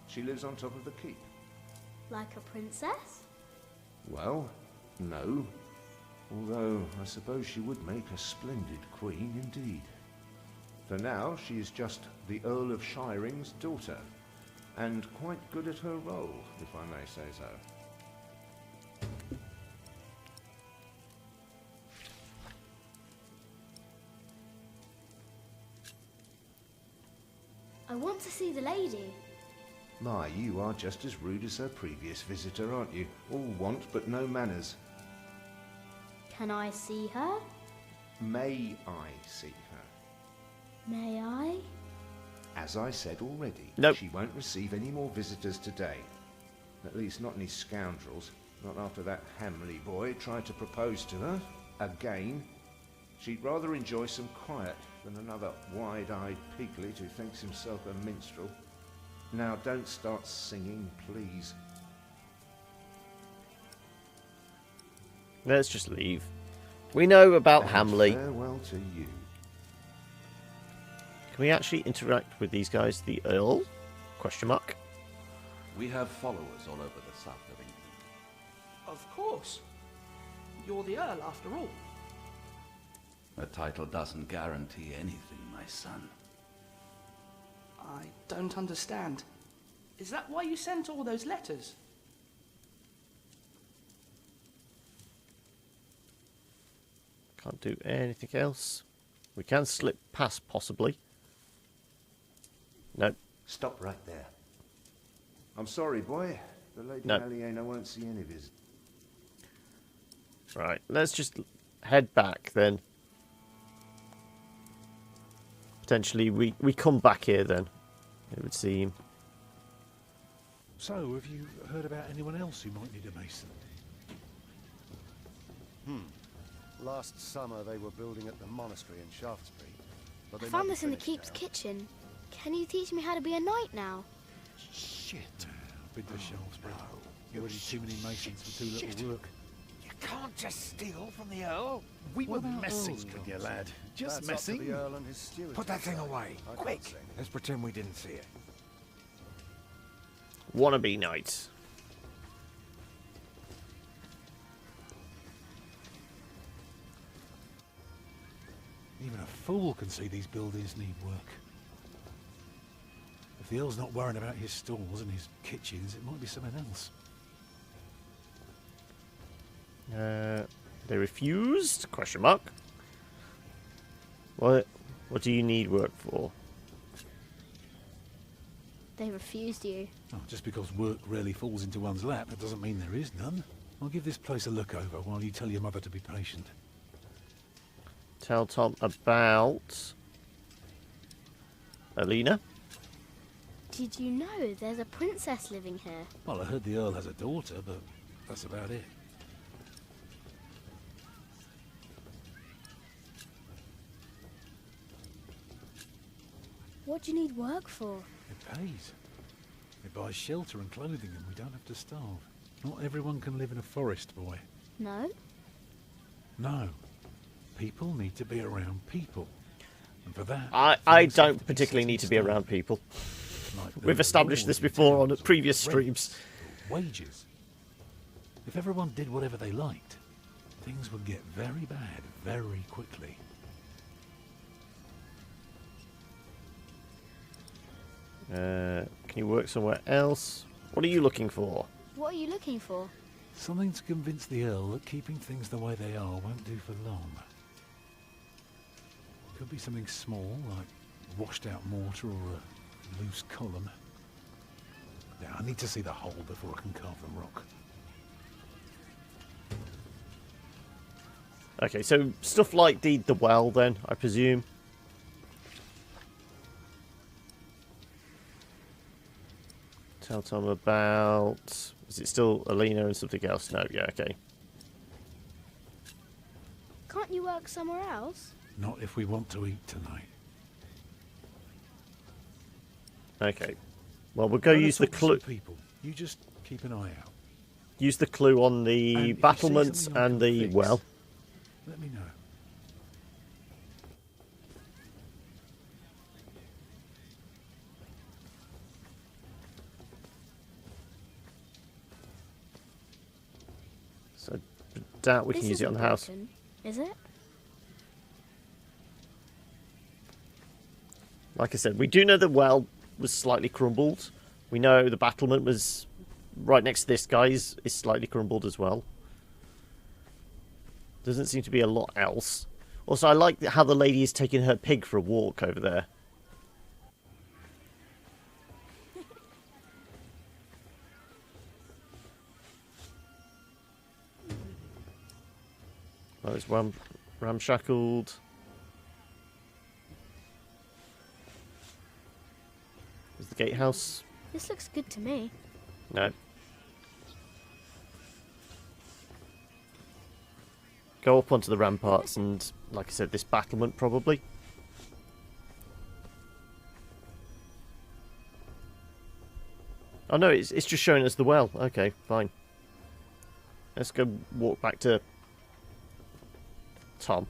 She lives on top of the keep. Like a princess? Well, no. Although, I suppose she would make a splendid queen indeed. For now, she is just the Earl of Shiring's daughter, and quite good at her role, if I may say so. I want to see the lady. My, you are just as rude as her previous visitor, aren't you? All want but no manners. Can I see her? May I see her? May I? As I said already, nope. She won't receive any more visitors today. At least not any scoundrels. Not after that Hamley boy tried to propose to her. Again. She'd rather enjoy some quiet than another wide-eyed piglet who thinks himself a minstrel. Now don't start singing, please. Let's just leave. We know about Hamley. Farewell to you. Can we actually interact with these guys? The Earl? Question mark. We have followers all over the south of England. Of course. You're the Earl, after all. A title doesn't guarantee anything, my son. I don't understand. Is that why you sent all those letters? Can't do anything else. We can slip past, possibly. No. Stop right there. I'm sorry, boy. The Lady No. Aliena won't see any visitors. Right, let's just head back then. Potentially we come back here then, it would seem. So, have you heard about anyone else who might need a mason? Last summer they were building at the monastery in Shaftesbury. But I they found might this in the be keep's finished kitchen. Can you teach me how to be a knight now? Shit. I've been to Shaftesbury. Already too many masons for too little work. You can't just steal from the Earl. We were messing with you, lad. Just That's up to messing. the Earl and his stewards. Put that thing away, I can't quick. say no. Let's pretend we didn't see it. Wannabe knight. Even a fool can see these buildings need work. If the Earl's not worrying about his stalls and his kitchens, it might be something else. They refused? Question mark. What do you need work for? They refused you. Oh, just because work rarely falls into one's lap, that doesn't mean there is none. I'll give this place a look over while you tell your mother to be patient. Tell Tom about Aliena. Did you know there's a princess living here? Well, I heard the Earl has a daughter, but that's about it. What do you need work for? It pays. It buys shelter and clothing and we don't have to starve. Not everyone can live in a forest, boy. No? No. People need to be around people. And for that... I don't particularly need to be around people. We've established this before on previous streams. Wages. If everyone did whatever they liked, things would get very bad very quickly. Can you work somewhere else? What are you looking for? What are you looking for? Something to convince the Earl that keeping things the way they are won't do for long. Could be something small, like washed out mortar or a loose column. Yeah, I need to see the hole before I can carve the rock. Okay, so stuff like the well then, I presume. Tell Tom about... Is it still Aliena and something else? No, yeah, okay. Can't you work somewhere else? Not if we want to eat tonight. Okay. Well, we'll go use the clue. People, you just keep an eye out. Use the clue on the And if you see battlements something I and can the fix, well. Let me know. So, I doubt we can This use it on the isn't house. broken, is it? Like I said, we do know the well was slightly crumbled. We know the battlement was right next to this guy's is slightly crumbled as well. Doesn't seem to be a lot else. Also, I like how the lady is taking her pig for a walk over there. Oh, it's ramshackled. Is the gatehouse? This looks good to me. No. Go up onto the ramparts and, like I said, this battlement probably. Oh no, it's just showing us the well. Okay, fine. Let's go walk back to Tom.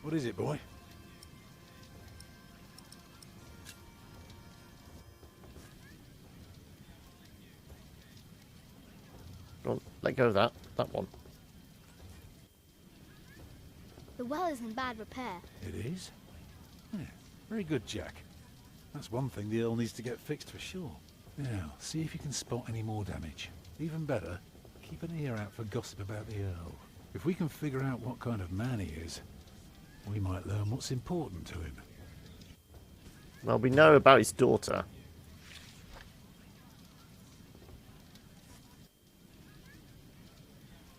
What is it, boy? Go on, let go of that one. The well is in bad repair. It is? Yeah, very good, Jack. That's one thing the Earl needs to get fixed for sure. Now, see if you can spot any more damage. Even better, keep an ear out for gossip about the Earl. If we can figure out what kind of man he is, we might learn what's important to him. Well, we know about his daughter.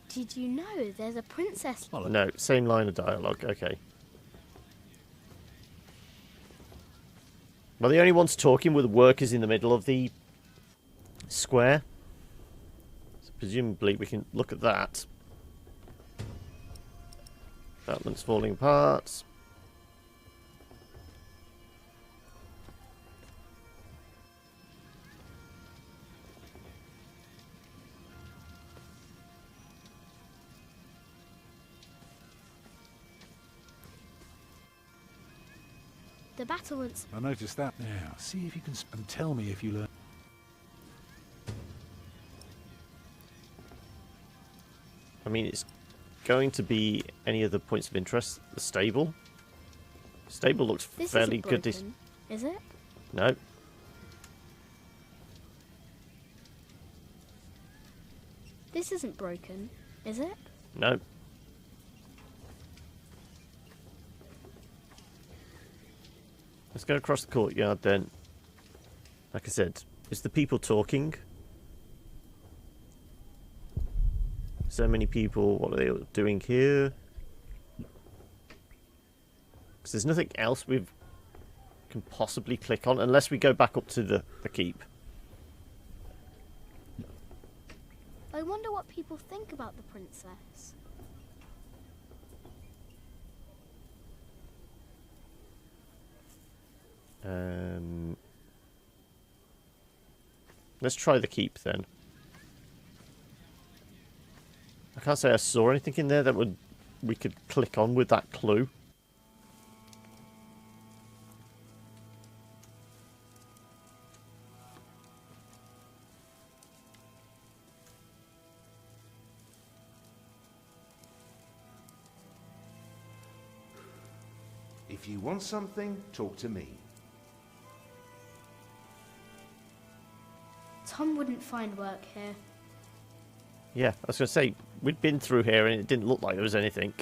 Did you know there's a princess? No, same line of dialogue. Okay. Well, the only ones talking were the workers in the middle of the square. So presumably we can look at that. Battlement's falling apart. The battlements. I noticed that. Now, see if you can and tell me if you learn. I mean, it's going to be any other points of interest. The stable. Stable looks This fairly isn't good. broken, is it? No. This isn't broken, is it? No. Let's go across the courtyard then. Like I said, is the people talking? So many people, what are they doing here? Because there's nothing else we can possibly click on unless we go back up to the keep. I wonder what people think about the princess. Let's try the keep then. I can't say I saw anything in there that we could click on with that clue. If you want something, talk to me. Tom wouldn't find work here. Yeah, I was going to say, we'd been through here and it didn't look like there was anything.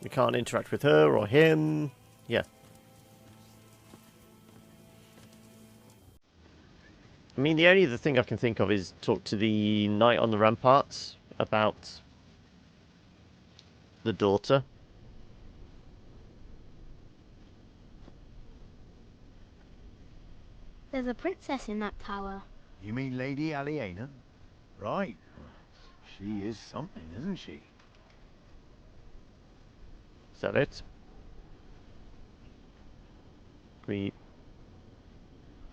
We can't interact with her or him. Yeah. I mean, the only other thing I can think of is talk to the knight on the ramparts about the daughter. There's a princess in that tower. You mean Lady Aliena? Right. She is something, isn't she? Is that it?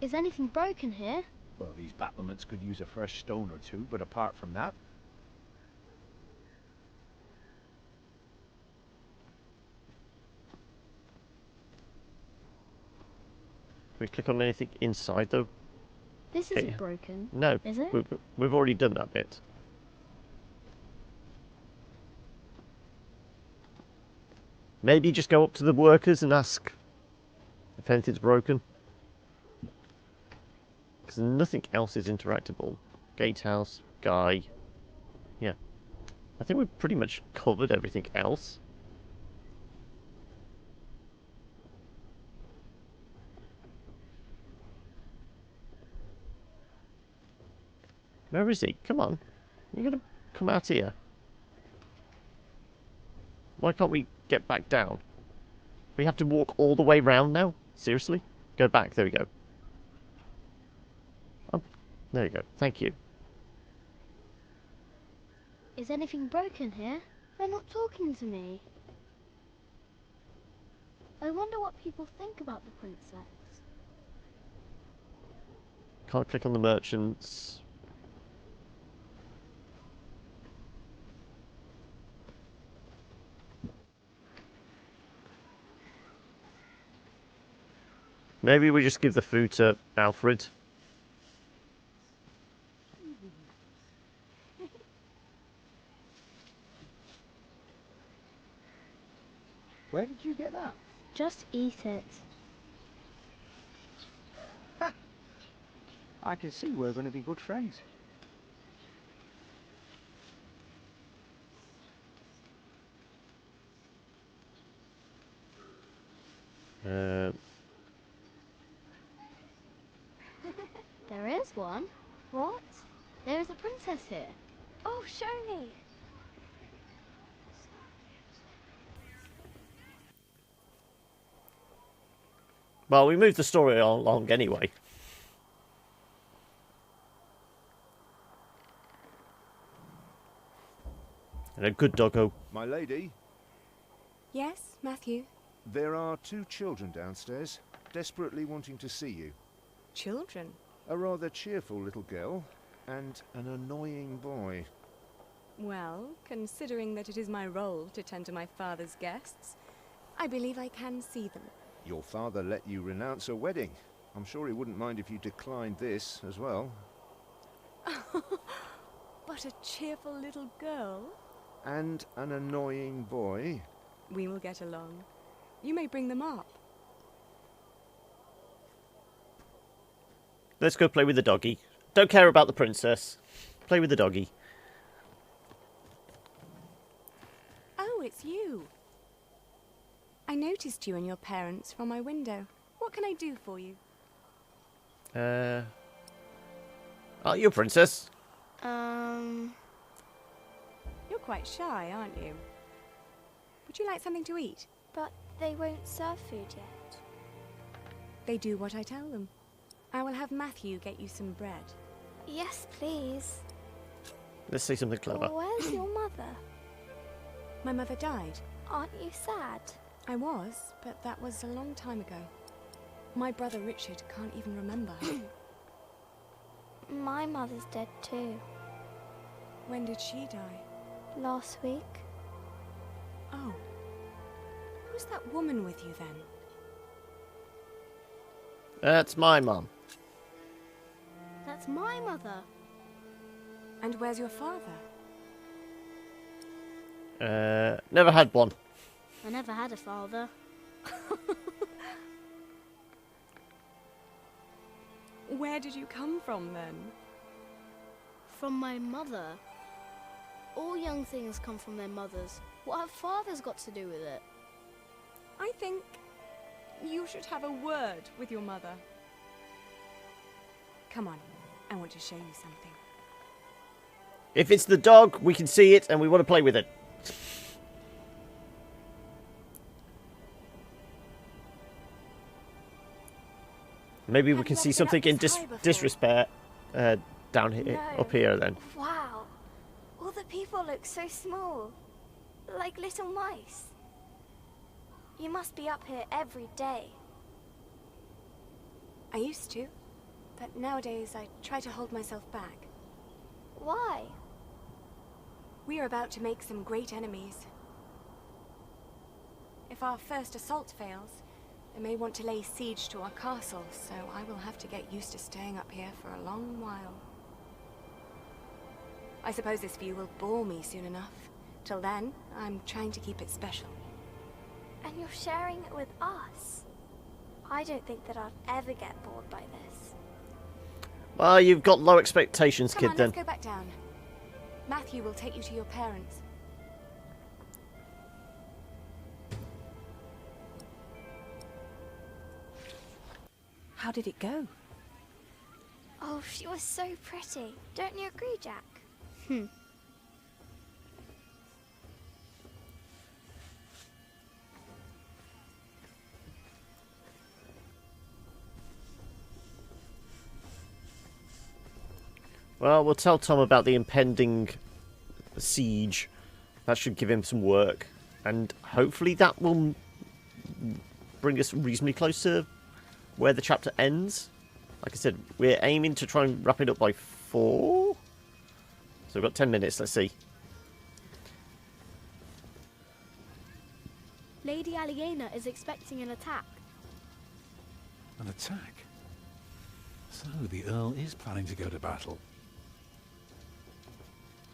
Is anything broken here? Well, these battlements could use a fresh stone or two, but apart from that... we click on anything inside though? This isn't broken. No. Is it? We've already done that bit. Maybe just go up to the workers and ask if anything's broken. Because nothing else is interactable. Gatehouse, guy. Yeah. I think we've pretty much covered everything else. Where is he? Come on. You're going to come out here. Why can't we get back down? We have to walk all the way round now? Seriously? Go back. There we go. Oh, there you go. Thank you. Is anything broken here? They're not talking to me. I wonder what people think about the princess. Can't click on the merchants. Maybe we just give the food to Alfred. Where did you get that? Just eat it. I can see we're going to be good friends. There is one. What? There is a princess here. Oh, show me. Well, we moved the story along anyway. And a good doggo. My lady, Yes, Matthew? there are 2 children downstairs, desperately wanting to see you. Children? A rather cheerful little girl, and an annoying boy. Well, considering that it is my role to tend to my father's guests, I believe I can see them. Your father let you renounce a wedding. I'm sure he wouldn't mind if you declined this as well. But a cheerful little girl? And an annoying boy. We will get along. You may bring them up. Let's go play with the doggy. Don't care about the princess. Play with the doggy. Oh, it's you. I noticed you and your parents from my window. What can I do for you? Aren't you a princess? You're quite shy, aren't you? Would you like something to eat? But they won't serve food yet. They do what I tell them. I will have Matthew get you some bread. Yes, please. Let's say something clever. Where's your mother? My mother died. Aren't you sad? I was, but that was a long time ago. My brother Richard can't even remember her. My mother's dead too. When did she die? Last week. Oh. Who's that woman with you then? That's my mum. That's my mother. And where's your father? Never had one. I never had a father. Where did you come from then? From my mother. All young things come from their mothers. What have fathers got to do with it? I think you should have a word with your mother. Come on, I want to show you something. If it's the dog, we can see it and we want to play with it. Maybe we can see something in disrespect down here, No. up here then. Wow. All the people look so small. Like little mice. You must be up here every day. I used to, but nowadays I try to hold myself back. Why? We are about to make some great enemies. If our first assault fails, They may want to lay siege to our castle, so I will have to get used to staying up here for a long while. I suppose this view will bore me soon enough. Till then, I'm trying to keep it special. And you're sharing it with us? I don't think that I'd ever get bored by this. Well, you've got low expectations, Come kid, on, then. let's go back down. Matthew will take you to your parents. How did it go? Oh, she was so pretty. Don't you agree, Jack? Well, we'll tell Tom about the impending siege. That should give him some work. And hopefully that will bring us reasonably close to where the chapter ends. Like I said, we're aiming to try and wrap it up by 4. So we've got 10 minutes, let's see. Lady Aliena is expecting an attack. An attack? So the Earl is planning to go to battle.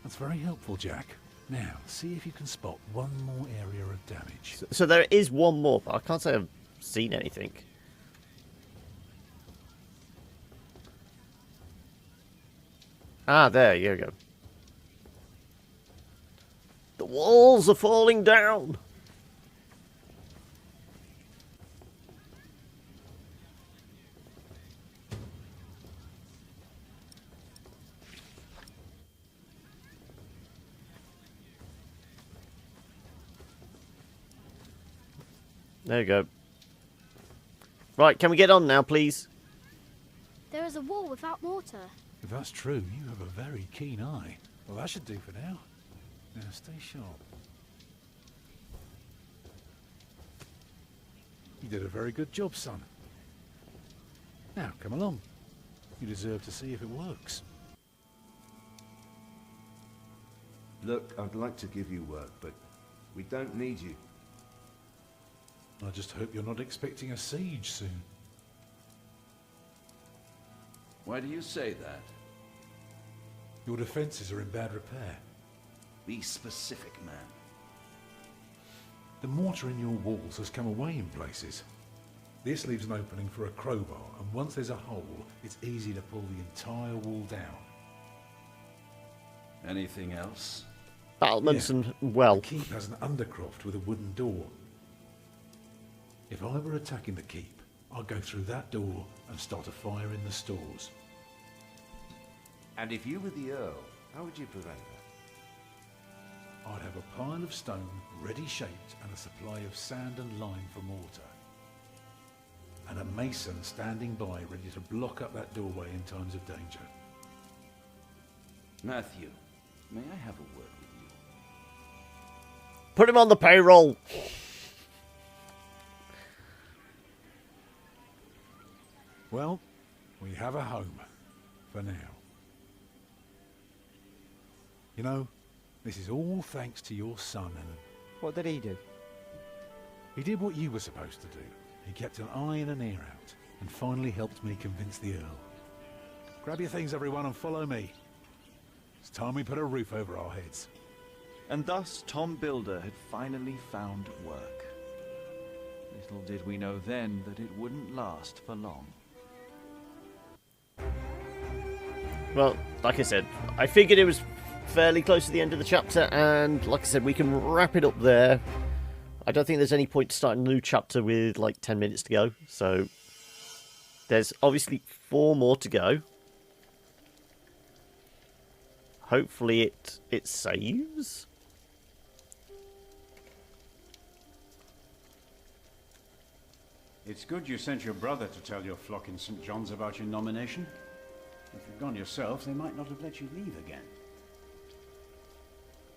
That's very helpful, Jack. Now, see if you can spot one more area of damage. So there is one more, but I can't say I've seen anything. Ah, there you go. The walls are falling down. There you go. Right, can we get on now, please? There is a wall without mortar. If that's true, you have a very keen eye. Well, that should do for now. Now, stay sharp. You did a very good job, son. Now, come along. You deserve to see if it works. Look, I'd like to give you work, but we don't need you. I just hope you're not expecting a siege soon. Why do you say that? Your defences are in bad repair. Be specific, man. The mortar in your walls has come away in places. This leaves an opening for a crowbar, and once there's a hole, it's easy to pull the entire wall down. Anything else? Battlements and well. The keep has an undercroft with a wooden door. If I were attacking the keep, I'd go through that door and start a fire in the stores. And if you were the Earl, how would you prevent that? I'd have a pile of stone ready shaped and a supply of sand and lime for mortar. And a mason standing by ready to block up that doorway in times of danger. Matthew, may I have a word with you? Put him on the payroll. Well, we have a home, for now. You know, this is all thanks to your son and... What did he do? He did what you were supposed to do. He kept an eye and an ear out, and finally helped me convince the Earl. Grab your things, everyone, and follow me. It's time we put a roof over our heads. And thus Tom Builder had finally found work. Little did we know then that it wouldn't last for long. Well, like I said, I figured it was fairly close to the end of the chapter, and like I said, we can wrap it up there. I don't think there's any point to start a new chapter with like 10 minutes to go, so there's obviously 4 more to go. Hopefully it saves. It's good you sent your brother to tell your flock in St. John's about your nomination. If you'd gone yourself, they might not have let you leave again.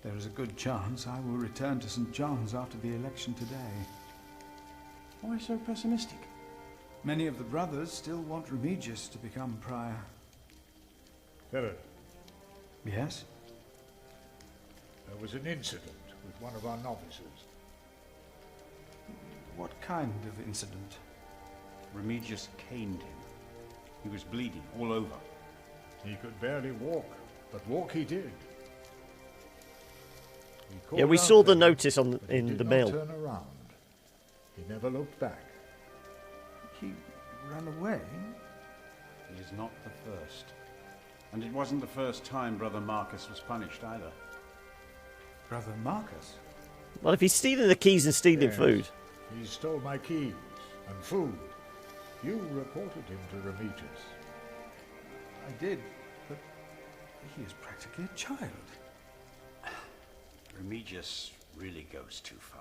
There is a good chance I will return to St. John's after the election today. Why so pessimistic? Many of the brothers still want Remigius to become prior. Philip. Yes? There was an incident with one of our novices. What kind of incident? Remigius caned him. He was bleeding all over. He could barely walk, but walk he did. He Yeah, we called saw out the to him, notice but he in did the not mail. turn around. He never looked back. He ran away? He is not the first. And it wasn't the first time Brother Marcus was punished either. Brother Marcus? Well, if he's stealing the keys and stealing Yes, food. He stole my keys and food. You reported him to Remigius. I did, but he is practically a child. Remigius really goes too far.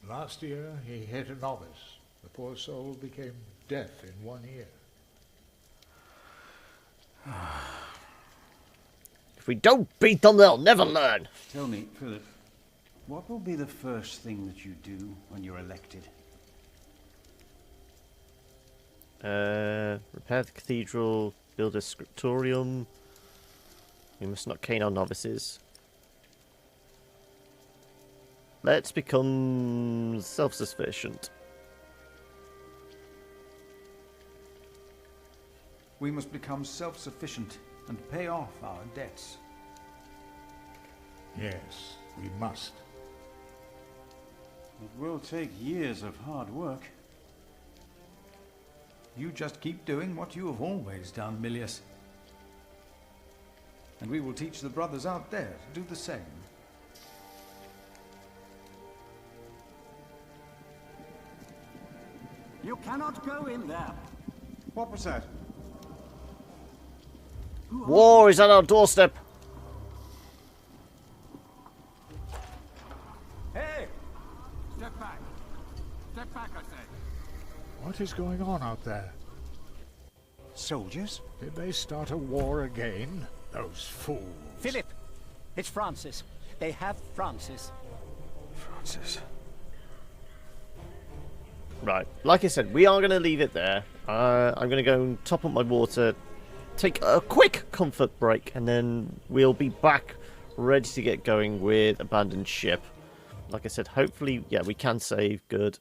Last year, he hit a novice. The poor soul became deaf in one ear. If we don't beat them, they'll never learn. Tell me, Philip, what will be the first thing that you do when you're elected? Repair the cathedral, build a scriptorium. We must not cane our novices. Let's become self-sufficient. We must become self-sufficient and pay off our debts. Yes, we must. It will take years of hard work. You just keep doing what you have always done, Milius. And we will teach the brothers out there to do the same. You cannot go in there. What was that? War is on our doorstep. Hey! Step back. Step back, I say. What is going on out there? Soldiers? Did they start a war again? Those fools. Philip! It's Francis. They have Francis. Francis. Right, like I said, we are going to leave it there. I'm going to go and top up my water, take a quick comfort break, and then we'll be back ready to get going with Abandoned Ship. Like I said, hopefully, yeah, we can save good.